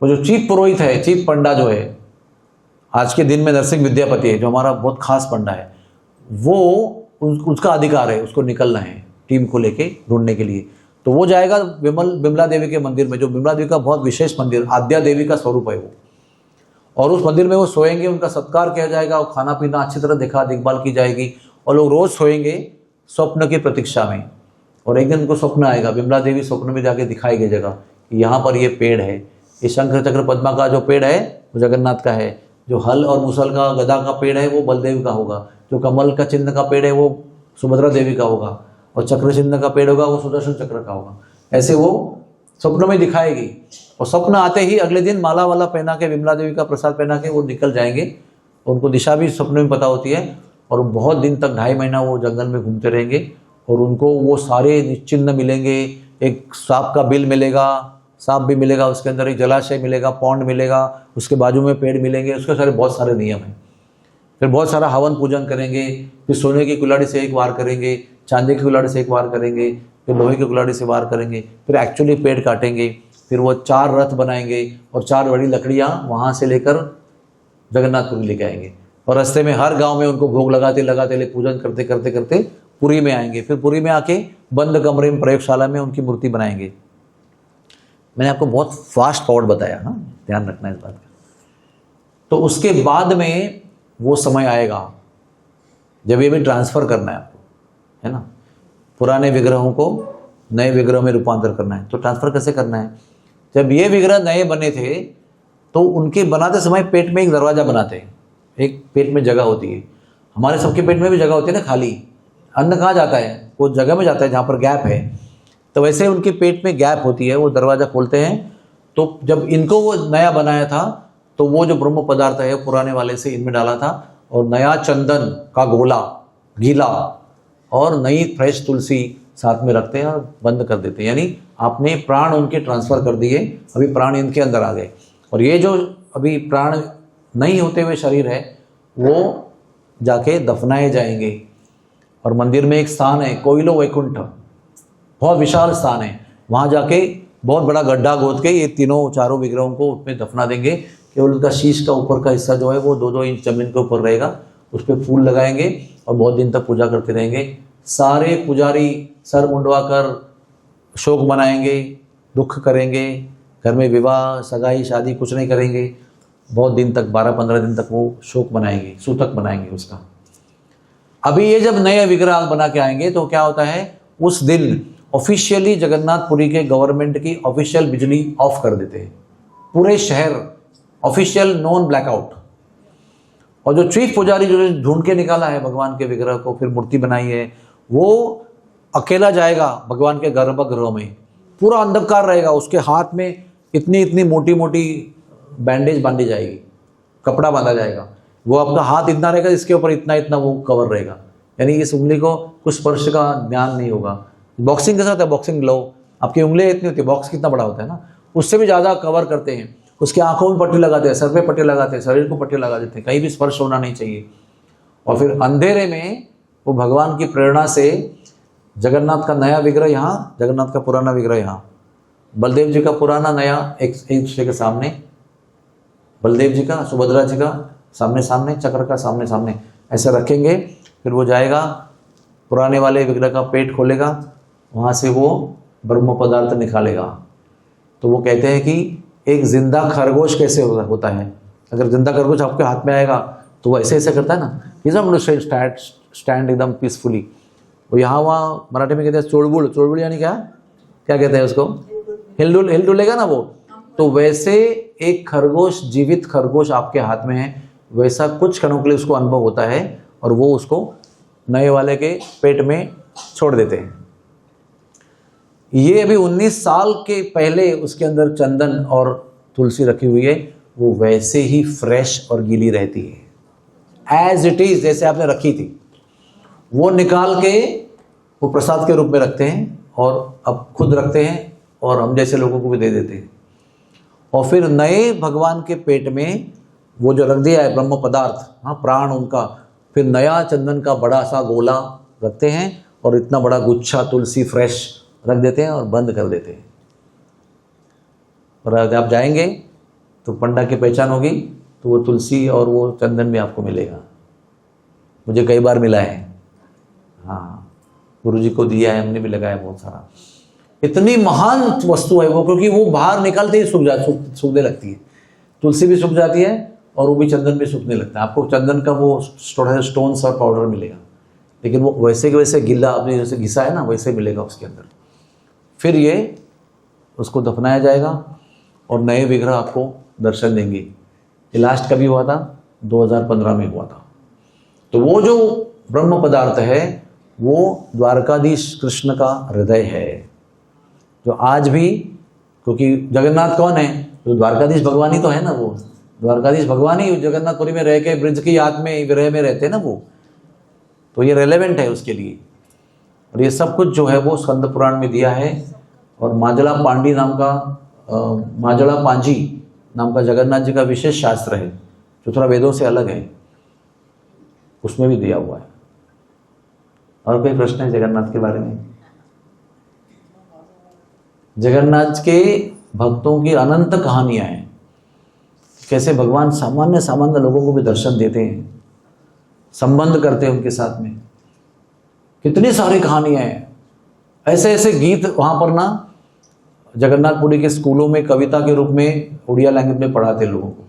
वो जो चीफ पुरोहित है, चीफ पंडा जो है, आज के दिन में नरसिंह विद्यापति है, जो हमारा बहुत खास पंडा है, वो उसका अधिकार है, उसको निकलना है टीम को लेके ढूंढने के लिए। तो वो जाएगा बिमला देवी के मंदिर में, जो बिमला देवी का बहुत विशेष मंदिर, आद्या देवी का स्वरूप है वो। और उस मंदिर में वो सोएंगे, उनका सत्कार किया जाएगा, और खाना पीना अच्छी तरह देखभाल की जाएगी, और लोग रोज सोएंगे स्वप्न की प्रतीक्षा में। और एक दिन उनको स्वप्न आएगा, बिमला देवी स्वप्न में जाके दिखाई गई जगह कि यहाँ पर ये पेड़ है, ये शंख चक्र पद्मा का जो पेड़ है वो जगन्नाथ का है, जो हल और मुसल का गदा का पेड़ है वो बलदेव का होगा, जो कमल का चिन्ह का पेड़ है वो सुभद्रा देवी का होगा, और चक्र चिन्ह का पेड़ होगा वो सुदर्शन चक्र का होगा। ऐसे वो स्वप्न में दिखाएगी। और स्वप्न आते ही अगले दिन माला वाला पहना के, विमला देवी का प्रसाद पहना के वो निकल जाएंगे। उनको दिशा भी स्वप्न में पता होती है, और बहुत दिन तक 2.5 महीना वो जंगल में घूमते रहेंगे, और उनको वो सारे चिन्ह मिलेंगे। एक सांप का बिल मिलेगा, सांप भी मिलेगा, उसके अंदर एक जलाशय मिलेगा, पौंड मिलेगा, उसके बाजू में पेड़ मिलेंगे, उसके सारे बहुत सारे नियम हैं। फिर बहुत सारा हवन पूजन करेंगे, फिर सोने की कुल्हाड़ी से एक वार करेंगे, चांदी की कुल्हाड़ी से एक वार करेंगे, फिर लोहे की कुल्हाड़ी से वार करेंगे, फिर एक्चुअली पेड़ काटेंगे, फिर वो 4 रथ बनाएंगे, और 4 बड़ी लकड़ियाँ वहाँ से लेकर जगन्नाथपुरी लेके आएंगे, और रास्ते में हर गांव में उनको भोग लगाते पूजन करते करते करते पुरी में आएंगे। फिर पुरी में आके बंद कमरे में, प्रयोगशाला में उनकी मूर्ति बनाएंगे। मैंने आपको बहुत फास्ट फॉरवर्ड बताया ना, ध्यान रखना इस बात का। तो उसके बाद में वो समय आएगा जब ये भी ट्रांसफ़र करना है आपको, है ना। पुराने विग्रहों को नए विग्रह में रूपांतर करना है, तो ट्रांसफ़र कैसे करना है? जब ये विग्रह नए बने थे तो उनके बनाते समय पेट में एक दरवाज़ा बनाते हैं, एक पेट में जगह होती है। हमारे सबके पेट में भी जगह होती है ना खाली, अन्न कहाँ जाता है? वो जगह में जाता है जहाँ पर गैप है। तो वैसे उनके पेट में गैप होती है, वो दरवाज़ा खोलते हैं। तो जब इनको वो नया बनाया था तो वो जो ब्रह्म पदार्थ है पुराने वाले से इनमें डाला था, और नया चंदन का गोला गीला और नई फ्रेश तुलसी साथ में रखते हैं और बंद कर देते हैं। यानी आपने प्राण उनके ट्रांसफ़र कर दिए, अभी प्राण इनके अंदर आ गए। और ये जो अभी प्राण नहीं होते हुए शरीर है वो जाके दफनाए जाएंगे। और मंदिर में एक स्थान है कोयलो वैकुंठ, बहुत विशाल स्थान है, वहाँ जाके बहुत बड़ा गड्ढा खोद के ये तीनों चारों विग्रहों को उसमें दफना देंगे। केवल उनका शीश का ऊपर का हिस्सा जो है वो 2-2 इंच जमीन के ऊपर रहेगा, उस पर फूल लगाएंगे और बहुत दिन तक पूजा करते रहेंगे। सारे पुजारी सर मुंडवा कर शोक मनाएंगे, दुख करेंगे, घर में विवाह सगाई शादी कुछ नहीं करेंगे, बहुत दिन तक 12-15 दिन तक वो शोक मनाएंगे, सूतक मनाएंगे उसका। अभी ये जब नए विग्रह बना के आएंगे तो क्या होता है, उस दिन ऑफिशियली जगन्नाथपुरी के गवर्नमेंट की ऑफिशियल बिजली ऑफ कर देते हैं, पूरे शहर ऑफिशियल नॉन ब्लैकआउट। और जो चीफ पुजारी जो ढूंढ के निकाला है भगवान के विग्रह को, फिर मूर्ति बनाई है, वो अकेला जाएगा भगवान के गर्भगृह में, पूरा अंधकार रहेगा, उसके हाथ में इतनी इतनी मोटी मोटी बैंडेज बांधी जाएगी, कपड़ा बांधा जाएगा, वो आपका हाथ इतना रहेगा इसके ऊपर इतना इतना वो कवर रहेगा, यानी इस उंगली को कुछ स्पर्श का ज्ञान नहीं होगा। बॉक्सिंग के साथ है, बॉक्सिंग ग्लव, आपकी उंगली इतनी होती है, बॉक्स कितना बड़ा होता है ना, उससे भी ज़्यादा कवर करते हैं। उसकी आंखों में पट्टी लगाते हैं, सर पे पट्टी लगाते हैं, शरीर को पट्टी लगा देते हैं, कहीं भी स्पर्श होना नहीं चाहिए। और फिर अंधेरे में वो भगवान की प्रेरणा से जगन्नाथ का नया विग्रह यहाँ, जगन्नाथ का पुराना विग्रह यहाँ, बलदेव जी का पुराना नया एक दूसरे के सामने, बलदेव जी का सुभद्रा जी का सामने सामने, चक्र का सामने सामने ऐसे रखेंगे। फिर वो जाएगा पुराने वाले विग्रह का पेट खोलेगा, वहाँ से वो ब्रह्म पदार्थ निकालेगा। तो वो कहते हैं कि एक जिंदा खरगोश कैसे होता है, अगर जिंदा खरगोश आपके हाथ में आएगा तो वो ऐसे ऐसे करता है ना, स्टैंड एकदम पीसफुली। वो यहाँ वहाँ मराठी में कहते हैं चोड़बुड़, चोड़बुड़ यानी क्या क्या कहते हैं उसको, हिलडुलेगा ना वो। तो वैसे एक खरगोश, जीवित खरगोश आपके हाथ में है, वैसा कुछ क्षणों के लिए उसको अनुभव होता है और वो उसको नए वाले के पेट में छोड़ देते हैं। ये अभी 19 साल के पहले उसके अंदर चंदन और तुलसी रखी हुई है, वो वैसे ही फ्रेश और गीली रहती है एज इट इज, जैसे आपने रखी थी। वो निकाल के वो प्रसाद के रूप में रखते हैं और अब खुद रखते हैं और हम जैसे लोगों को भी दे देते हैं। और फिर नए भगवान के पेट में वो जो रख दिया है ब्रह्म पदार्थ, हाँ प्राण उनका, फिर नया चंदन का बड़ा सा गोला रखते हैं और इतना बड़ा गुच्छा तुलसी फ्रेश रख देते हैं और बंद कर देते हैं। और अगर आप जाएंगे तो पंडा की पहचान होगी, तो वो तुलसी और वो चंदन भी आपको मिलेगा। मुझे कई बार मिला है, हाँ गुरुजी को दिया है, हमने भी लगाया बहुत सारा। इतनी महान वस्तु है वो, क्योंकि वो बाहर निकलते ही सूखने लगती है, तुलसी भी सूख जाती है और वो भी चंदन भी सूखने लगता है। आपको चंदन का वो स्टोन्स और पाउडर मिलेगा, लेकिन वो वैसे के वैसे गिल्ला आपने जैसे घिसा है ना वैसे मिलेगा उसके अंदर। फिर ये उसको दफनाया जाएगा और नए विग्रह आपको दर्शन देंगे। ये लास्ट कभी हुआ था? 2015 में हुआ था। तो वो जो ब्रह्म पदार्थ है वो द्वारकाधीश कृष्ण का हृदय है, जो आज भी, क्योंकि जगन्नाथ कौन है? तो द्वारकाधीश भगवान ही तो है ना, वो द्वारकाधीश भगवान ही जगन्नाथपुरी में रह के ब्रिज की याद में विरह में रहते हैं ना वो, तो ये रेलेवेंट है उसके लिए। और ये सब कुछ जो है वो स्कंद पुराण में दिया है। और माजला पांडी नाम का माजला पांजी नाम का जगन्नाथ जी का विशेष शास्त्र है जो थोड़ा वेदों से अलग है, उसमें भी दिया हुआ है। और कोई प्रश्न है जगन्नाथ के बारे में? जगन्नाथ के भक्तों की अनंत कहानियां हैं, कैसे भगवान सामान्य सामान्य लोगों को भी दर्शन देते हैं, संबंध करते हैं उनके साथ में। कितनी सारी कहानियां हैं, ऐसे ऐसे गीत वहाँ पर ना जगन्नाथपुरी के स्कूलों में कविता के रूप में उड़िया लैंग्वेज में पढ़ाते लोगों को।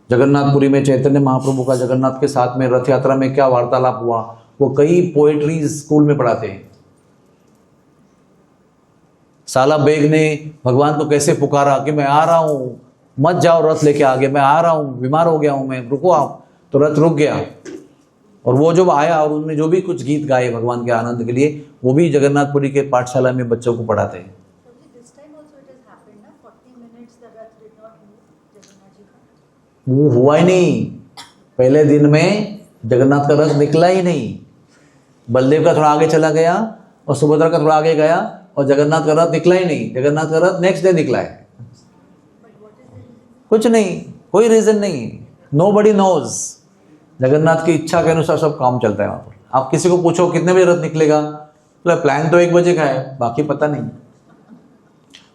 जगन्नाथपुरी में चैतन्य महाप्रभु का जगन्नाथ के साथ में रथ यात्रा में क्या वार्तालाप हुआ, वो कई पोएट्री स्कूल में पढ़ाते हैं। साला बेग ने भगवान को कैसे पुकारा कि मैं आ रहा हूं, मत जाओ रथ लेके आगे, मैं आ रहा हूं, बीमार हो गया हूं मैं, रुको आप। तो रथ रुक गया और वो जब आया और उन्होंने जो भी कुछ गीत गाए भगवान के आनंद के लिए, वो भी जगन्नाथपुरी के पाठशाला में बच्चों को पढ़ाते हैं। वो हुआ ही नहीं, पहले दिन में जगन्नाथ का रथ निकला ही नहीं। बलदेव का थोड़ा आगे चला गया और सुभद्रा का थोड़ा आगे गया और जगन्नाथ का रथ निकला ही नहीं। जगन्नाथ का रथ नेक्स्ट डे निकला है। कुछ नहीं, कोई रीजन नहीं, नोबडी नोज। जगन्नाथ की इच्छा के अनुसार सब काम चलता है वहां पर। आप किसी को पूछो कितने बजे रथ निकलेगा, तो प्लान तो 1 बजे का है, बाकी पता नहीं।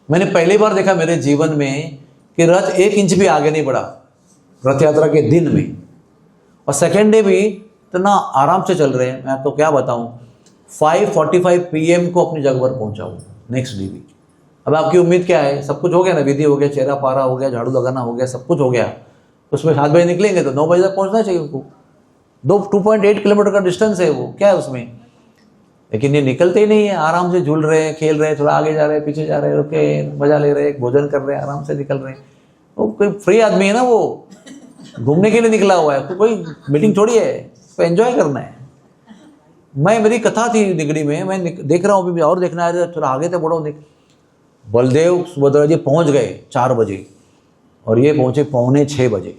मैंने पहली बार देखा मेरे जीवन में कि रथ 1 इंच भी आगे नहीं बढ़ा रथ यात्रा के दिन में, और सेकेंड डे भी इतना आराम से चल रहे हैं। मैं आपको क्या बताऊं, 5:45 PM को अपनी जगह पर पहुंचा हूँ नेक्स्ट डे भी। अब आपकी उम्मीद क्या है, सब कुछ हो गया ना, विधि हो गया, चेहरा पारा हो गया, झाड़ू लगाना हो गया, सब कुछ हो गया, तो उसमें 7 बजे निकलेंगे तो 9 बजे तक पहुंचना चाहिए उनको। 2.8 किलोमीटर का डिस्टेंस है वो, क्या है उसमें। लेकिन ये निकलते ही नहीं है, आराम से झूल रहे हैं, खेल रहे हैं, थोड़ा आगे जा रहे हैं, पीछे जा रहे हैं, रुके मजा ले रहे हैं, भोजन कर रहे हैं, आराम से निकल रहे हैं। वो कोई फ्री आदमी है ना, वो घूमने के लिए निकला हुआ है, तो कोई मीटिंग थोड़ी है, उसको एंजॉय करना है। मेरी कथा थी निगड़ी में, मैं देख रहा हूँ अभी और देखना है, थोड़ा आगे तक बढ़ो। बलदेव सुभद्रा जी पहुंच गए 4 बजे और ये पहुंचे 5:45 बजे।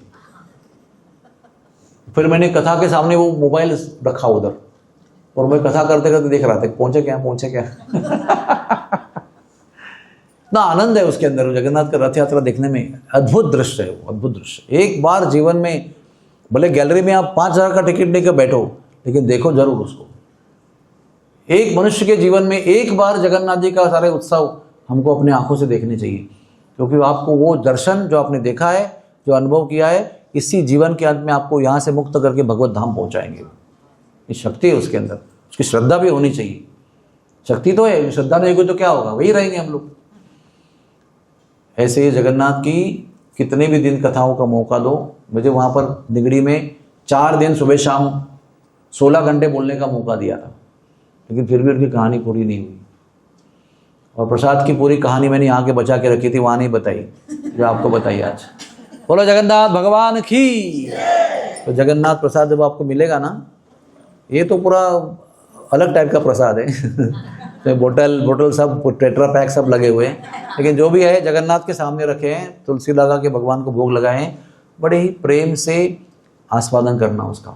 फिर मैंने कथा के सामने वो मोबाइल रखा उधर और मैं कथा करते करते देख रहा था पहुंचे क्या ना आनंद है उसके अंदर। जगन्नाथ का रथ यात्रा देखने में अद्भुत दृश्य है वो, अद्भुत दृश्य। एक बार जीवन में, भले गैलरी में आप 5,000 का टिकट लेकर बैठो, लेकिन देखो जरूर उसको। एक मनुष्य के जीवन में एक बार जगन्नाथ जी का सारे उत्सव हमको अपने आंखों से देखने चाहिए, क्योंकि आपको वो दर्शन जो आपने देखा है, जो अनुभव किया है, इसी जीवन के अंत में आपको यहाँ से मुक्त करके भगवत धाम पहुँचाएंगे। ये शक्ति है उसके अंदर, उसकी श्रद्धा भी होनी चाहिए। शक्ति तो है, श्रद्धा नहीं होगी तो क्या होगा, वही रहेंगे हम लोग। ऐसे ही जगन्नाथ की कितने भी दिन कथाओं का मौका दो। मुझे वहाँ पर निगड़ी में 4 दिन सुबह शाम 16 घंटे बोलने का मौका दिया था, लेकिन फिर भी उनकी कहानी पूरी नहीं हुई। और प्रसाद की पूरी कहानी मैंने यहाँ के बचा के रखी थी, वहाँ नहीं बताई जो आपको बताई आज। बोलो जगन्नाथ भगवान की। तो जगन्नाथ प्रसाद जब आपको मिलेगा ना, ये तो पूरा अलग टाइप का प्रसाद है। तो बोतल सब टेट्रा पैक सब लगे हुए हैं, लेकिन जो भी है जगन्नाथ के सामने रखे हैं, तुलसी लगा के भगवान को भोग लगाए हैं। बड़े ही प्रेम से आस्वादन करना उसका,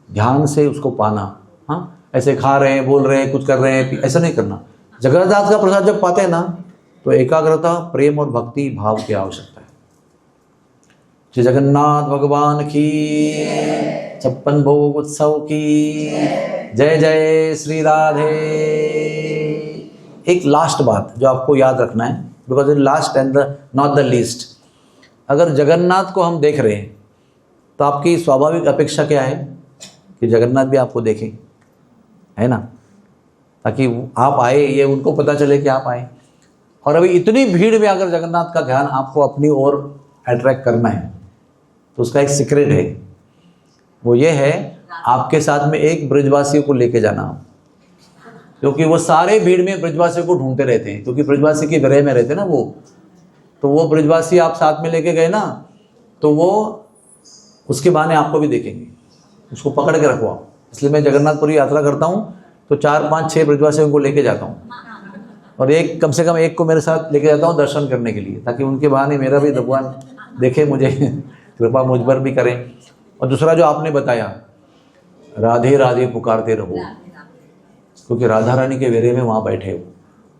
ध्यान से उसको पाना। हाँ, ऐसे खा रहे हैं, बोल रहे हैं, कुछ कर रहे हैं, ऐसा नहीं करना। जगन्नाथ का प्रसाद जब पाते हैं ना, तो एकाग्रता, प्रेम और भक्ति भाव की आवश्यकता है। श्री जगन्नाथ भगवान की, 56 भोग उत्सव की जय जय श्री राधे। एक लास्ट बात जो आपको याद रखना है, because in last and not the least, अगर जगन्नाथ को हम देख रहे हैं तो आपकी स्वाभाविक अपेक्षा क्या है कि जगन्नाथ भी आपको देखें, है ना, ताकि आप आए, ये उनको पता चले कि आप आए। और अभी इतनी भीड़ में अगर जगन्नाथ का ध्यान आपको अपनी ओर अट्रैक्ट करना है, तो उसका एक सीक्रेट है। वो ये है, आपके साथ में एक ब्रजवासियों को लेके जाना, क्योंकि वो सारे भीड़ में ब्रजवासियों को ढूंढते रहते हैं, क्योंकि ब्रजवासी की विरह में रहते हैं ना वो। तो वो ब्रजवासी आप साथ में लेके गए ना, तो वो उसके बहाने आपको भी देखेंगे, उसको पकड़ के रखो आप। इसलिए मैं जगन्नाथपुरी यात्रा करता हूँ तो 4, 5, 6 ब्रजवासियों को लेके जाता हूँ, और एक कम से कम एक को मेरे साथ लेके जाता हूँ दर्शन करने के लिए, ताकि उनके बहाने मेरा भी भगवान देखे, मुझे कृपा मुझ पर भी करें। और दूसरा जो आपने बताया, राधे राधे पुकारते रहो, क्योंकि राधा रानी के वेरे में वहाँ बैठे हो।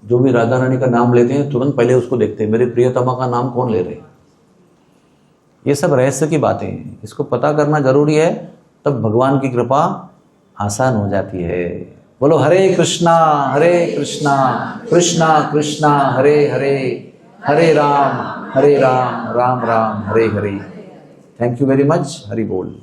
जो भी राधा रानी का नाम लेते हैं तुरंत पहले उसको देखते हैं, मेरे प्रियतमा का नाम कौन ले रहे हैं। ये सब रहस्य की बातें हैं, इसको पता करना जरूरी है, तब भगवान की कृपा आसान हो जाती है। बोलो Hare Krishna Krishna Krishna Hare Hare, Hare Ram Ram Ram Hare Hare. Thank you very much. Hari बोल।